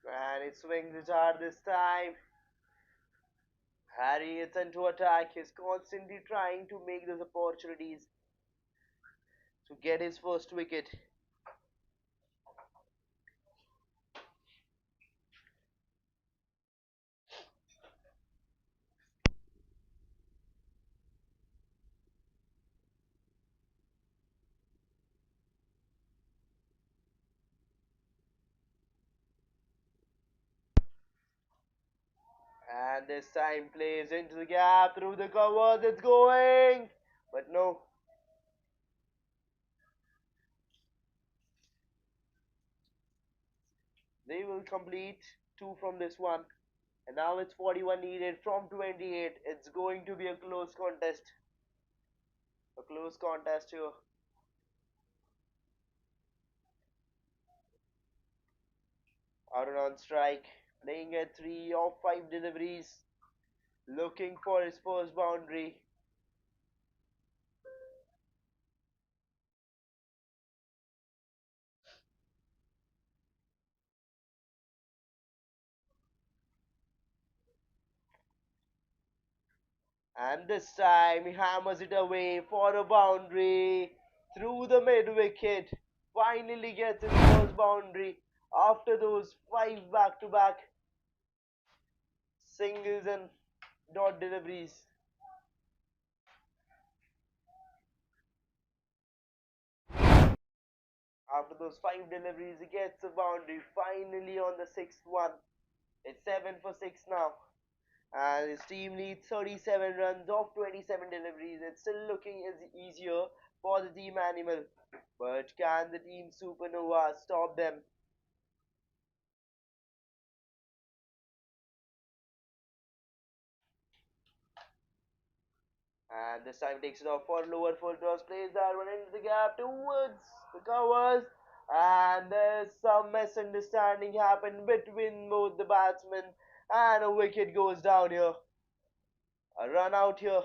And it swings it hard this time. Harry is into attack. He's constantly trying to make those opportunities to get his first wicket. And this time plays into the gap through the covers. It's going. But no. They will complete two from this one. And now it's 41 needed from 28. It's going to be a close contest. A close contest here. Aaron on strike. Playing at 3 of 5 deliveries. Looking for his first boundary. And this time he hammers it away for a boundary through the mid wicket. Finally gets his first boundary after those 5 back to back singles and dot deliveries. After those 5 deliveries, he gets a boundary finally on the 6th one. It's 7 for 6 now. And his team needs 37 runs off 27 deliveries. It's still looking easier for the team animal. But can the team Supernova stop them? And this time takes it off for lower full toss, plays that one into the gap towards the covers. And there's some misunderstanding happened between both the batsmen. And a wicket goes down here. A run out here.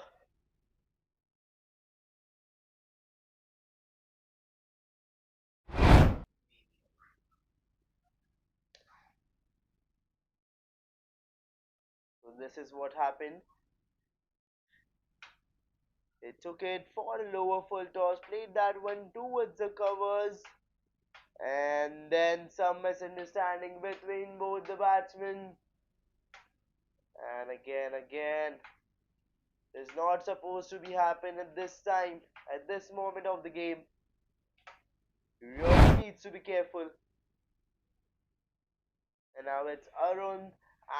So this is what happened. They took it for a lower full toss, played that one towards the covers, and then some misunderstanding between both the batsmen. And again, is not supposed to be happening at this time, at this moment of the game. He really needs to be careful. And now it's Arun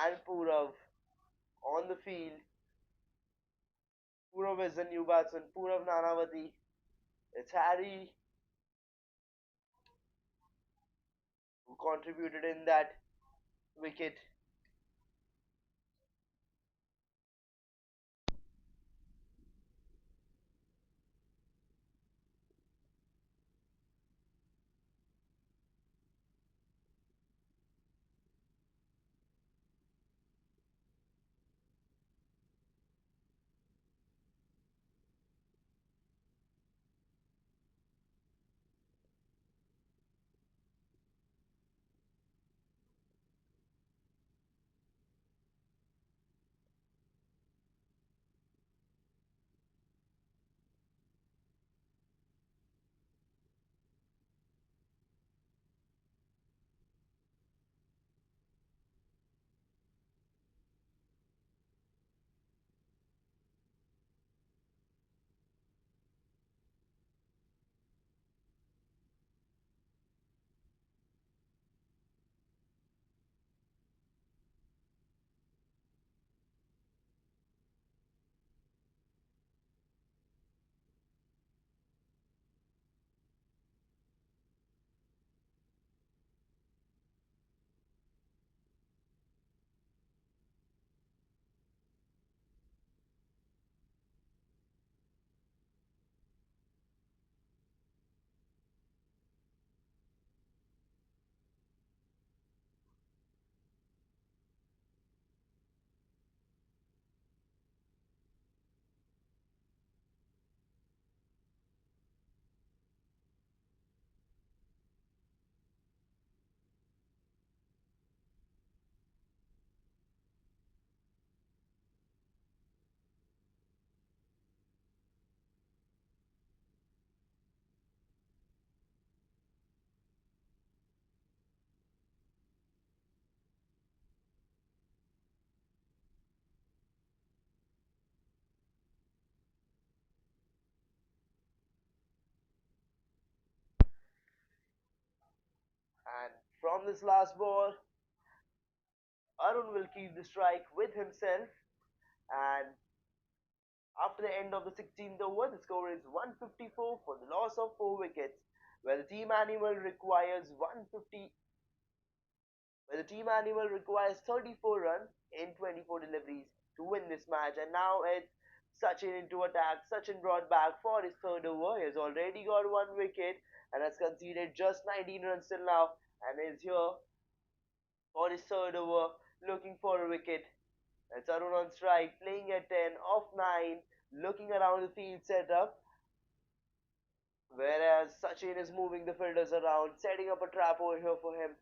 and Purav on the field. Purav is the new batsman, Purav Nanavati. It's Harry who contributed in that. wicket. And from this last ball, Arun will keep the strike with himself. And after the end of the 16th over, the score is 154 for the loss of 4 wickets, where the team animal requires 150, where the team animal requires 34 runs in 24 deliveries to win this match. And now it's Sachin into attack. Sachin brought back for his third over. He has already got 1 wicket and has conceded just 19 runs till now, and is here for his third over, looking for a wicket. It's Arun on strike, playing at 10 off 9, looking around the field setup, whereas Sachin is moving the fielders around, setting up a trap over here for him.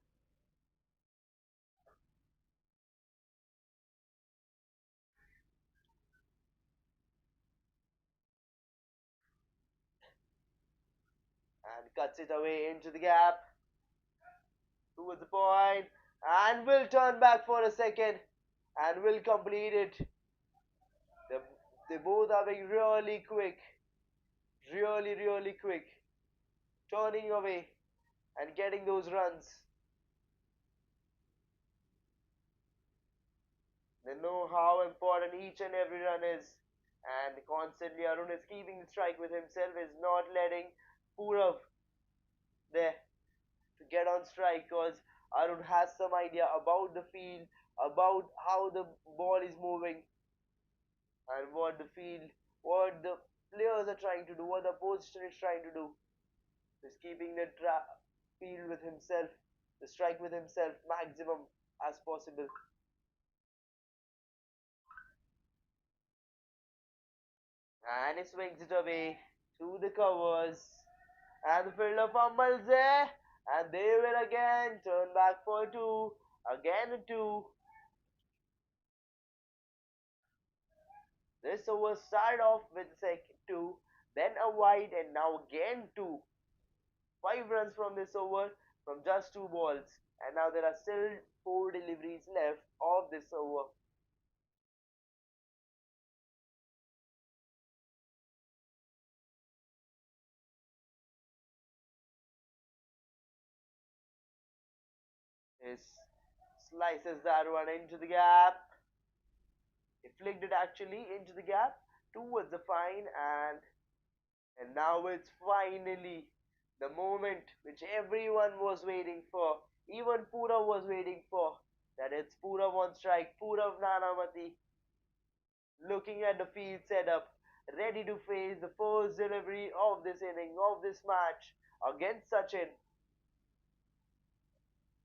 And cuts it away into the gap towards the point, and will turn back for a second and will complete it. They, they both are being really quick, really quick, turning away and getting those runs. They know how important each and every run is, and constantly Arun is keeping the strike with himself, is not letting Purav there to get on strike, because Arun has some idea about the field, about how the ball is moving, and what the field, what the players are trying to do, what the opposition is trying to do. He's keeping the field with himself, the strike with himself maximum as possible. And he swings it away to the covers. And the fielder fumbles there. And they will again turn back for two. Again a two. This over started off with second two, then a wide, and now again two. 5 runs from this over from just 2 balls. And now there are still 4 deliveries left of this over. He slices that one into the gap. He flicked it actually into the gap towards the fine, and now it's finally the moment which everyone was waiting for. Even Pura was waiting for. That it's Purav on strike. Purav Nanavati looking at the field setup, ready to face the first delivery of this inning, of this match against Sachin.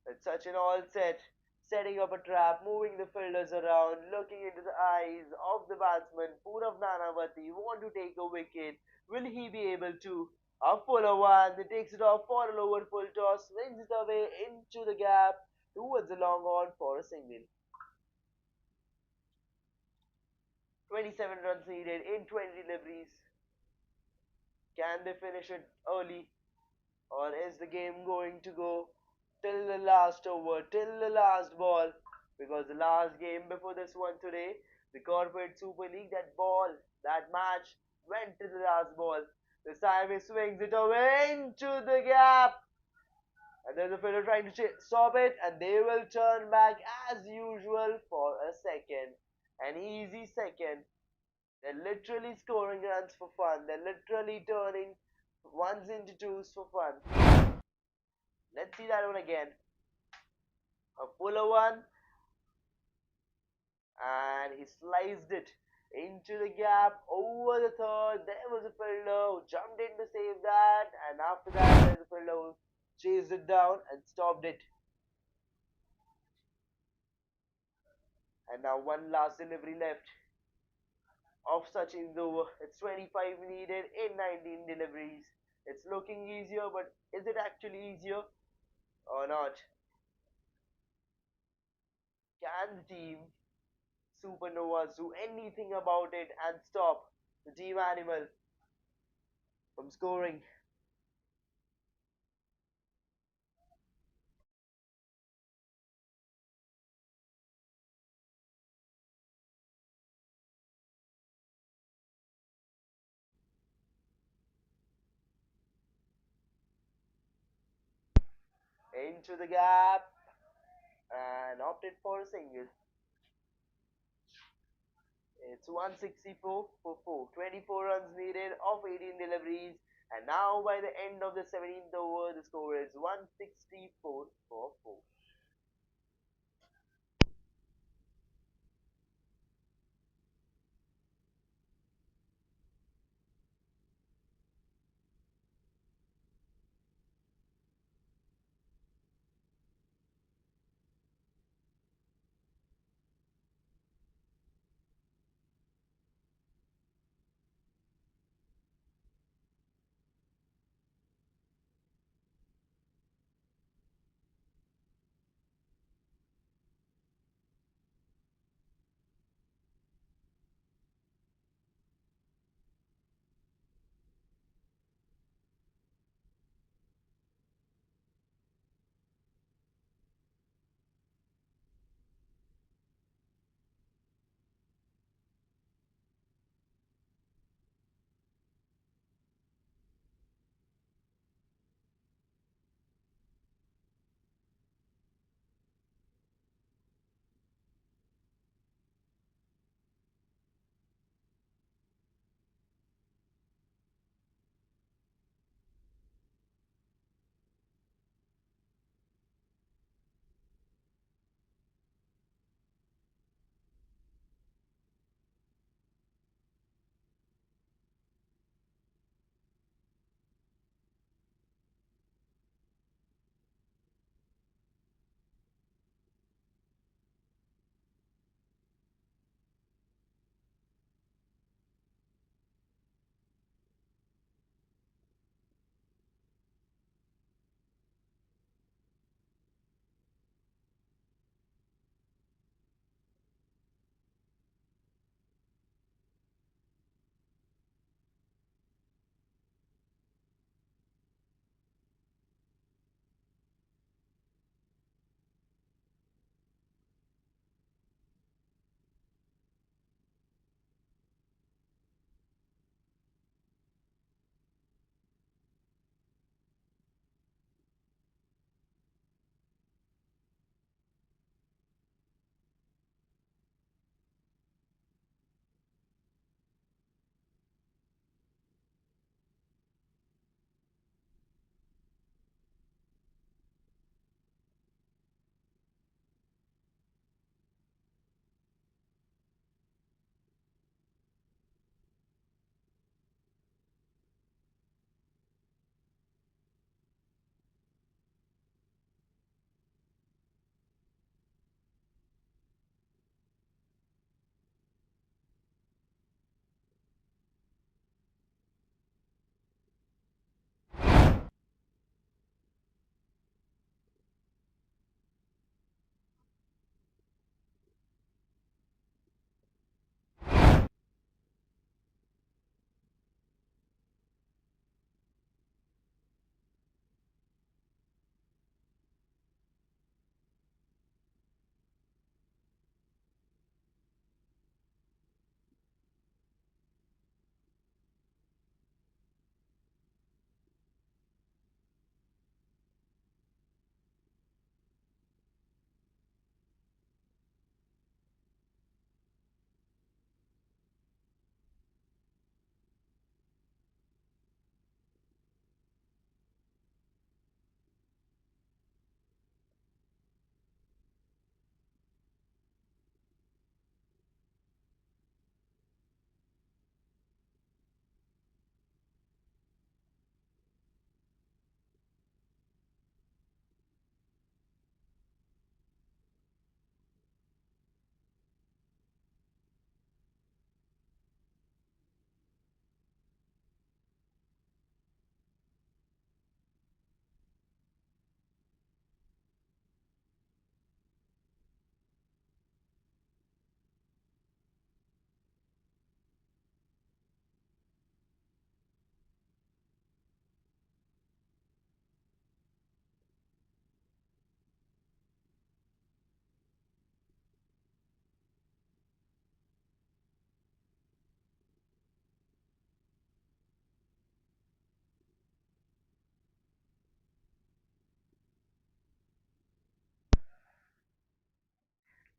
With Sachin all set, setting up a trap, moving the fielders around, looking into the eyes of the batsman. Purav Nanavati want to take a wicket. Will he be able to? A fuller one, he takes it off for a lower full toss, swings it away into the gap towards the long on for a single. 27 runs needed in 20 deliveries. Can they finish it early? Or is the game going to go till the last over, till the last ball? Because the last game before this one today, the Corporate Super League, that ball, that match went to the last ball. This time he swings it away into the gap. And there's a fielder trying to stop it, and they will turn back as usual for a second. An easy second. They're literally scoring runs for fun. They're literally turning ones into twos for fun. Let's see that one again. A fuller one, and he sliced it into the gap over the third. There was a fielder who jumped in to save that, and after that, there's a fielder who chased it down and stopped it. And now one last delivery left of Sachin's over. It's 25 needed in 19 deliveries. It's looking easier, but is it actually easier or not? Can the team Supernovas do anything about it and stop the team animal from scoring? Into the gap and opted for a single. It's 164 for 4. 24 runs needed of 18 deliveries. And now by the end of the 17th over, the score is 164 for 4.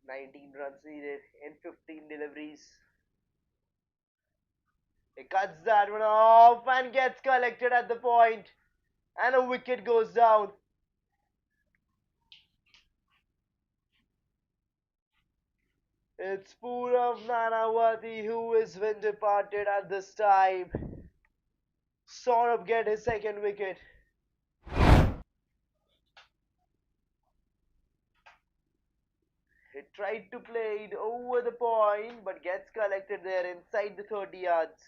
19 runs needed in 15 deliveries. He cuts that one off and gets collected at the point, and a wicket goes down. It's Purav Nanavati who is wind departed at this time. Saurabh get his second wicket. He tried to play it over the point but gets collected there inside the 30 yards.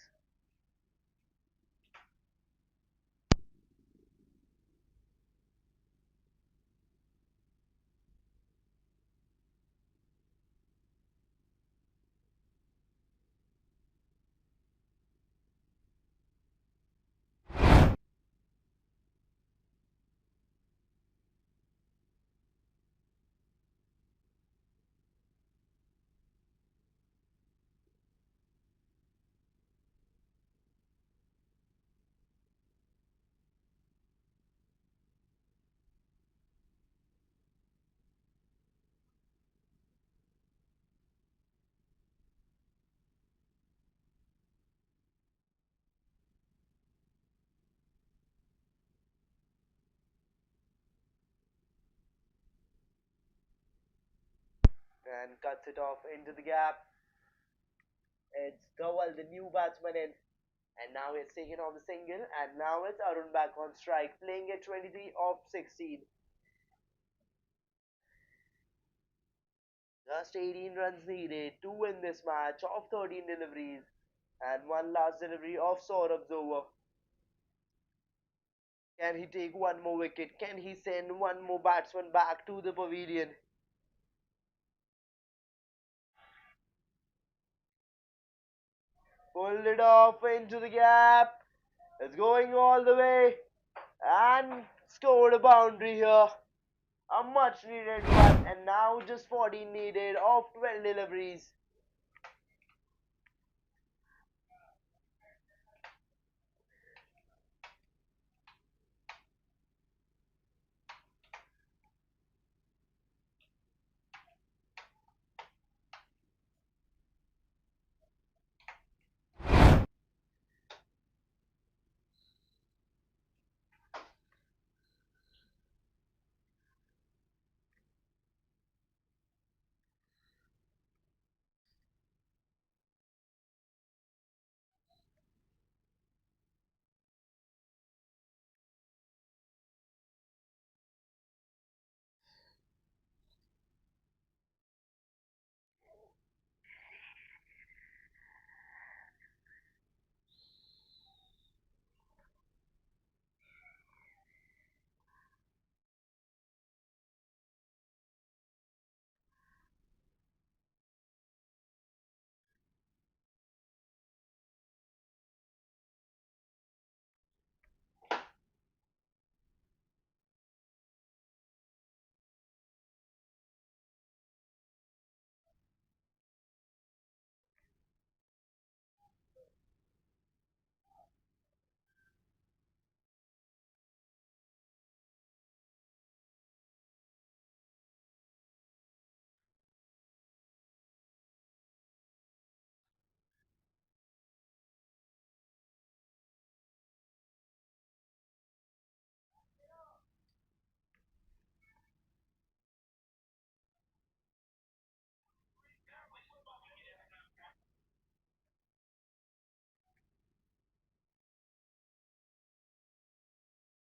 And cuts it off into the gap. It's Dhawal, the new batsman in. And now he's taken off the single. And now it's Arun back on strike, playing at 23 off 16. Just 18 runs needed to win this match of 13 deliveries. And one last delivery of Saurabh's over. Can he take one more wicket? Can he send one more batsman back to the pavilion? Pulled it off into the gap. It's going all the way and scored a boundary here. A much needed one, and now just 14 needed of 12 deliveries.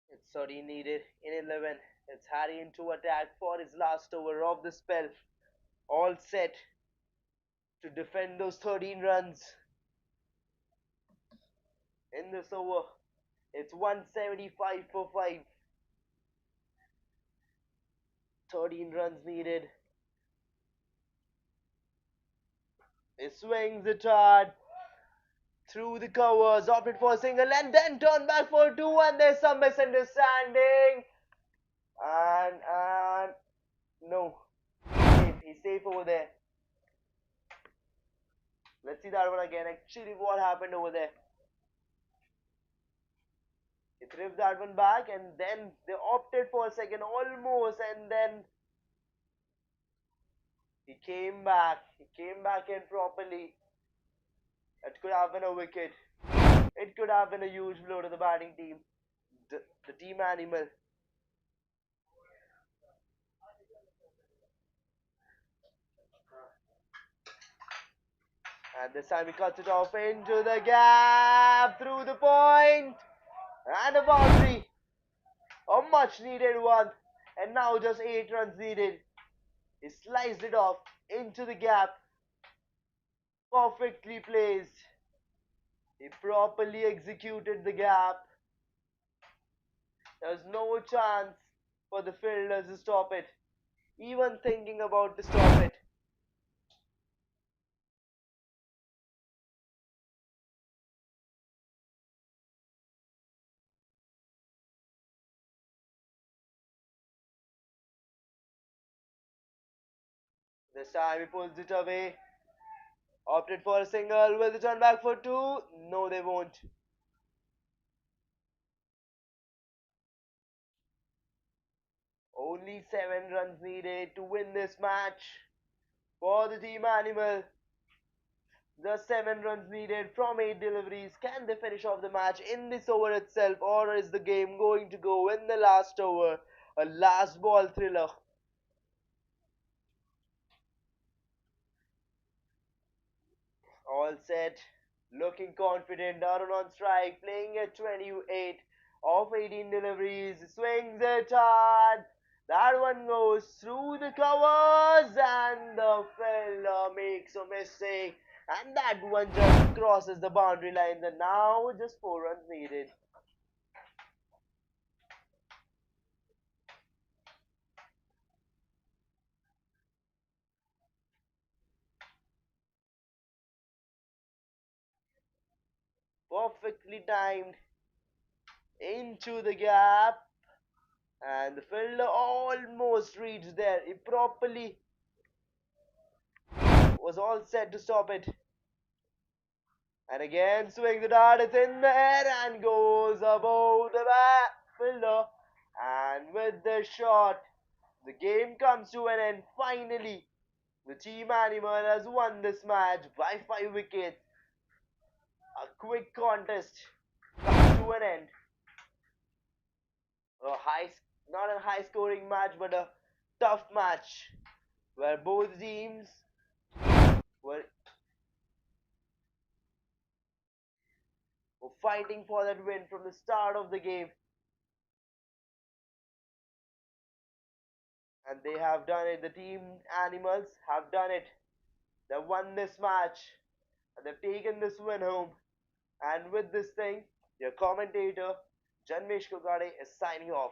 It's 30 needed in 11. It's Harry into attack for his last over of the spell. All set to defend those 13 runs in this over. It's 175 for 5. 13 runs needed. He swings it hard through the covers, opted for a single and then turned back for two, and there's some misunderstanding. And no, he's safe over there. Let's see that one again. Actually, what happened over there? He threw that one back, and then they opted for a second almost, and then He came back. He came back in properly. It could have been a wicket. It could have been a huge blow to the batting team. The team animal. And this time he cuts it off into the gap, through the point, and a boundary. A much needed one. And now just 8 runs needed. He sliced it off into the gap. Perfectly placed. He properly executed the gap. There was no chance for the fielders to stop it. Even thinking about to stop it. This time he pulls it away. Opted for a single. Will they turn back for 2? No, they won't. Only 7 runs needed to win this match for the team animal. The 7 runs needed from 8 deliveries. Can they finish off the match in this over itself, or is the game going to go in the last over? A last ball thriller. All set. Looking confident. Arun on strike. Playing at 28 of 18 deliveries. Swings it hard. That one goes through the covers, and the fielder makes a mistake. And that one just crosses the boundary lines. And now just 4 runs needed. Perfectly timed into the gap, and the fielder almost reached there. He properly was all set to stop it. And again swings the dart, it's in the air and goes above the fielder. And with the shot, the game comes to an end. Finally, the team animal has won this match by 5 wickets. A quick contest comes to an end. A high, not a high scoring match, but a tough match where both teams were, were fighting for that win from the start of the game. And they have done it. The team animals have done it. They've won this match and they've taken this win home. And with this thing, your commentator Janmesh Kokade is signing off.